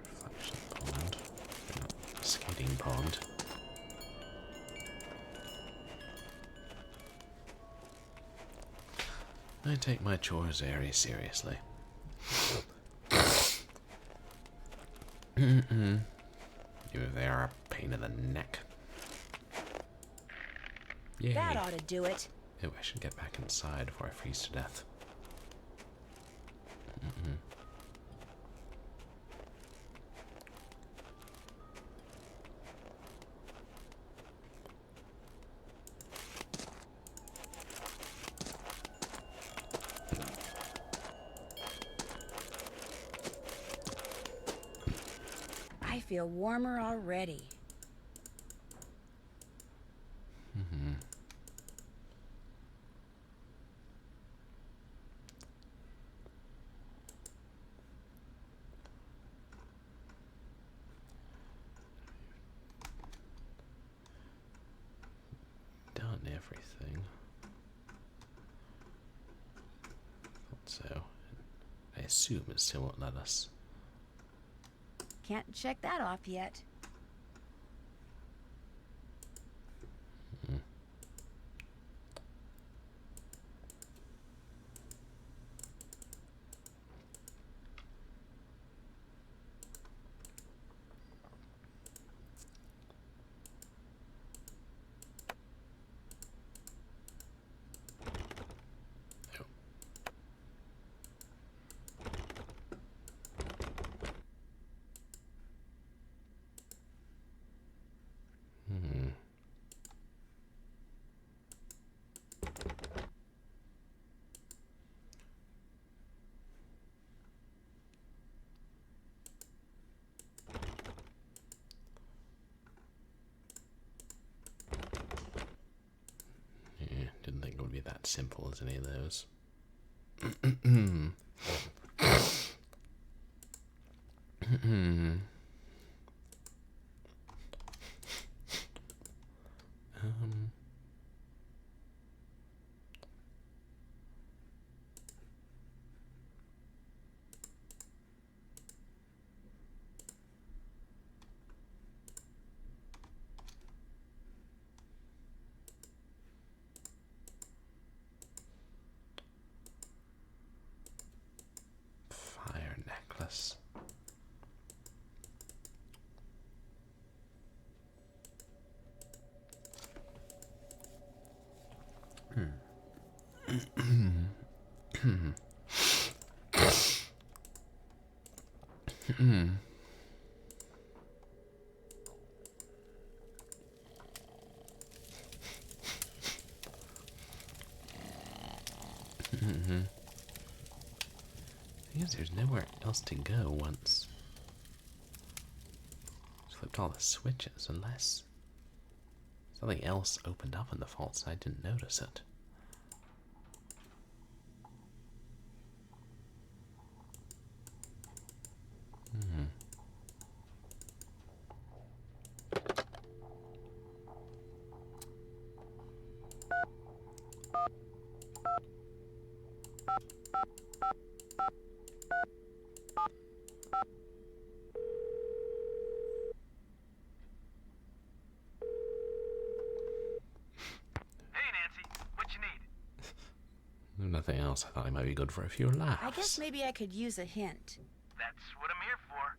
Reflection pond. Skating pond. I take my chores very seriously. Even if they are a pain in the neck. Yay. That ought to do it. Oh, I should get back inside before I freeze to death. I feel warmer already. Done everything. Thought so. I assume it still won't let us. Can't check that off yet. Didn't think it would be that simple as any of those. Fire necklace. Because there's nowhere else to go once flipped all the switches, unless something else opened up in the vaults and I didn't notice it. nothing else, I thought I might be good for a few laughs. I guess maybe I could use a hint. That's what I'm here for.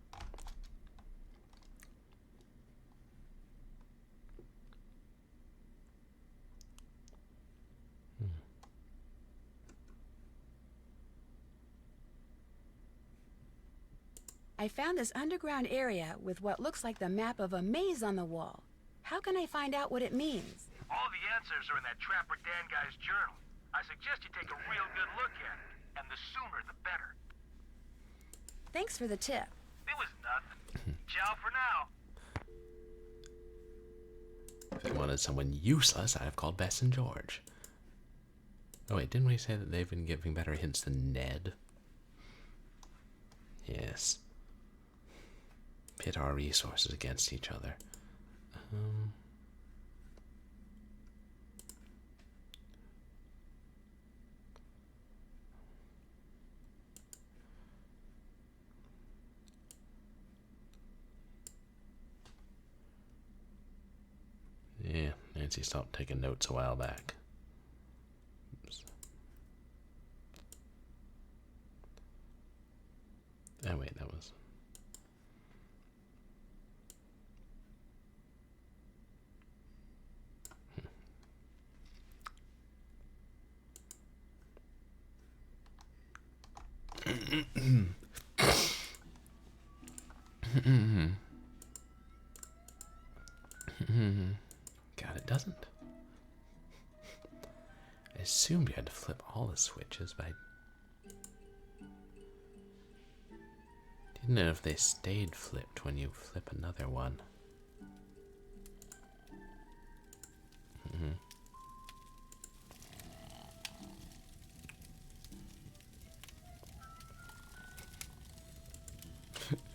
I found this underground area with what looks like the map of a maze on the wall. How can I find out what it means? All the answers are in that Trapper Dan guy's journal. I suggest you take a real good look at it, and the sooner the better. Thanks for the tip. It was nothing. Ciao for now. If I wanted someone useless, I'd have called Bess and George. Oh wait, didn't we say that they've been giving better hints than Ned? Yes. Pit our resources against each other. Yeah, Nancy stopped taking notes a while back. Oops. Oh wait, that was... God, it doesn't. I assumed you had to flip all the switches, but I didn't know if they stayed flipped when you flip another one.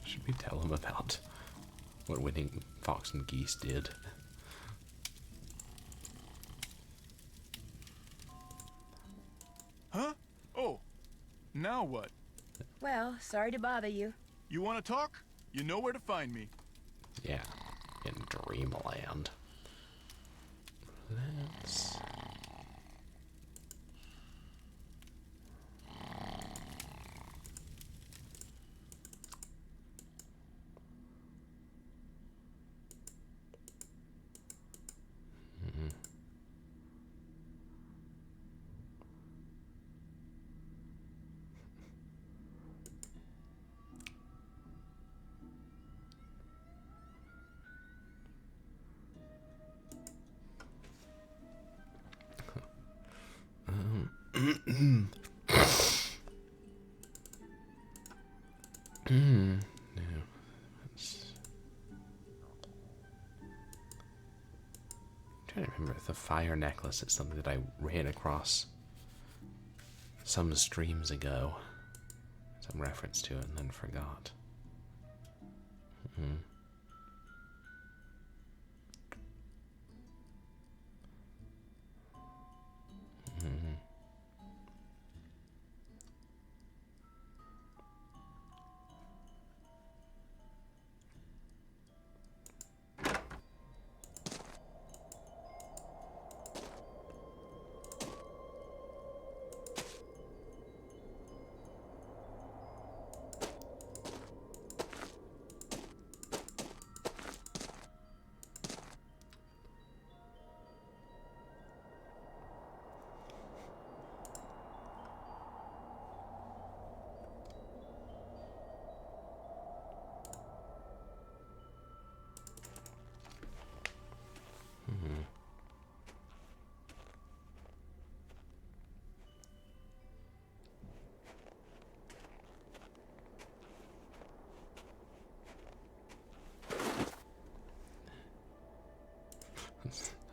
Should we tell them about what winning Fox and Geese did? Huh? Oh, now what? Well, sorry to bother you. You want to talk? You know where to find me. Yeah, in Dreamland. Let's... No. I'm trying to remember if the fire necklace is something that I ran across some streams ago. Some reference to it and then forgot.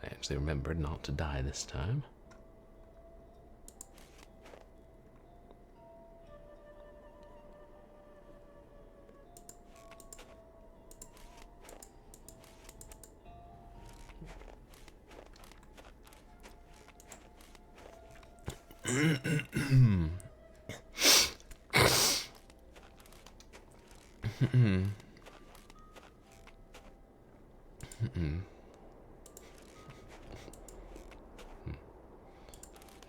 I actually remembered not to die this time.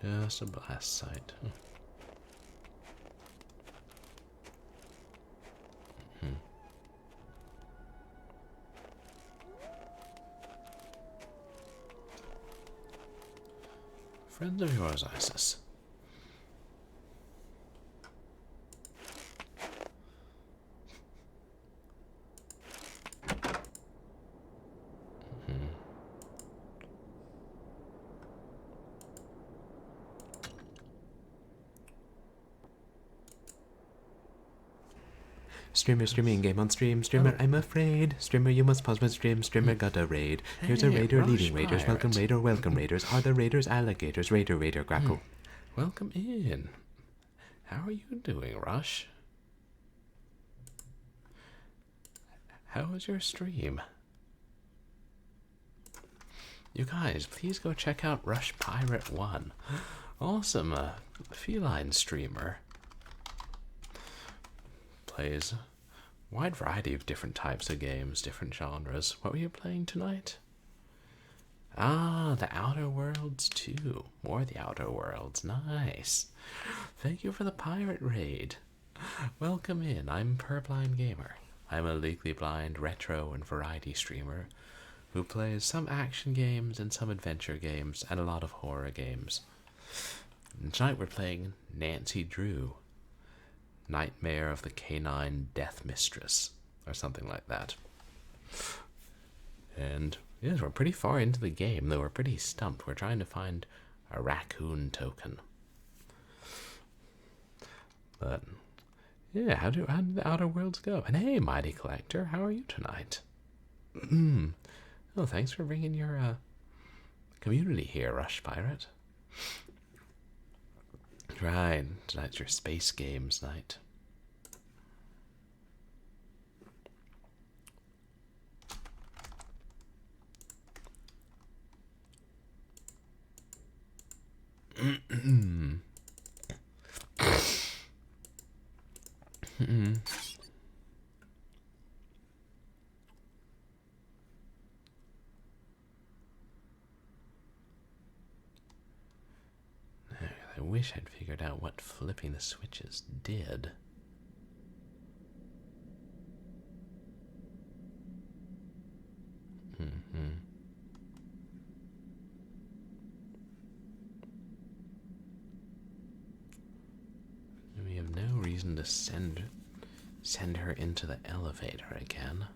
Just a blast site. Friends of yours, Isis. Streamer streaming game on stream. Streamer, I'm afraid. Streamer, you must pause my stream. Streamer got a raid. Here's a Hey, raider Rush leading raiders. Welcome Pirate. raider, welcome raiders. Are the raiders alligators? Raider, Grackle. Welcome in. How are you doing, Rush? How was your stream? You guys, please go check out Rush Pirate 1. Awesome, feline streamer. Plays a wide variety of different types of games, different genres. What were you playing tonight? Ah, the Outer Worlds 2. More of the Outer Worlds. Nice. Thank you for the pirate raid. Welcome in. I'm Purblind Gamer. I'm a legally blind retro and variety streamer who plays some action games and some adventure games and a lot of horror games. And tonight we're playing Nancy Drew, Nightmare of the Canine Death Mistress, or something like that. And yes, we're pretty far into the game, though we're pretty stumped. We're trying to find a raccoon token. But yeah, how did the Outer Worlds go? And hey, Mighty Collector, how are you tonight? Oh, thanks for bringing your community here, Rush Pirate. Right, tonight's your space games night. I wish I'd figured out what flipping the switches did. We have no reason to send her into the elevator again.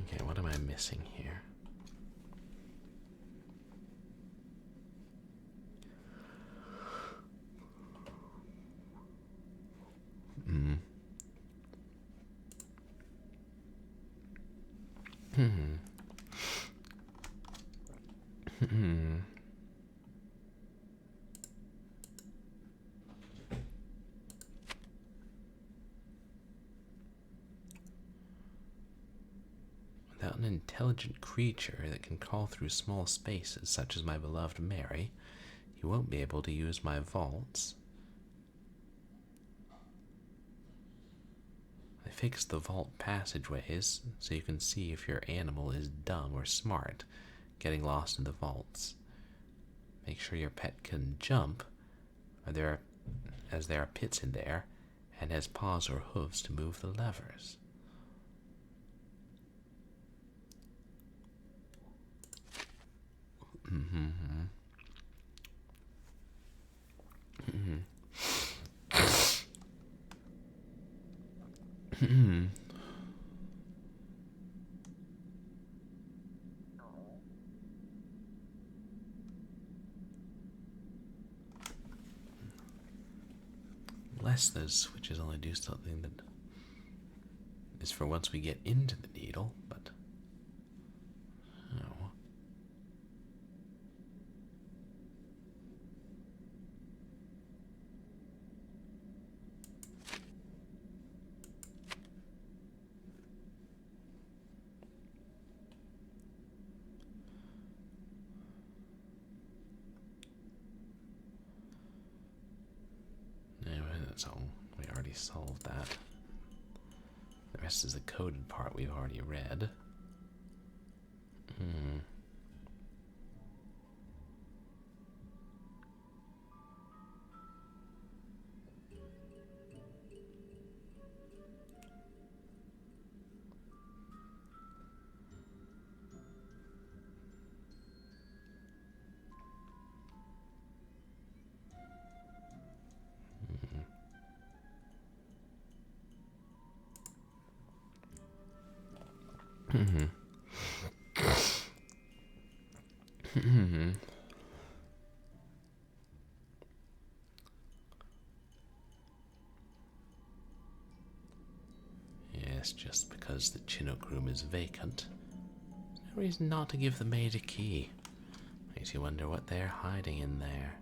Okay, what am I missing here? Without an intelligent creature that can crawl through small spaces, such as my beloved Mary, you won't be able to use my vaults. I fixed the vault passageways so you can see if your animal is dumb or smart, getting lost in the vaults. Make sure your pet can jump, as there are pits in there, and has paws or hooves to move the levers. Unless those switches only do something that is for once we get into the needle, but oh. Anyway, that's all. We already solved that. The rest is the coded part we've already read. Yes, just because the Chinook room is vacant, no reason not to give the maid a key. Makes you wonder what they're hiding in there.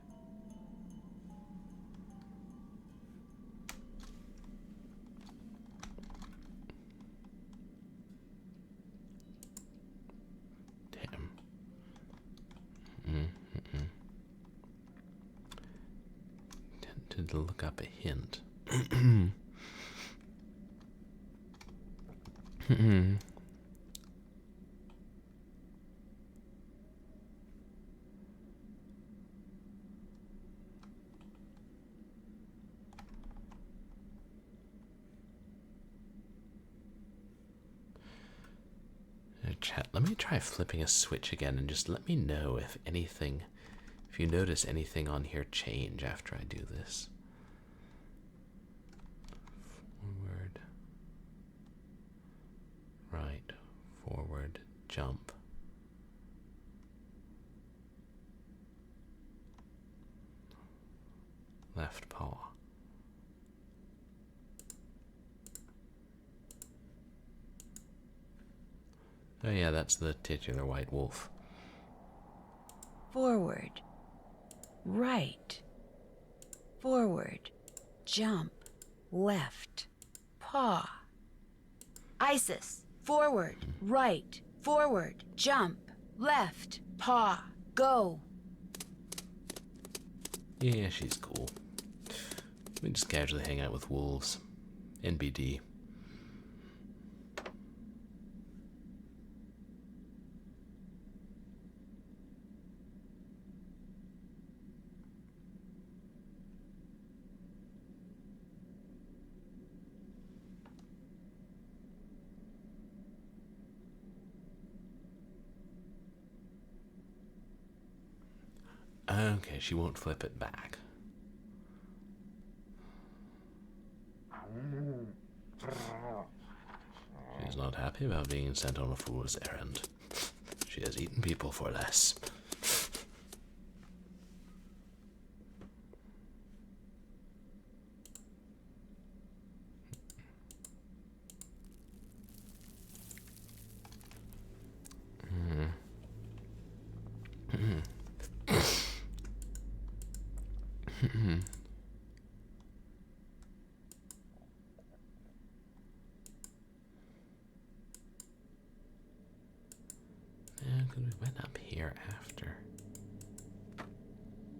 Damn. Tempted to look up a hint. Chat, let me try flipping a switch again and just let me know if anything, if you notice anything on here change after I do this. Forward, right, forward, jump. Left paw. Oh yeah, that's the titular white wolf. Forward. Right. Forward. Jump. Left. Paw. Isis. Forward. Right. Forward. Jump. Left. Paw. Go. Yeah, she's cool. We just casually hang out with wolves. NBD. Okay, she won't flip it back. She's not happy about being sent on a fool's errand. She has eaten people for less. Yeah, because we went up here after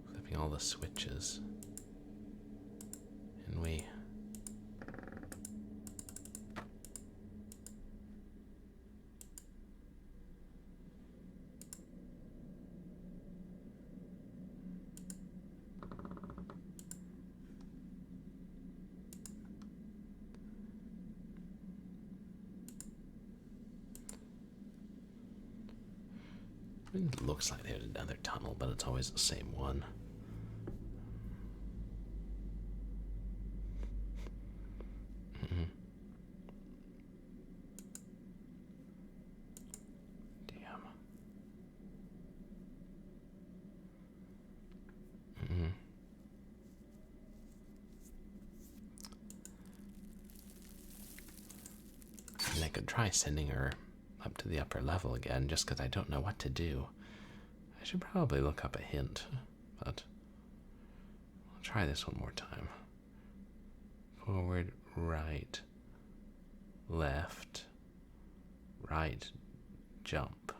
flipping all the switches. And we... It looks like there's another tunnel, but it's always the same one. Damn. And I could try sending her up to the upper level again, just because I don't know what to do. I should probably look up a hint, but I'll try this one more time. Forward, right, left, right, jump.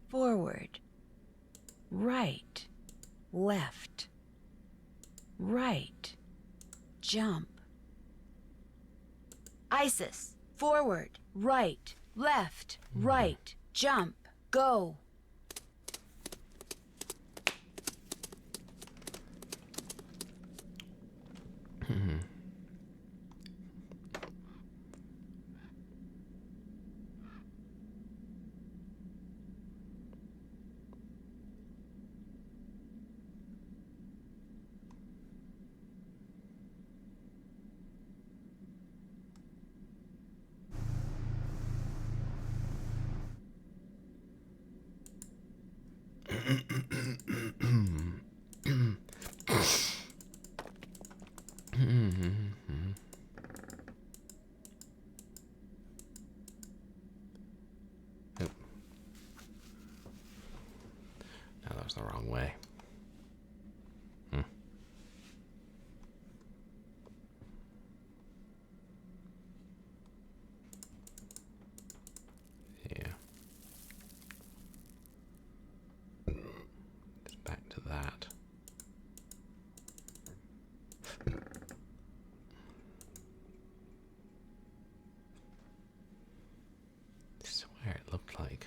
Forward. Right. Left. Right. Jump. Isis. Forward. Right. Left. Right. Jump. Go. was the wrong way. Yeah. It's back to that. I swear it looked like.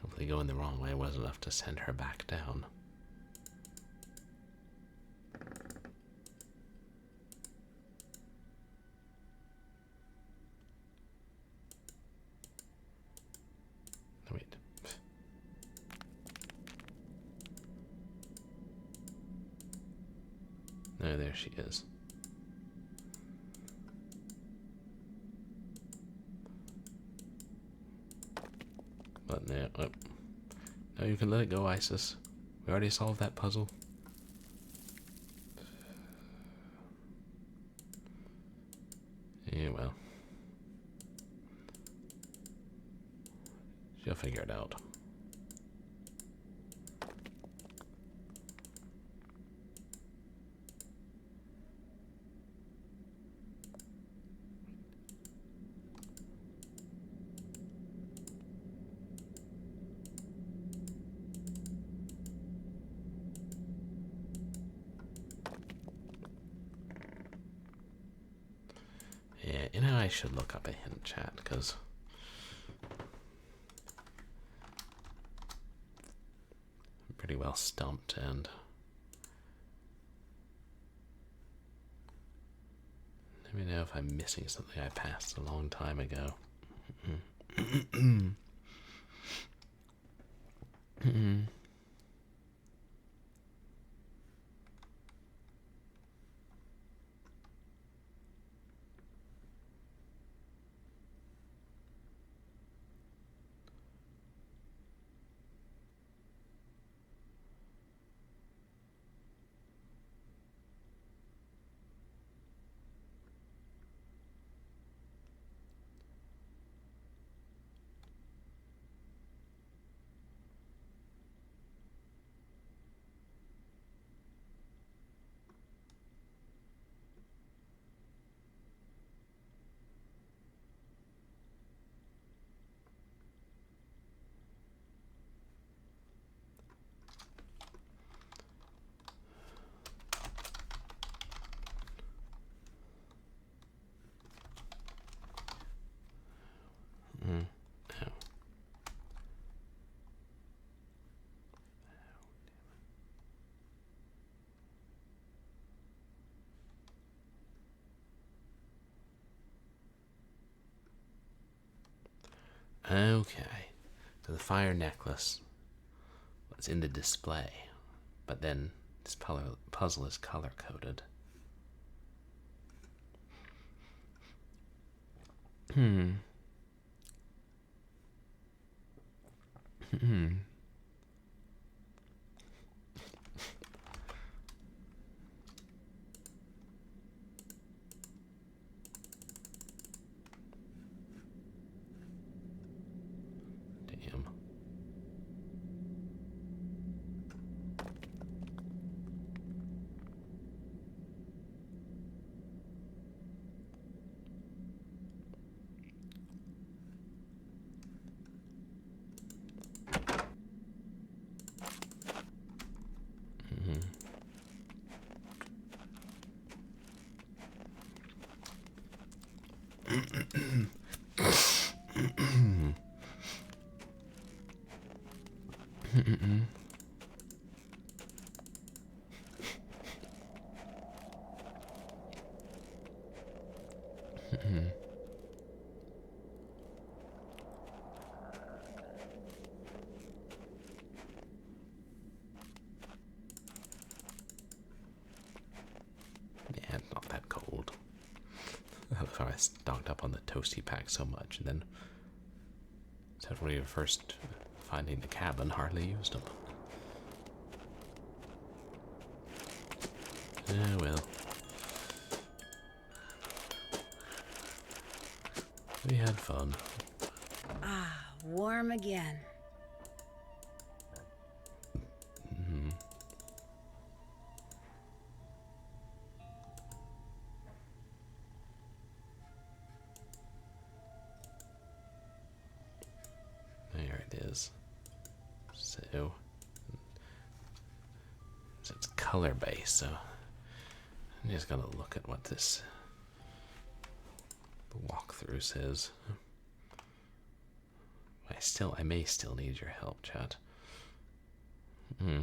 Hopefully going the wrong way was enough to send her back down. Oh, wait. No, there she is. But no, no, you can let it go, Isis. We already solved that puzzle. Yeah, well. She'll figure it out. Yeah, you know, I should look up a hint chat, because I'm pretty well stumped, and let me know if I'm missing something I passed a long time ago. Okay, so the fire necklace was in the display, but then this puzzle is color-coded. Damn. Yeah, it's not that cold. That's why I stocked up on the toasty pack so much, and then, except when we were first finding the cabin, hardly used them. Well. We had fun. Ah, warm again. There it is. So it's color based, so I'm just gonna look at what this walkthrough says. I may still need your help, chat. Maybe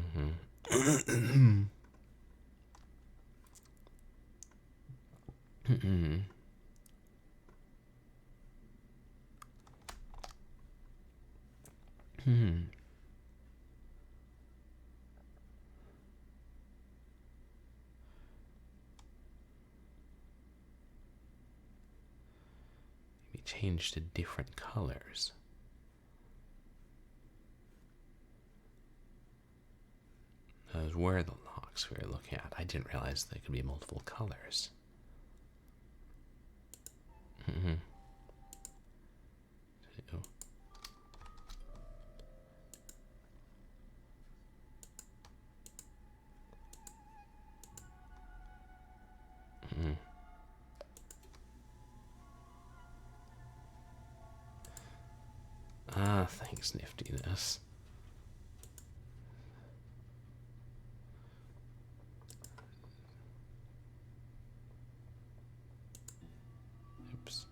change to different colors. Those were the locks we were looking at. I didn't realize they could be multiple colors. So, ah, thanks, niftiness. Oops.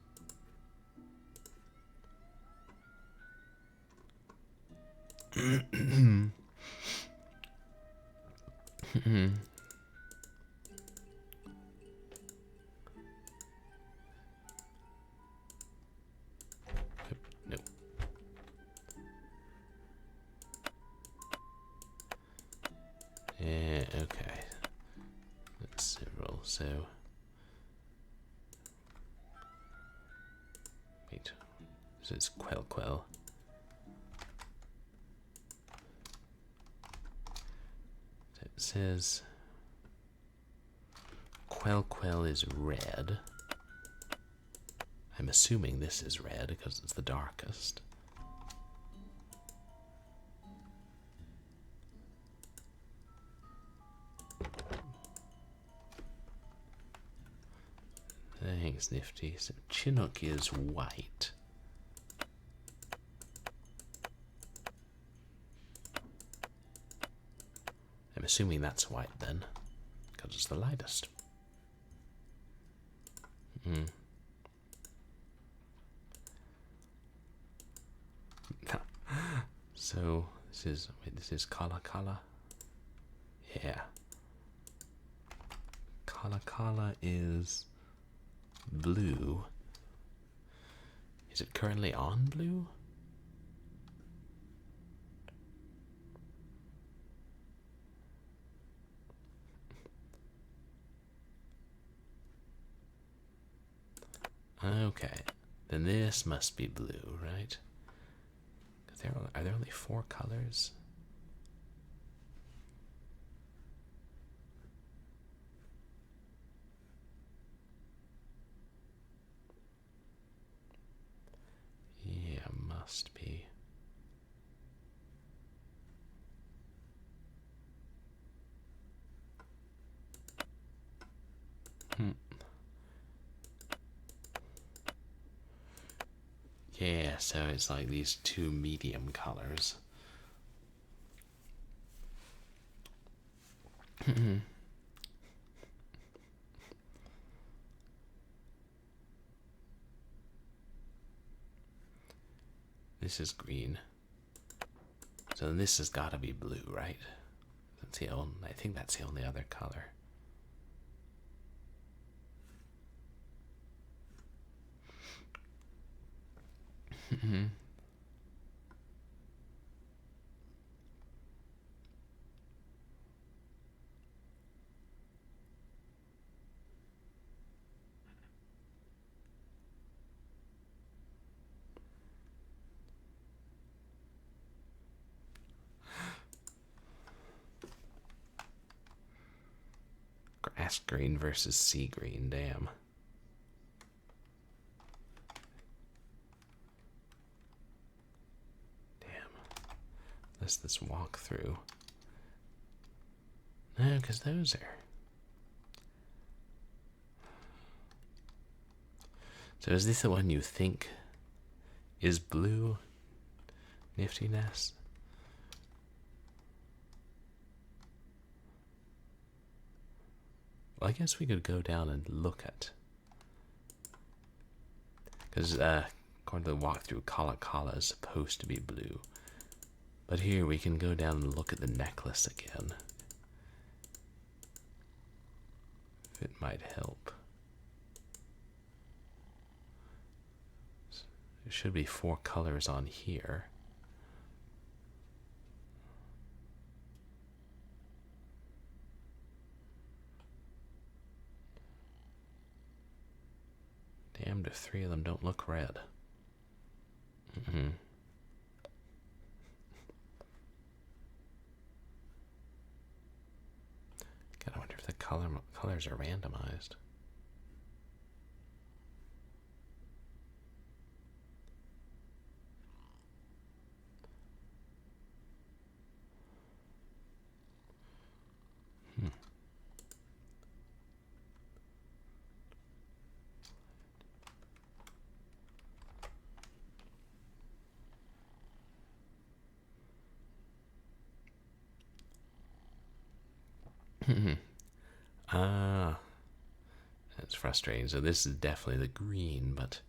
Nope. Yeah, okay. That's several, so... Wait. This is Quell. So it says... Quell is red. I'm assuming this is red because it's the darkest. Thanks, Nifty. So Chinook is white. I'm assuming that's white then, because it's the lightest. So this is Kala. Yeah. Kala is blue. Is it currently on blue? Okay, then this must be blue, right? Are there only 4 colors? Yeah, must be. Yeah, so it's like these 2 medium colors. This is green. So this has got to be blue, right? That's the only, I think that's the only other color. Grass green versus sea green, damn. this walkthrough. No, because those are... So is this the one you think is blue? Niftiness? Well, I guess we could go down and look at... Because according to the walkthrough, Kala is supposed to be blue. But here we can go down and look at the necklace again. If it might help. There should be 4 colors on here. Damned if 3 of them don't look red. God, I wonder if the colors are randomized. Ah, that's frustrating. So this is definitely the green, but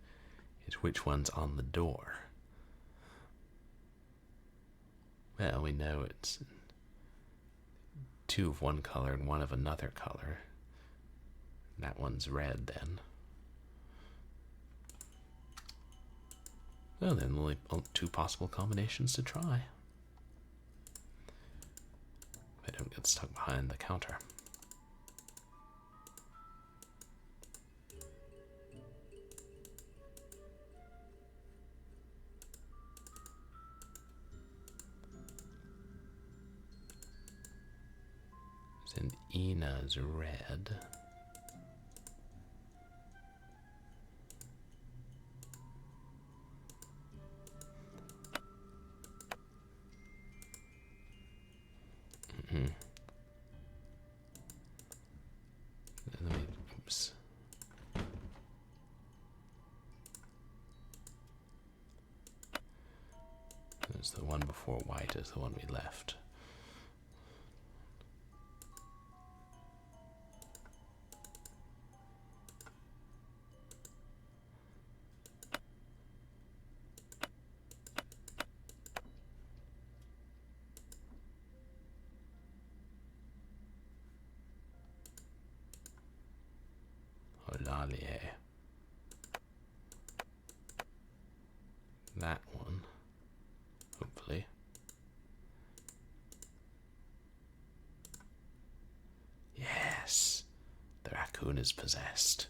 it's which one's on the door. Well, we know it's 2 of one color and 1 of another color. That one's red then. Well, then only 2 possible combinations to try. I don't get stuck behind the counter. And Ina's red. Oops. There's the one before white is the one we left. Olalier. That one, hopefully. Yes, the raccoon is possessed.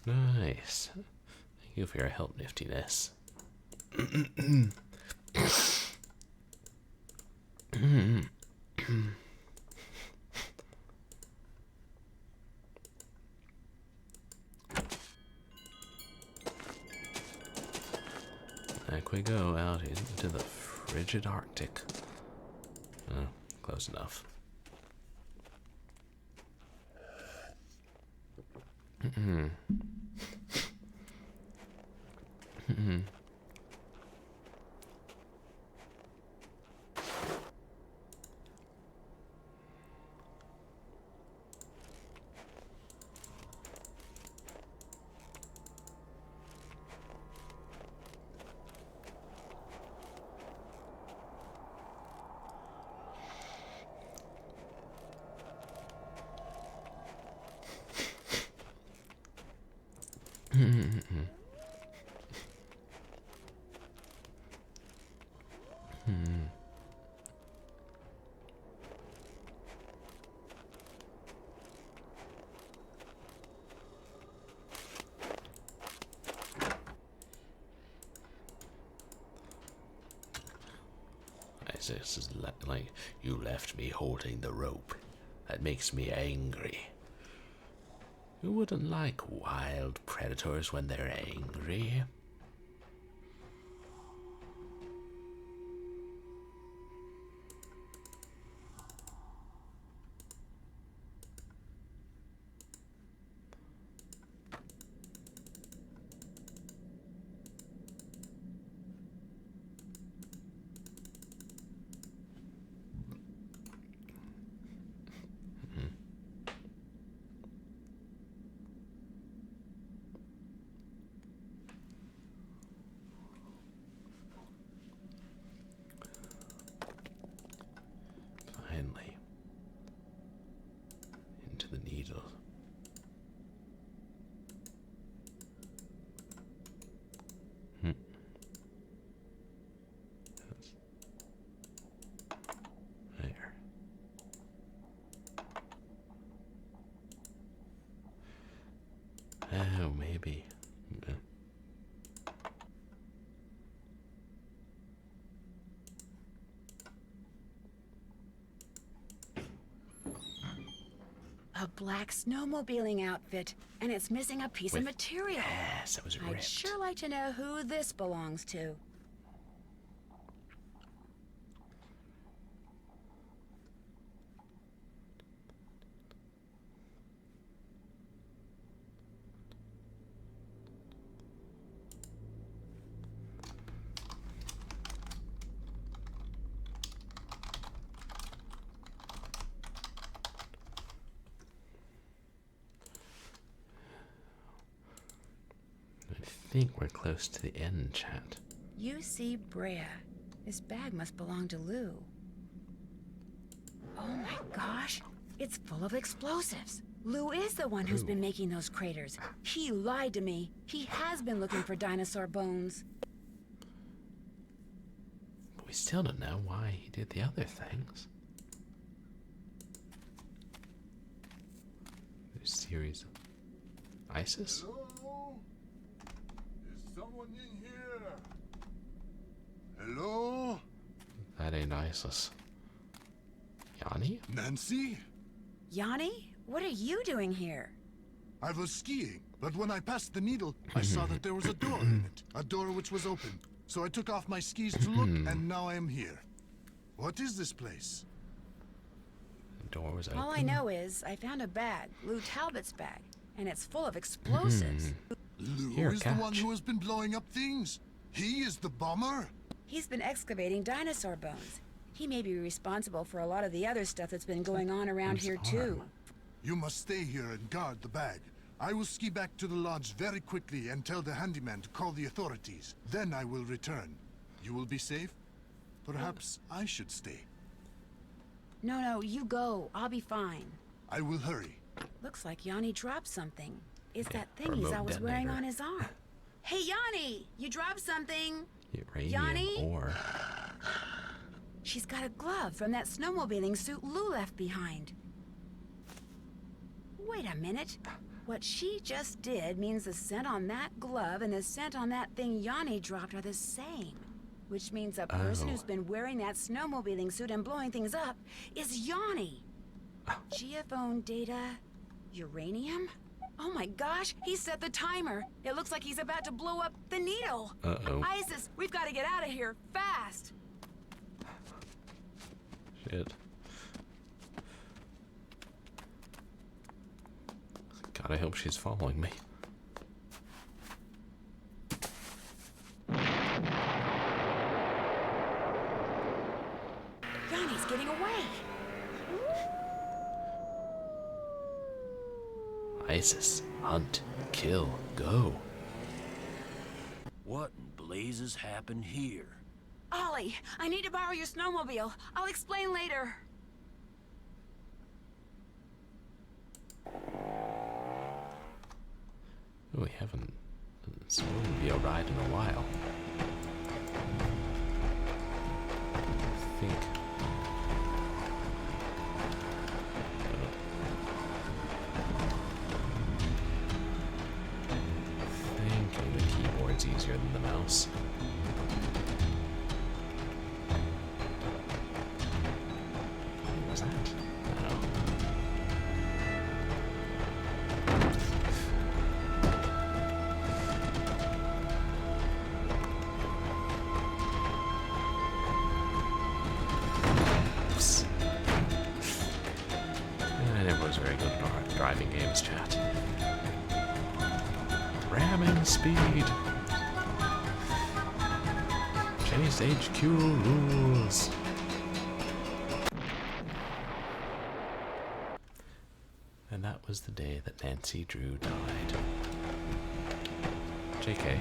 Nice. Thank you for your help, Niftiness. Back we go out into the frigid Arctic. Oh, close enough. This is like you left me holding the rope. That makes me angry. Who wouldn't like wild predators when they're angry? Finally. Into the needle. There. Oh, maybe. A black snowmobiling outfit, and it's missing a piece of material. Yes, it was ripped. I'd sure like to know who this belongs to. I think we're close to the end, chat. UC Brea. This bag must belong to Lou. Oh my gosh, it's full of explosives. Lou is the one who's been making those craters. He lied to me. He has been looking for dinosaur bones. But we still don't know why he did the other things. There's a series of ISIS? Hello? Is someone in here? Hello? That ain't ISIS. Yanni? Nancy? Yanni, what are you doing here? I was skiing, but when I passed the needle, I saw that there was a door in it. A door which was open. So I took off my skis to look, and now I am here. What is this place? The door was open. All I know is I found a bag, Lou Talbot's bag, and it's full of explosives. Lou Here, is the one catch. who has been blowing up things. He is the bomber. He's been excavating dinosaur bones. He may be responsible for a lot of the other stuff that's been going on around here too. You must stay here and guard the bag. I will ski back to the lodge very quickly and tell the handyman to call the authorities. Then I will return. You will be safe? Perhaps I should stay. No, you go. I'll be fine. I will hurry. Looks like Yanni dropped something. It's Okay, that thing he's remote always wearing detonator. on his arm. Hey, Yanni! You dropped something! Uranium Yanni? ore. She's got a glove from that snowmobiling suit Lou left behind. Wait a minute. What she just did means the scent on that glove and the scent on that thing Yanni dropped are the same. Which means a person who's been wearing that snowmobiling suit and blowing things up is Yanni. Geophone data... uranium? Oh my gosh, he set the timer. It looks like he's about to blow up the needle. Uh-oh. Isis, we've got to get out of here, fast! Shit. God, I hope she's following me. Yanni's getting away. ISIS. Hunt. Kill. Go. What in blazes happened here? Ollie, I need to borrow your snowmobile. I'll explain later. We haven't snowmobile ride in a while. I think. Thinking the keyboard's easier than the mouse. What was that? No. Oops. I never was very good at driving games, chat. Ramming speed. Chase HQ rules. And that was the day that Nancy Drew died. JK.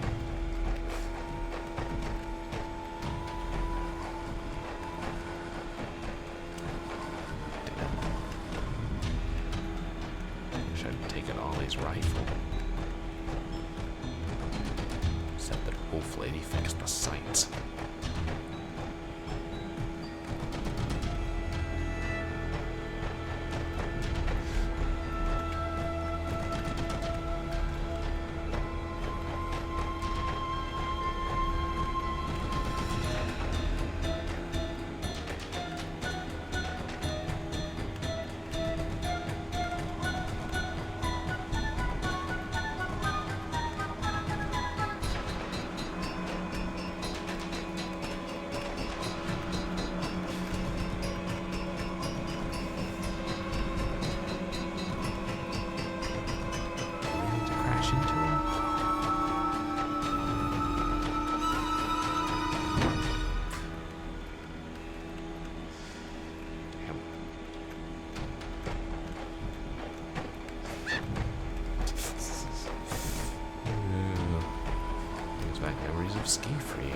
Wish I'd taken Ollie's rifle. Said that wolf lady fixed the sights. Memories of ski free.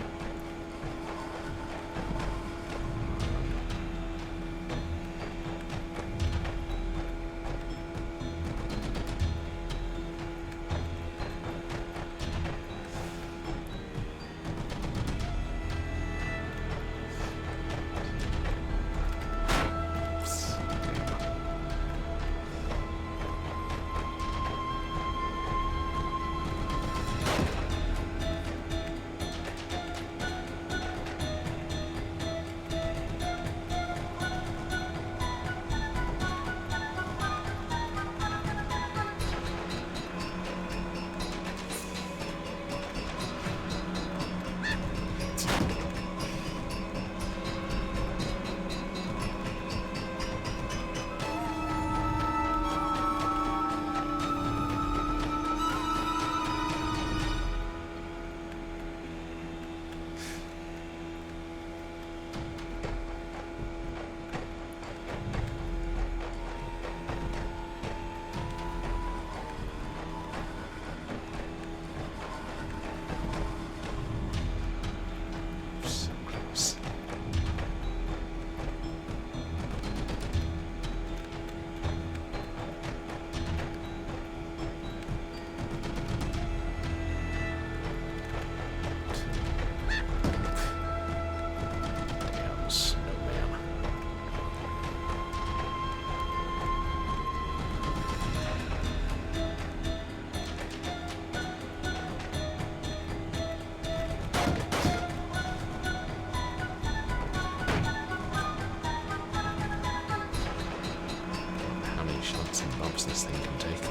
This thing can take.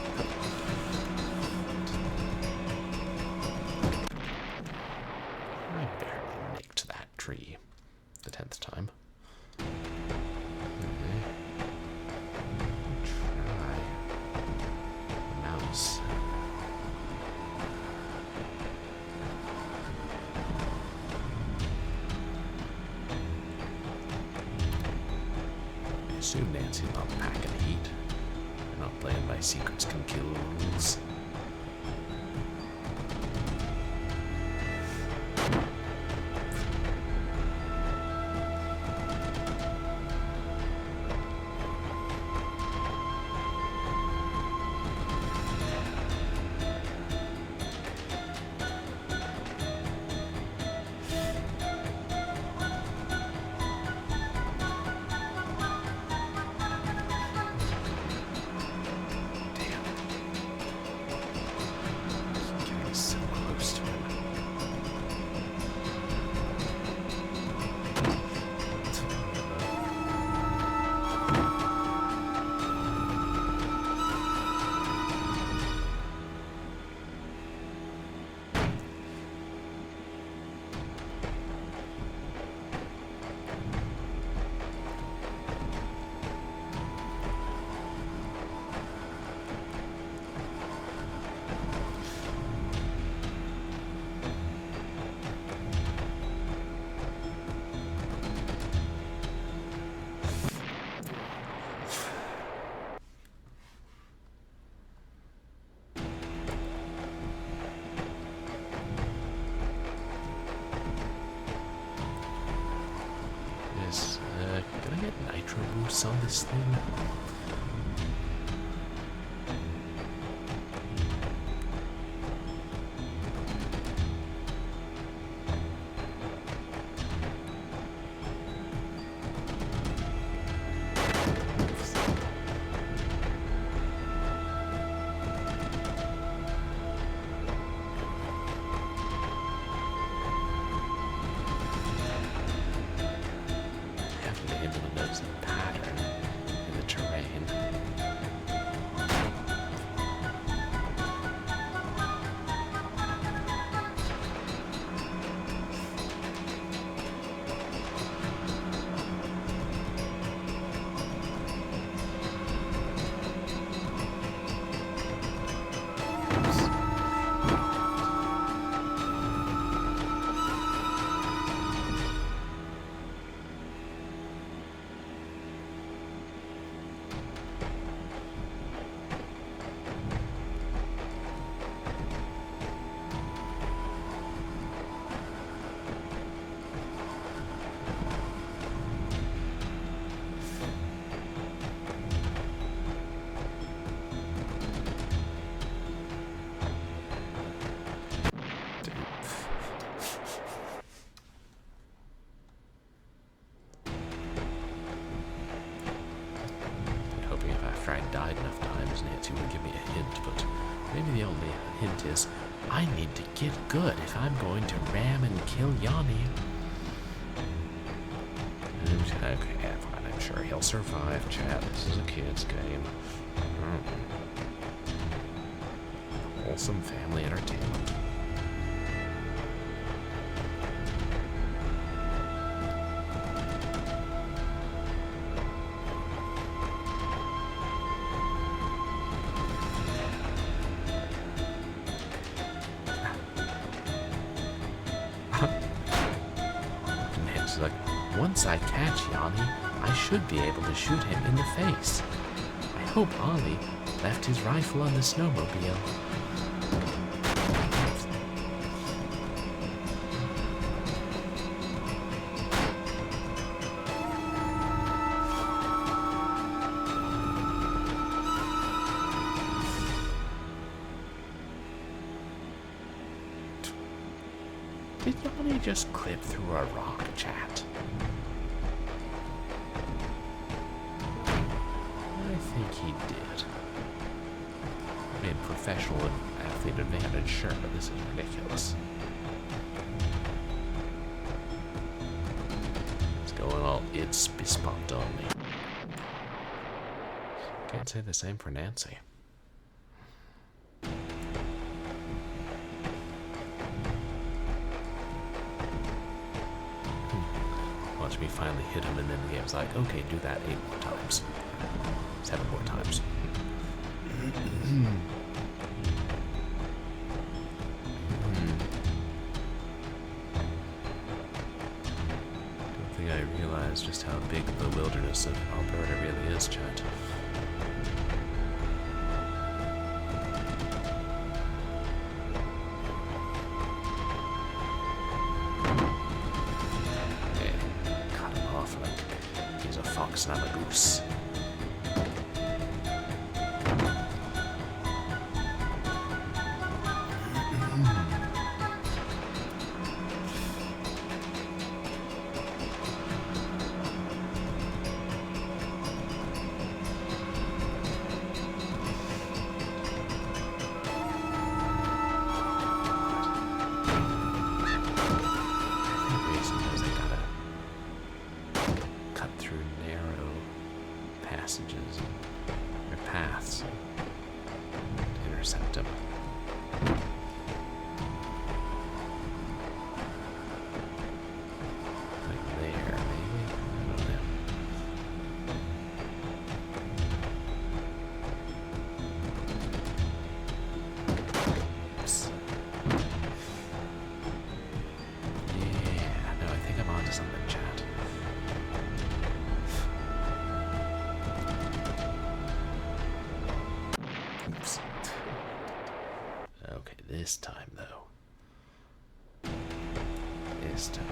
I barely nicked that tree the 10th time. Try the mouse. I assume Nancy's not packing heat. Not playing by secrets can kill rules. Can I get nitro boosts on this thing? I died enough times, Nancy would give me a hint, but maybe the only hint is I need to get good if I'm going to ram and kill Yanni. Okay, fine, I'm sure he'll survive, chat. This is a kid's game. Wholesome family entertainment. Nancy's like, once I catch Yanni, I should be able to shoot him in the face. I hope Ollie left his rifle on the snowmobile. Did Yanni just clip through a rock, chat? I think he did. I mean, professional athlete advantage, sure, but this is ridiculous. It's going all it's bespunt on me. Can't say the same for Nancy. Watch me finally hit him, and then the game's like, okay, do that 8 more times. 7 more times. Don't think I realized just how big the wilderness of Alberta really is, chat. Fox and I'm a goose. Passages or paths to intercept them. Like there, maybe? I don't know. Oops. Yeah, no, I think I'm onto something, chat. Okay, this time though. This time.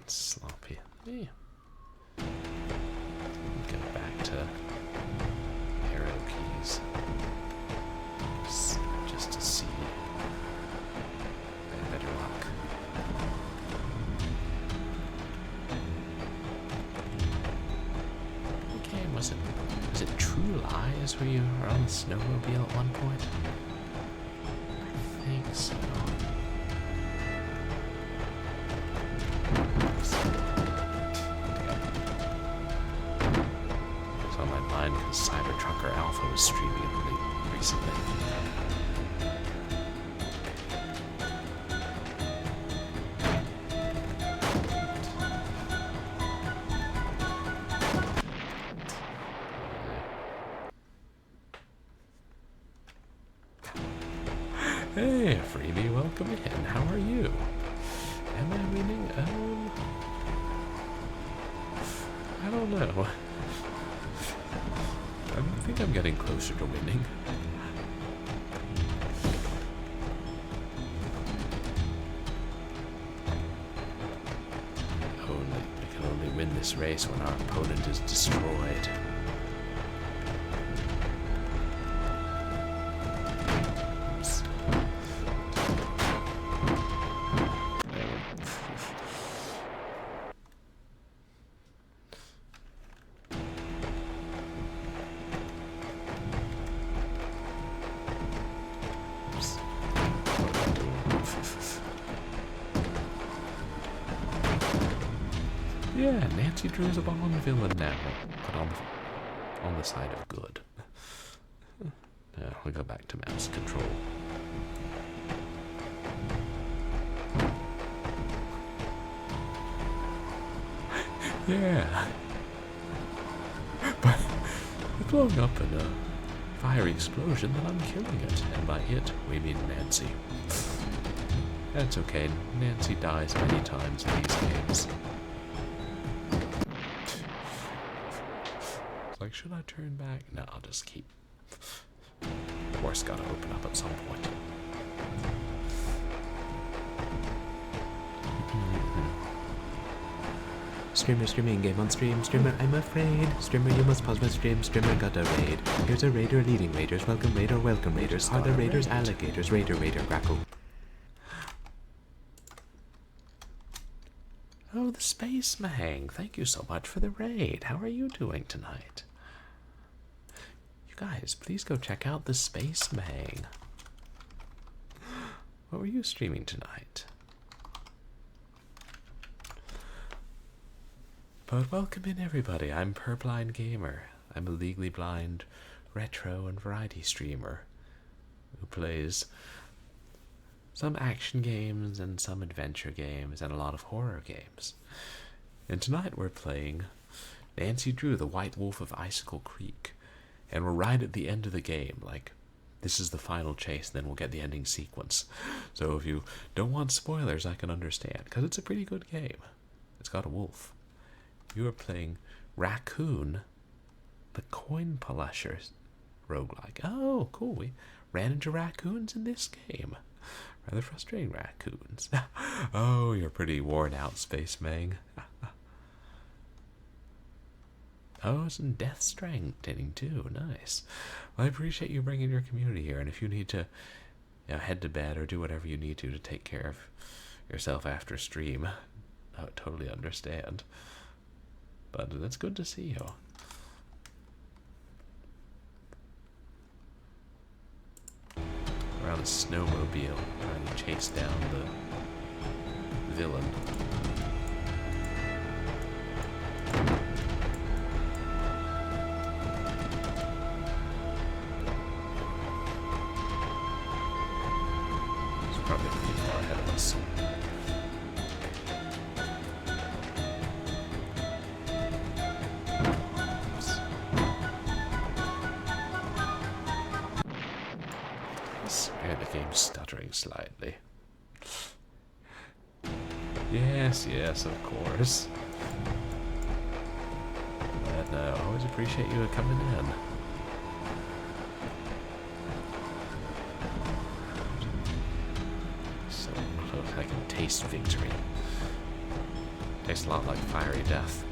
Sloppy. Yeah. Go back to arrow keys. Just to see. I had better luck. Okay, was it True Lies where you were on the snowmobile at one point? I think so. Because Cybertrucker Alpha was streaming it really recently. Hey, freebie, welcome in. How are you? Am I winning? I don't know. I think I'm getting closer to winning. We can only win this race when our opponent is destroyed. Yeah, Nancy Drew's a Bond villain now, but on the side of good. Now we go back to mouse control. Yeah, but it's blowing up in a fiery explosion, then I'm killing it, and by it we mean Nancy. That's okay. Nancy dies many times in these games. Like, should I turn back? No, I'll just keep. The door's gotta open up at some point. Streamer streaming game on stream. Streamer, I'm afraid. Streamer, you must pause my stream. Streamer got a raid. Here's a raider leading raiders. Welcome raider, welcome raiders. Are the raiders alligators? Raider, Grackle. Oh, the Space Mang. Thank you so much for the raid. How are you doing tonight? You guys, please go check out the Space Mang. What were you streaming tonight? But welcome in, everybody. I'm Purblind Gamer. I'm a legally blind retro and variety streamer who plays some action games and some adventure games and a lot of horror games. And tonight we're playing Nancy Drew, the White Wolf of Icicle Creek. And we're right at the end of the game. Like, this is the final chase, then we'll get the ending sequence. So if you don't want spoilers, I can understand, because it's a pretty good game. It's got a wolf. You are playing Raccoon, the Coin Polisher roguelike. Oh, cool. We ran into raccoons in this game. Rather frustrating raccoons. Oh, you're pretty worn out, Space Mang. Oh, some death strengthening too. Nice. Well, I appreciate you bringing your community here. And if you need to, head to bed or do whatever you need to take care of yourself after stream, I would totally understand. But it's good to see you. We're on a snowmobile trying to chase down the villain. It's probably pretty far ahead of us. Game's stuttering slightly. Yes, of course. But no, I always appreciate you coming in. So close, I can taste victory. Tastes a lot like fiery death.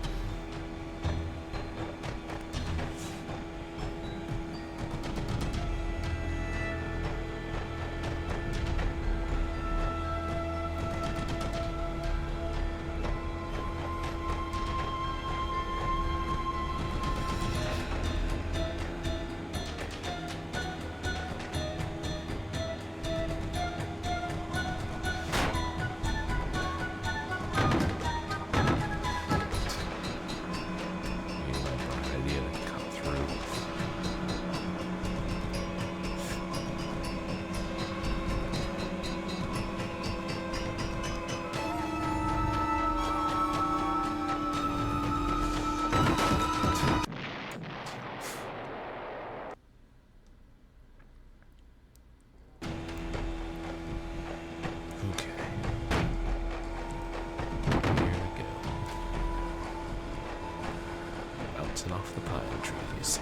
trees.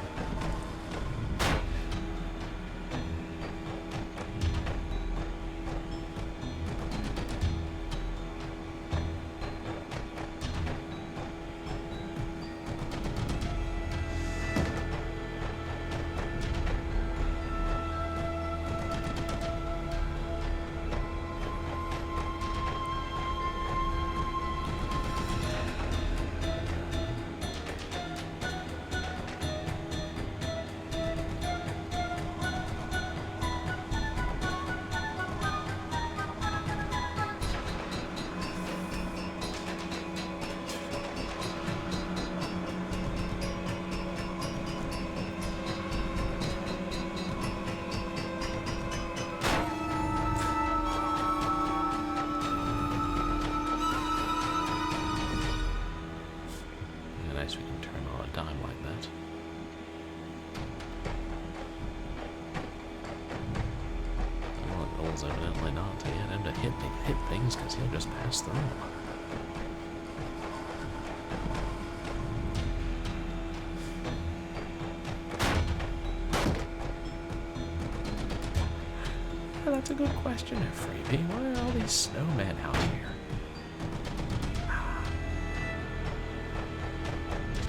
Nice we can turn on a dime like that. Well, the goal's evidently not to get him to hit things because he'll just pass through them. Well, that's a good question, Freebie. Why are all these snowmen out here?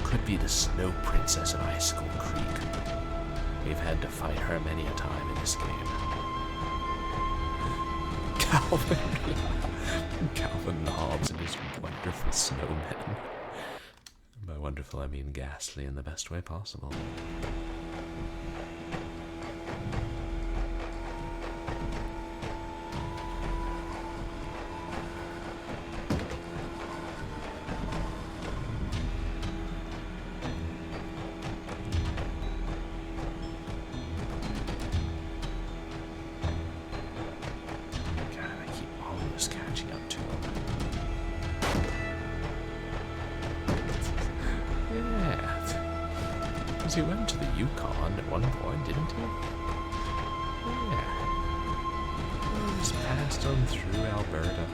Could be the Snow Princess of Icicle Creek. We've had to fight her many a time in this game. Calvin Hobbes and his wonderful snowmen. By wonderful, I mean ghastly in the best way possible. He went to the Yukon at one point, didn't he? Yeah. He just passed on through Alberta.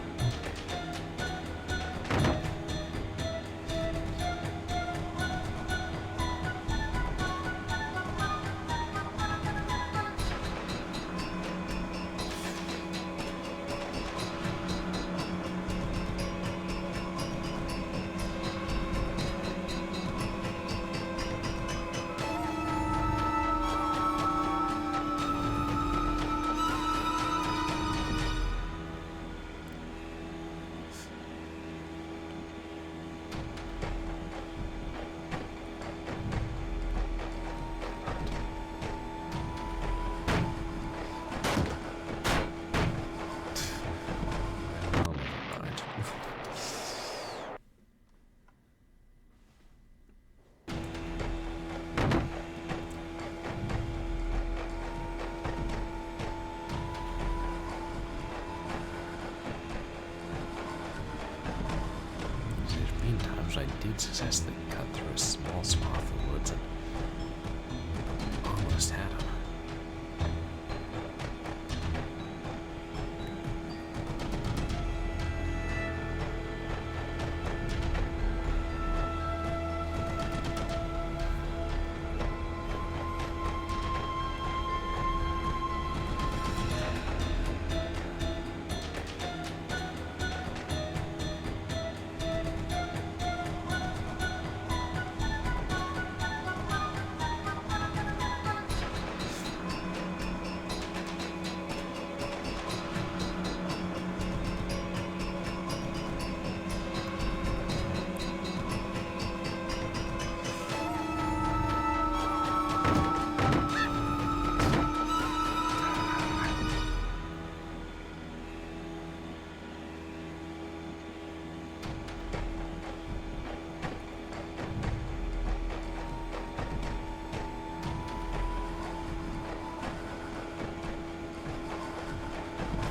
I did successfully cut through a small swath of woods and almost had him.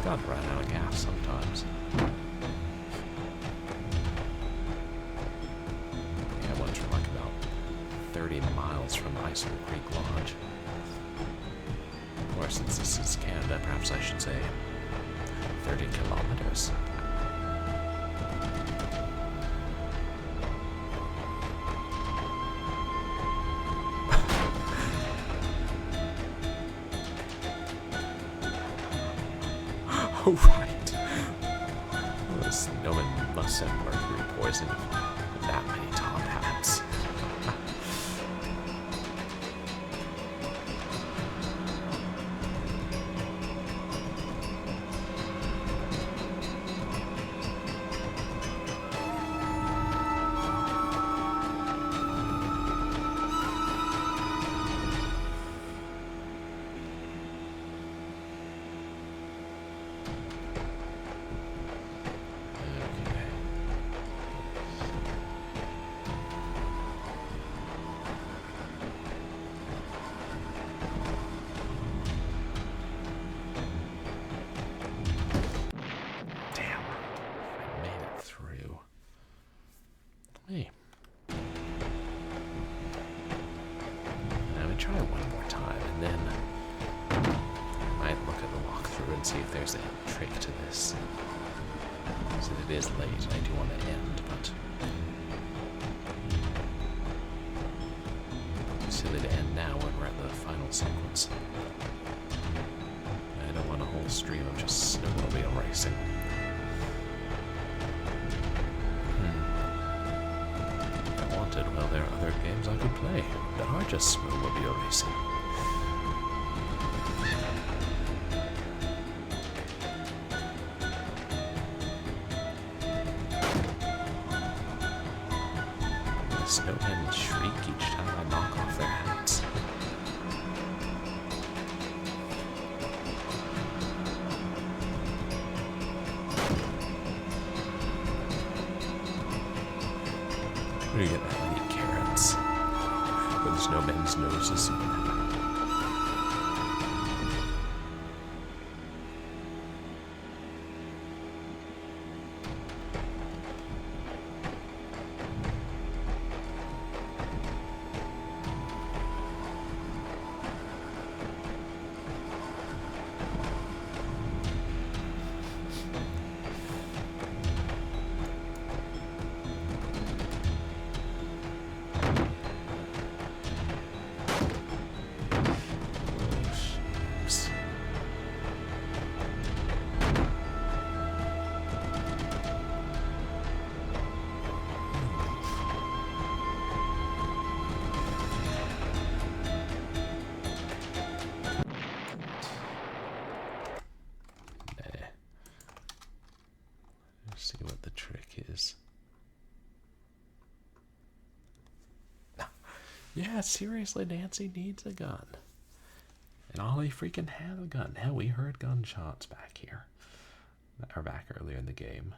God, run out of gas sometimes. Yeah, once we're like about 30 miles from ICICLE Creek Lodge. Or since this is Canada, perhaps I should say 30 kilometers. Oh, right. Well, the snowman must have mercury poison with that many top hats. Hey. I would try one more time, and then I might look at the walkthrough and see if there's a trick to this. So it is late, and I do want to end, but it's silly to end now when we're at the final sequence. I don't want a whole stream of just snowmobile racing. Well, there are other games I could play that are just snowmobile racing. The snowmen shriek each time I knock off their hats. Where do you get that? With snowmen's noses. See what the trick is. Yeah, seriously, Nancy needs a gun. And Ollie freaking had a gun. Hell, we heard gunshots back here. Or back earlier in the game.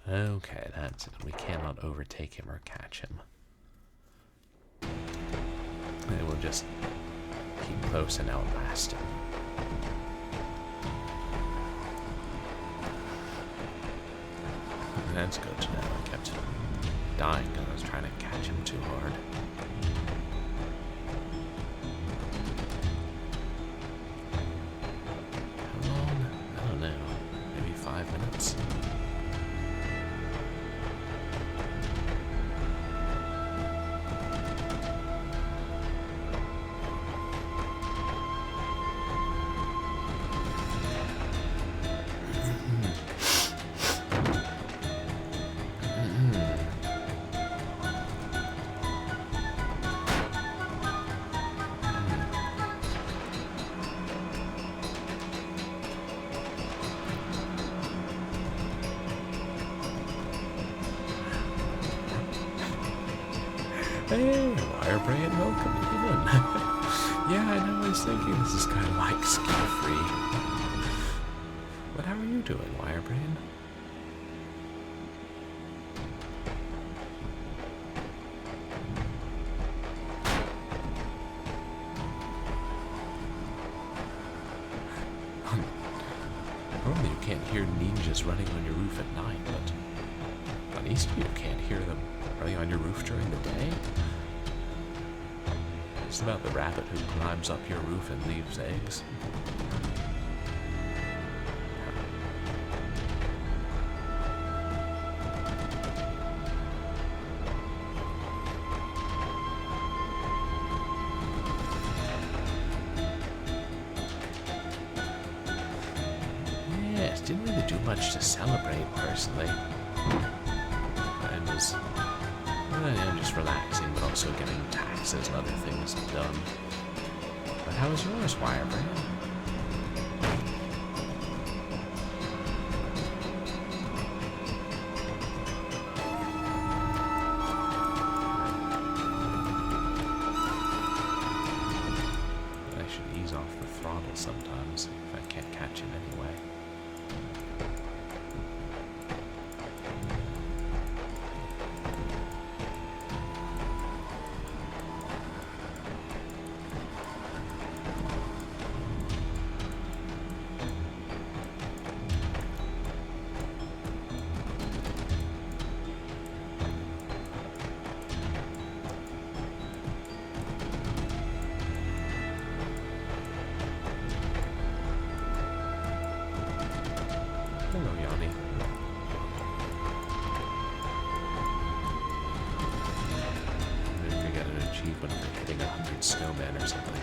Okay, that's it. We cannot overtake him or catch him. And we'll just keep close and outlast him. And that's good to know. I kept dying because I was trying to catch him too hard. How long? I don't know. Maybe 5 minutes. Hey, Wirebrain, welcome in. Yeah, I know, I was thinking this is kind of like skill-free. But how are you doing, Wirebrain? Normally you can't hear ninjas running on your roof at night, but on Easter you can't hear them running on your roof during the day? It's about the rabbit who climbs up your roof and leaves eggs. didn't really do much to celebrate, personally. I was just relaxing, but also getting taxes and other things done. But how was yours, Wirebrand? I should ease off the throttle sometimes if I can't catch him anyway. Hello, Yanni. Maybe we got an achievement for hitting 100 snowmen or something.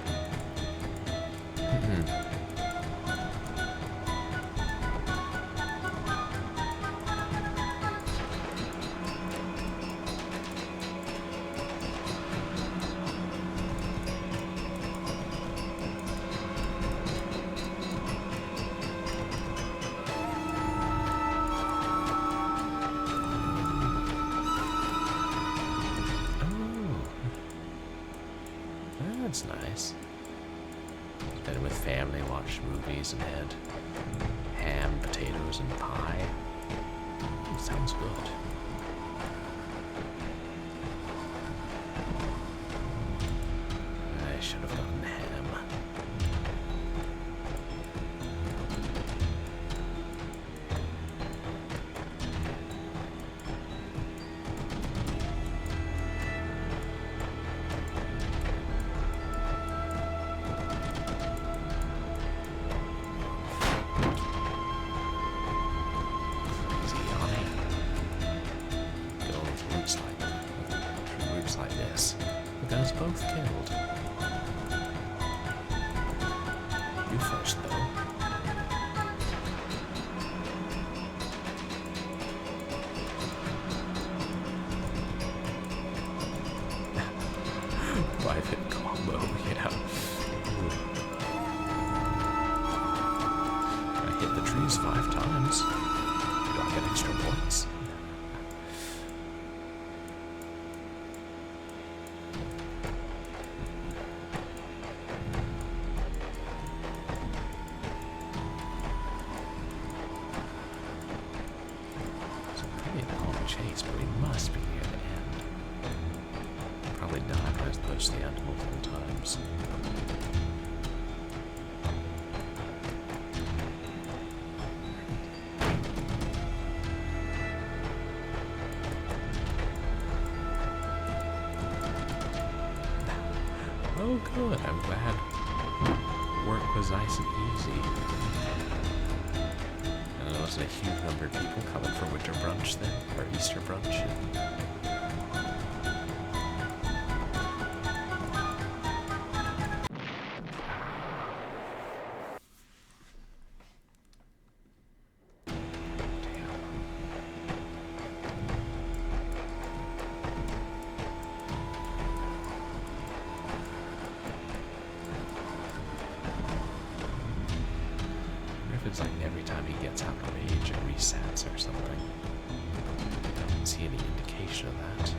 That's nice. Been with family, watched movies, and had ham, potatoes, and pie. Sounds good. I should have gotten ham. Like this, we got us both killed. You first, though. Five-hit combo, yeah. Ooh. I hit the trees 5 times. Do I get extra points? Chase, but we must be near the end. Probably died when I was close to the end multiple times. Oh good, I'm glad work was nice and easy. There wasn't a huge number of people coming for winter brunch then, or Easter brunch. It's like every time he gets out of rage, it resets or something. I don't see any indication of that.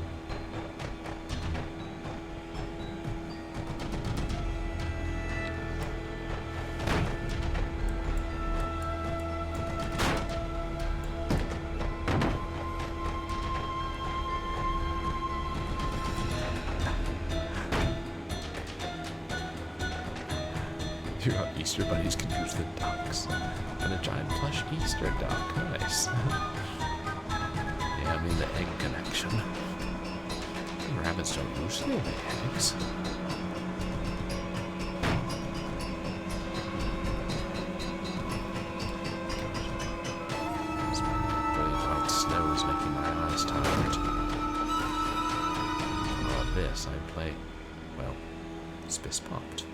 Your Easter bunnies confuse the ducks. And a giant plush Easter duck. Nice. Yeah, I mean the egg connection. Rabbits don't usually lay eggs. This brilliant white snow is making my eyes tired. For this, I play, well, Spiss Popped.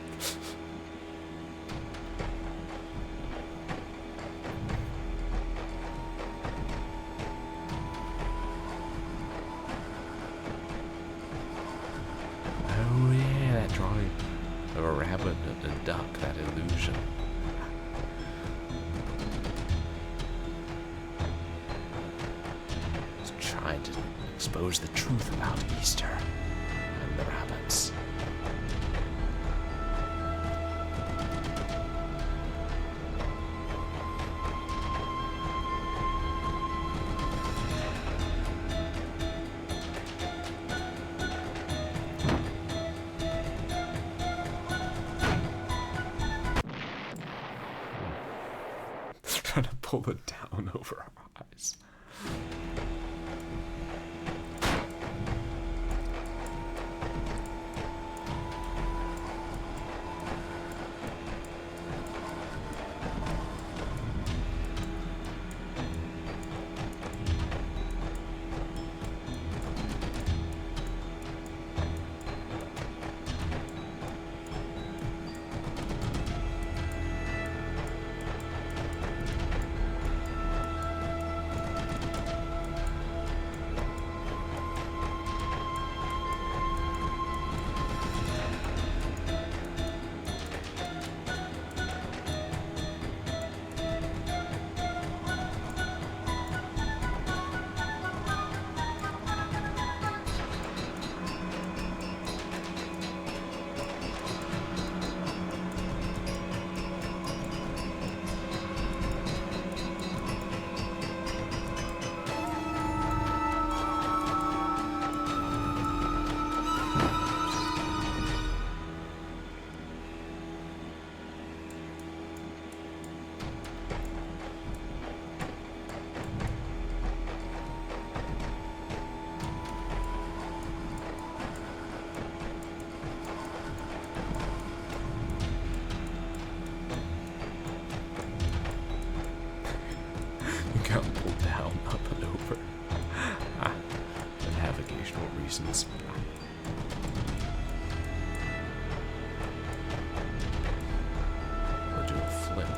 illusion. Just trying to expose the truth about Easter and the rabbits. Trying to pull it down over our eyes. Pulled down, up and over. For navigational reasons. Or do a flip.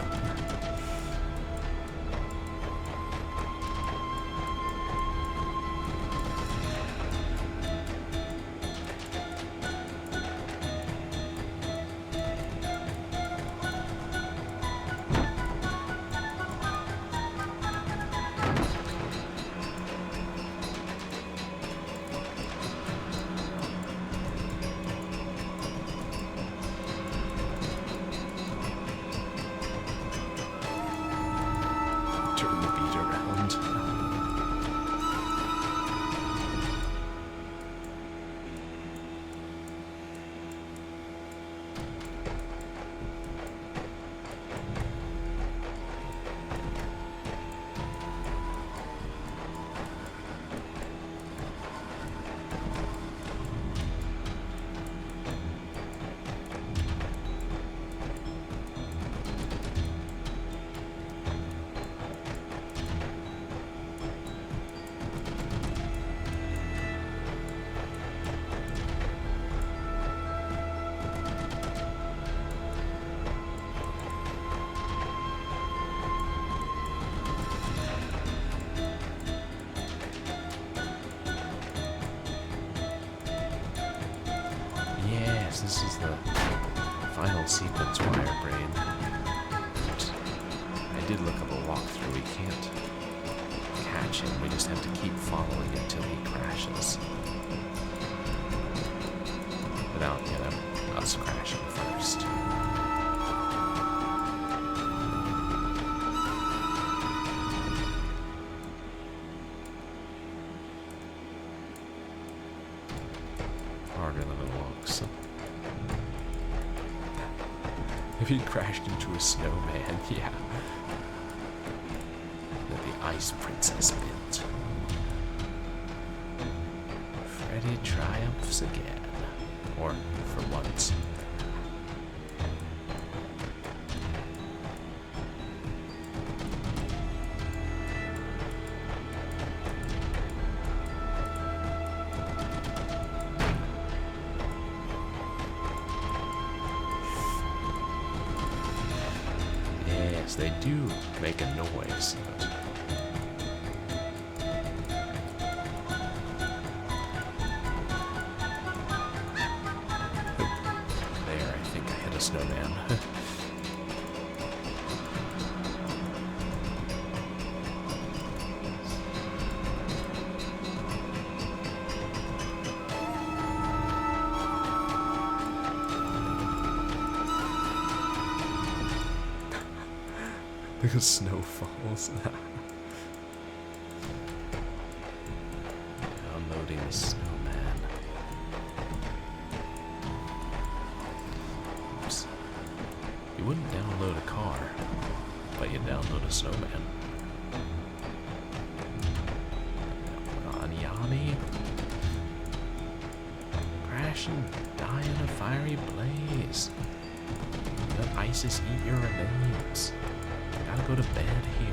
Turn the beat around. This is the final sequence wirebrain. I did look up a walkthrough. We can't catch him. We just have to keep following it till he crashes. Without, us crashing first. Harder than it looks. If he crashed into a snowman, yeah. That the Ice Princess built. Freddy triumphs again. Or, for once. They do make a noise, but there, I think I hit a snowman. Because snow falls. Downloading the snowman. Oops. You wouldn't download a car, but you download a snowman. Yanni. Crash and die in a fiery blaze. Let ISIS eat your remains. Gotta go to bed here.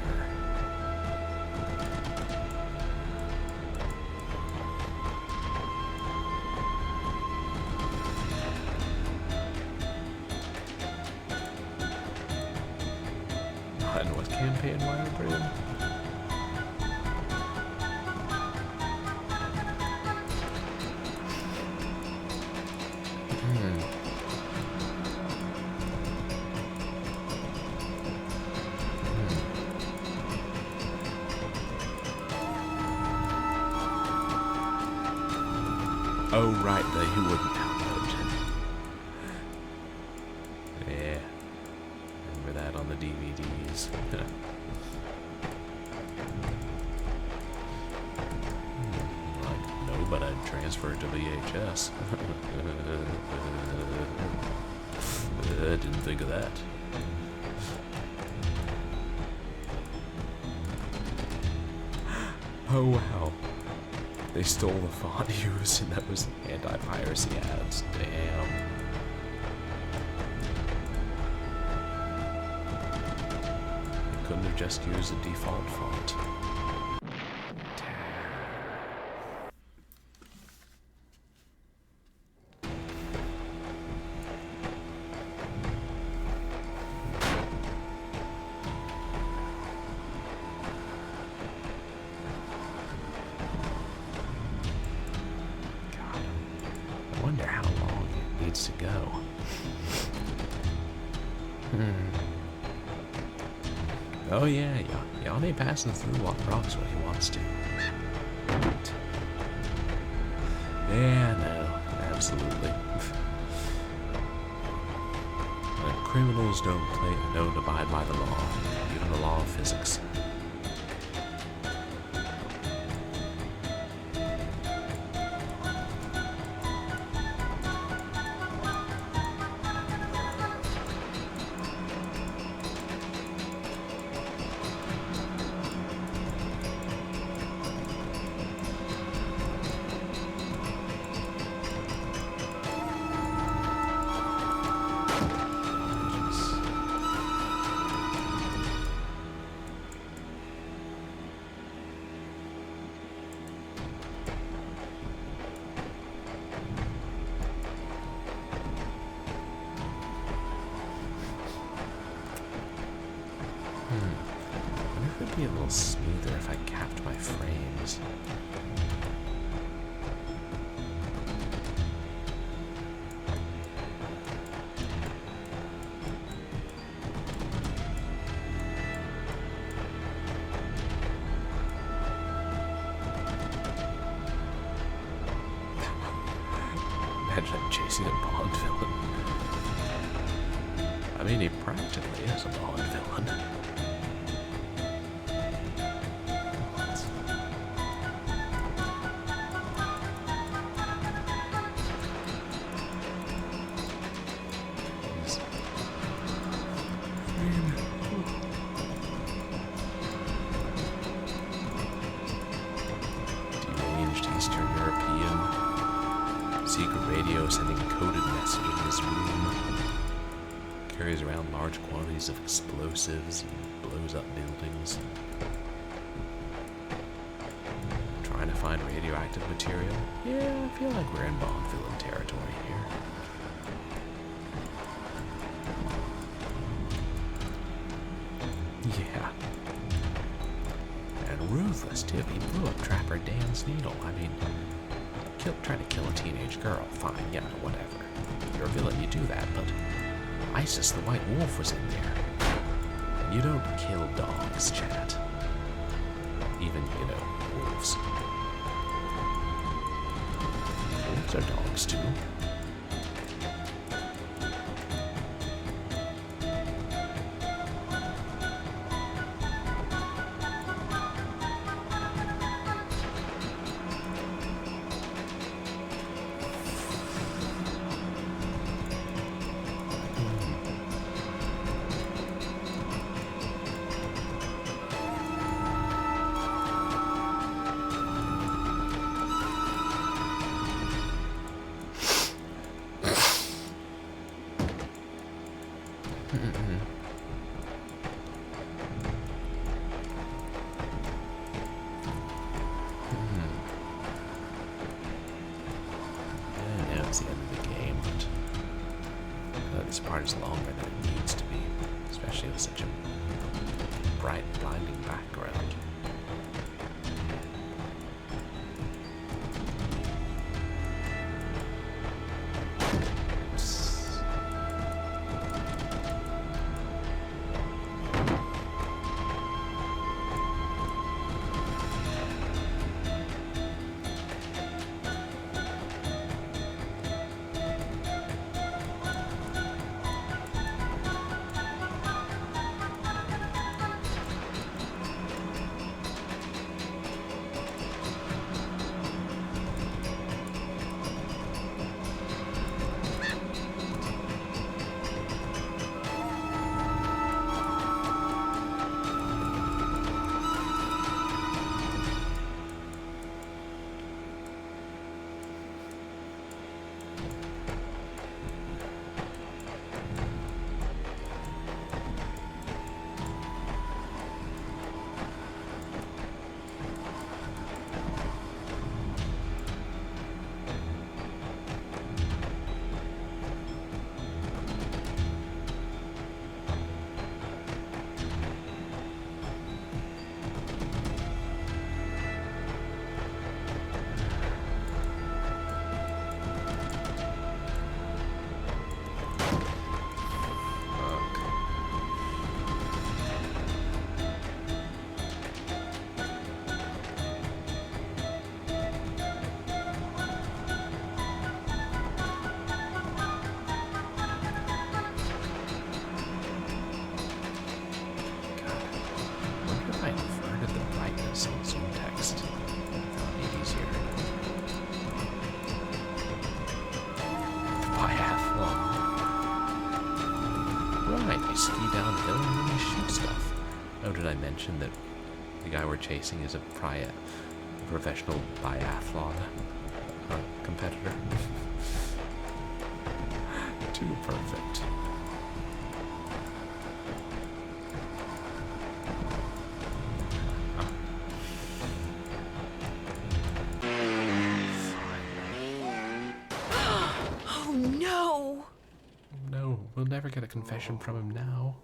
And what campaign wireframe? Oh, right, the who wouldn't download. Yeah. Remember that on the DVDs. Like, no, but I'd transfer it to VHS. Didn't think of that. Oh, wow. They stole the font used and that was anti-piracy ads. Damn. They couldn't have just used the default font. I wonder how long it needs to go. Oh yeah, Yanni passing through rocks when he wants to. Yeah, no, absolutely. Criminals don't abide by the law, even the law of physics. It'd be a little smoother if I capped my frames. Imagine I'm chasing a Bond villain. I mean, he practically is a Bond villain. Deranged Eastern European. Secret radio sending coded message in his room. Carries around large quantities of explosives and blows up buildings. Trying to find radioactive material? Yeah, I feel like we're in Bond villain territory here. Yeah. And ruthless, too. He blew up Trapper Dan's needle. I mean, trying to kill a teenage girl, fine, yeah, whatever. You're a villain, you do that, but ISIS the White Wolf was in there. And you don't kill dogs, chat. Even, wolves. Wolves are dogs, too. part is longer than it needs to be, especially with such a bright, blinding background. That the guy we're chasing is a professional biathlon competitor. Too perfect. Oh no! No, we'll never get a confession from him now.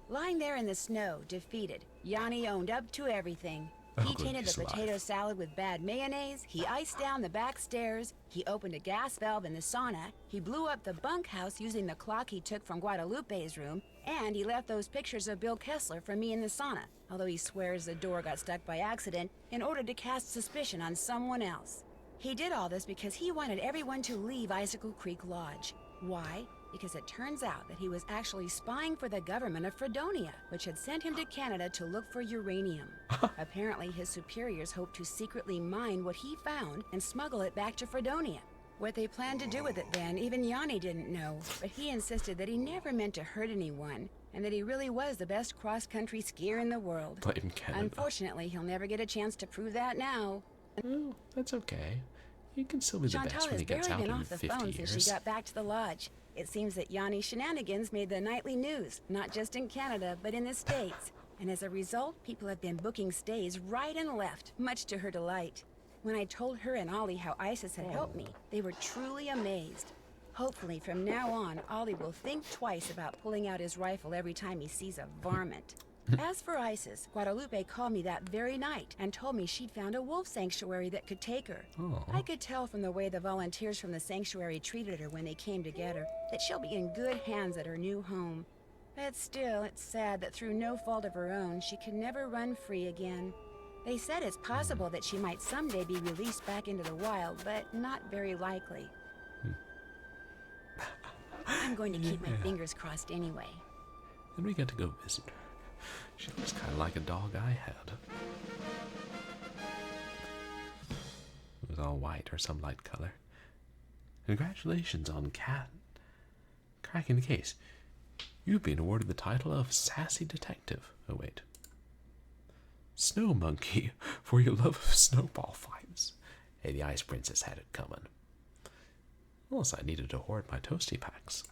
Lying there in the snow, defeated, Yanni owned up to everything. He tainted the potato salad with bad mayonnaise, he iced down the back stairs, he opened a gas valve in the sauna, he blew up the bunkhouse using the clock he took from Guadalupe's room, and he left those pictures of Bill Kessler for me in the sauna, although he swears the door got stuck by accident in order to cast suspicion on someone else. He did all this because he wanted everyone to leave Icicle Creek Lodge. Why? Because it turns out that he was actually spying for the government of Fredonia, which had sent him to Canada to look for uranium. Apparently, his superiors hoped to secretly mine what he found and smuggle it back to Fredonia. What they planned to do with it then, even Yanni didn't know, but he insisted that he never meant to hurt anyone, and that he really was the best cross-country skier in the world. Blame Canada. Unfortunately, he'll never get a chance to prove that now. Oh, that's okay. He can still be the best when he gets out in 50 years. Chantal has barely been off the phone since she got back to the lodge. It seems that Yanni's shenanigans made the nightly news, not just in Canada, but in the States. And as a result, people have been booking stays right and left, much to her delight. When I told her and Ollie how ISIS had helped me, they were truly amazed. Hopefully, from now on, Ollie will think twice about pulling out his rifle every time he sees a varmint. As for ISIS, Guadalupe called me that very night and told me she'd found a wolf sanctuary that could take her. Aww. I could tell from the way the volunteers from the sanctuary treated her when they came to get her that she'll be in good hands at her new home. But still, it's sad that through no fault of her own, she can never run free again. They said it's possible that she might someday be released back into the wild, but not very likely. I'm going to keep my fingers crossed anyway. And we get to go visit her. She looks kind of like a dog I had. It was all white or some light color. Congratulations on cracking the case. You've been awarded the title of Sassy Detective. Oh, wait. Snow Monkey for your love of snowball fights. Hey, the Ice Princess had it coming. Unless I needed to hoard my toasty packs.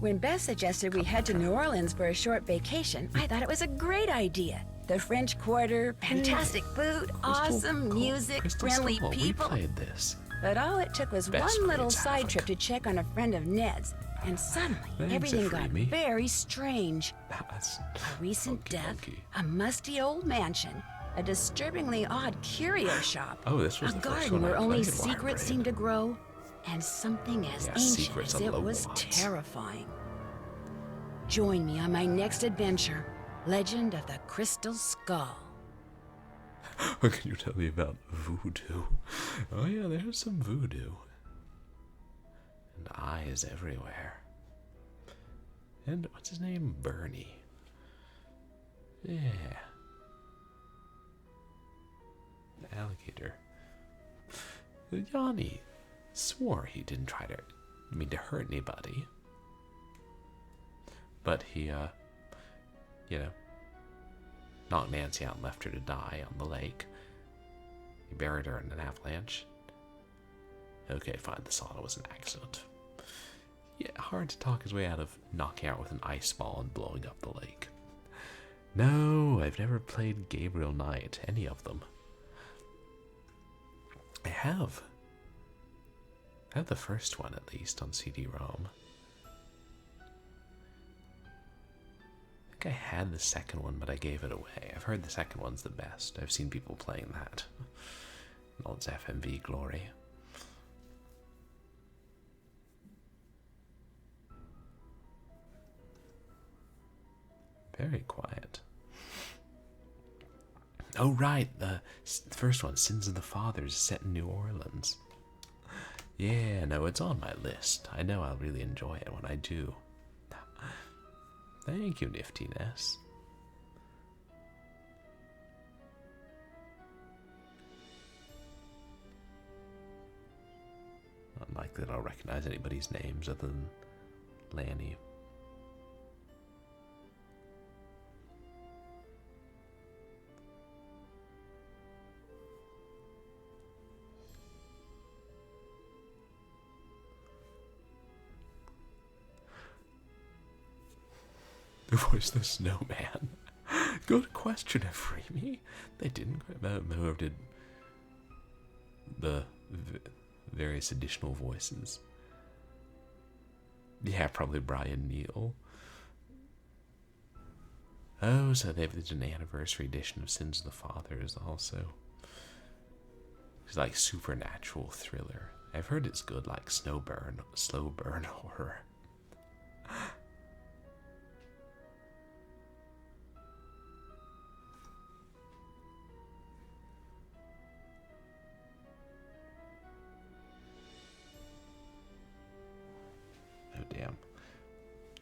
When Beth suggested we head to New Orleans for a short vacation, I thought it was a great idea. The French Quarter, fantastic food, awesome music, friendly people. We played this. But all it took was Best one little grades side havoc. trip to check on a friend of Ned's, and suddenly Thanks, everything got Freemy. very strange. That's A recent death, funky. a musty old mansion, a disturbingly odd curio shop, Oh, this was a the first garden one I where only played while secrets I seemed to grow, and something as Yeah, ancient secrets as are it low was ones. terrifying. Join me on my next adventure, Legend of the Crystal Skull. What can you tell me about voodoo? Oh yeah, there's some voodoo. And eyes everywhere. And what's his name? Bernie. Yeah. The alligator. Yanni swore he didn't try to hurt anybody. But he, knocked Nancy out and left her to die on the lake. He buried her in an avalanche. Okay, fine, the sauna was an accident. Yeah, hard to talk his way out of knocking out with an ice ball and blowing up the lake. No, I've never played Gabriel Knight, any of them. I have the first one, at least, on CD-ROM. I think I had the second one, but I gave it away. I've heard the second one's the best. I've seen people playing that in all its FMV glory. Very quiet. Oh, right, the first one, Sins of the Fathers, is set in New Orleans. Yeah, no, it's on my list. I know I'll really enjoy it when I do. Thank you, Niftiness. Unlikely that I'll recognize anybody's names other than Lanny. The voice of the snowman. Good question, Freemy. They didn't. Whoever did the various additional voices. Yeah, probably Brian Neal. Oh, so they've did an anniversary edition of Sins of the Fathers also. It's like supernatural thriller. I've heard it's good, like slow burn horror. Oh damn.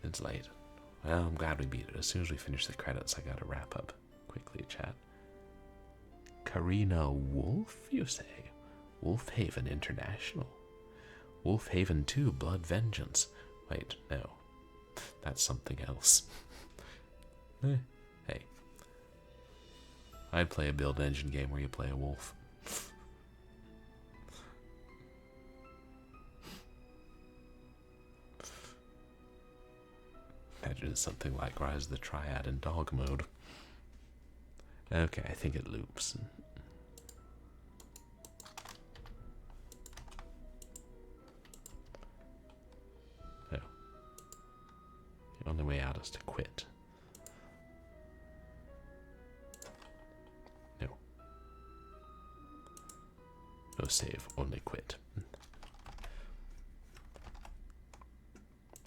It's late. Well, I'm glad we beat it. As soon as we finish the credits, I gotta wrap up quickly, chat. Karina Wolf, you say? Wolfhaven International. Wolfhaven 2, Blood Vengeance. Wait, no. That's something else. Hey. I'd play a build engine game where you play a wolf. Imagine it's something like Rise of the Triad in dog mode. Okay, I think it loops. Oh. The only way out is to quit. No. No save, only quit.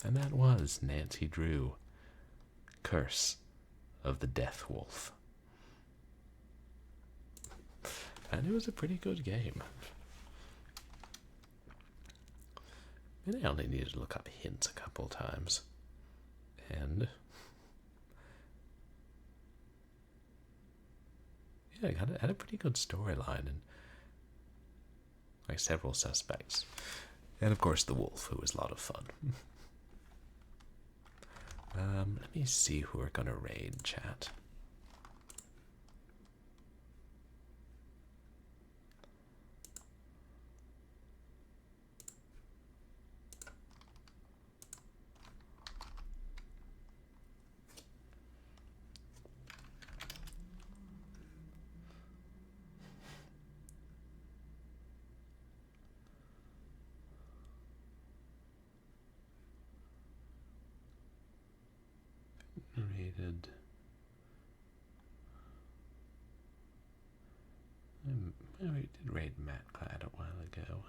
And that was Nancy Drew, Curse of the Death Wolf. And it was a pretty good game. And I only needed to look up hints a couple times. And yeah, I had a pretty good storyline and like several suspects. And of course the wolf, who was a lot of fun. Let me see who we're gonna raid, chat. raided. We did raid Matclad a while ago.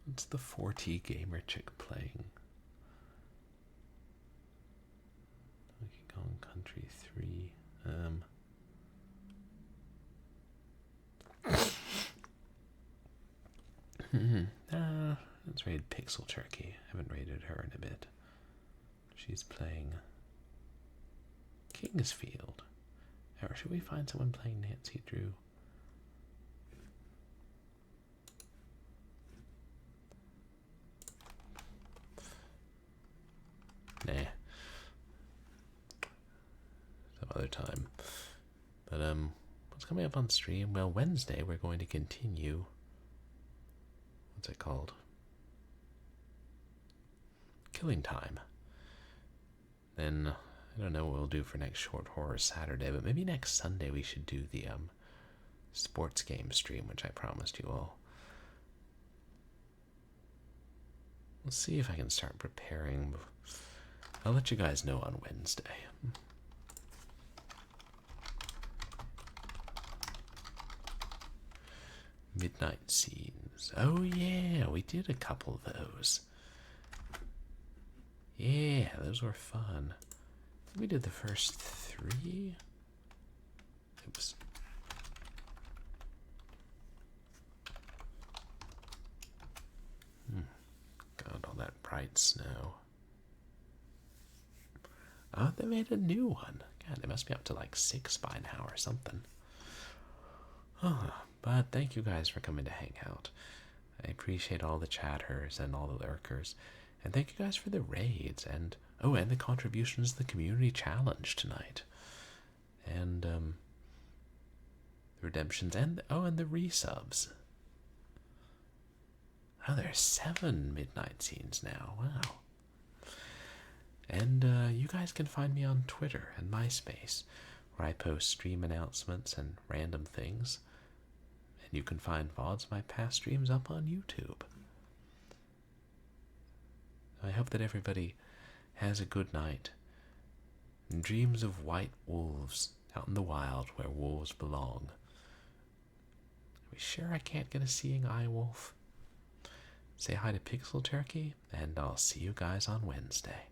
What's the 4T gamer chick playing? Donkey Kong Country 3. Let's raid Pixel Turkey. I haven't raided her in a bit. She's playing Kingsfield. Or should we find someone playing Nancy Drew? Nah. Some other time. But what's coming up on stream? Well, Wednesday we're going to continue. What's it called? Killing Time. Then I don't know what we'll do for next Short Horror Saturday, but maybe next Sunday we should do the sports game stream, which I promised you all. We'll see if I can start preparing. I'll let you guys know on Wednesday. Midnight Scenes. Oh yeah, we did a couple of those. Yeah, those were fun. We did the first 3. Oops. God, all that bright snow. Oh, they made a new one. God, they must be up to like 6 by now or something. Oh, but thank you guys for coming to hang out. I appreciate all the chatters and all the lurkers. And thank you guys for the raids and the contributions to the community challenge tonight. And the redemptions and the resubs. Oh, there's 7 midnight scenes now. Wow. And you guys can find me on Twitter and MySpace, where I post stream announcements and random things. And you can find VODs of my past streams up on YouTube. I hope that everybody has a good night and dreams of white wolves out in the wild where wolves belong. Are we sure I can't get a seeing eye wolf? Say hi to Pixel Turkey, and I'll see you guys on Wednesday.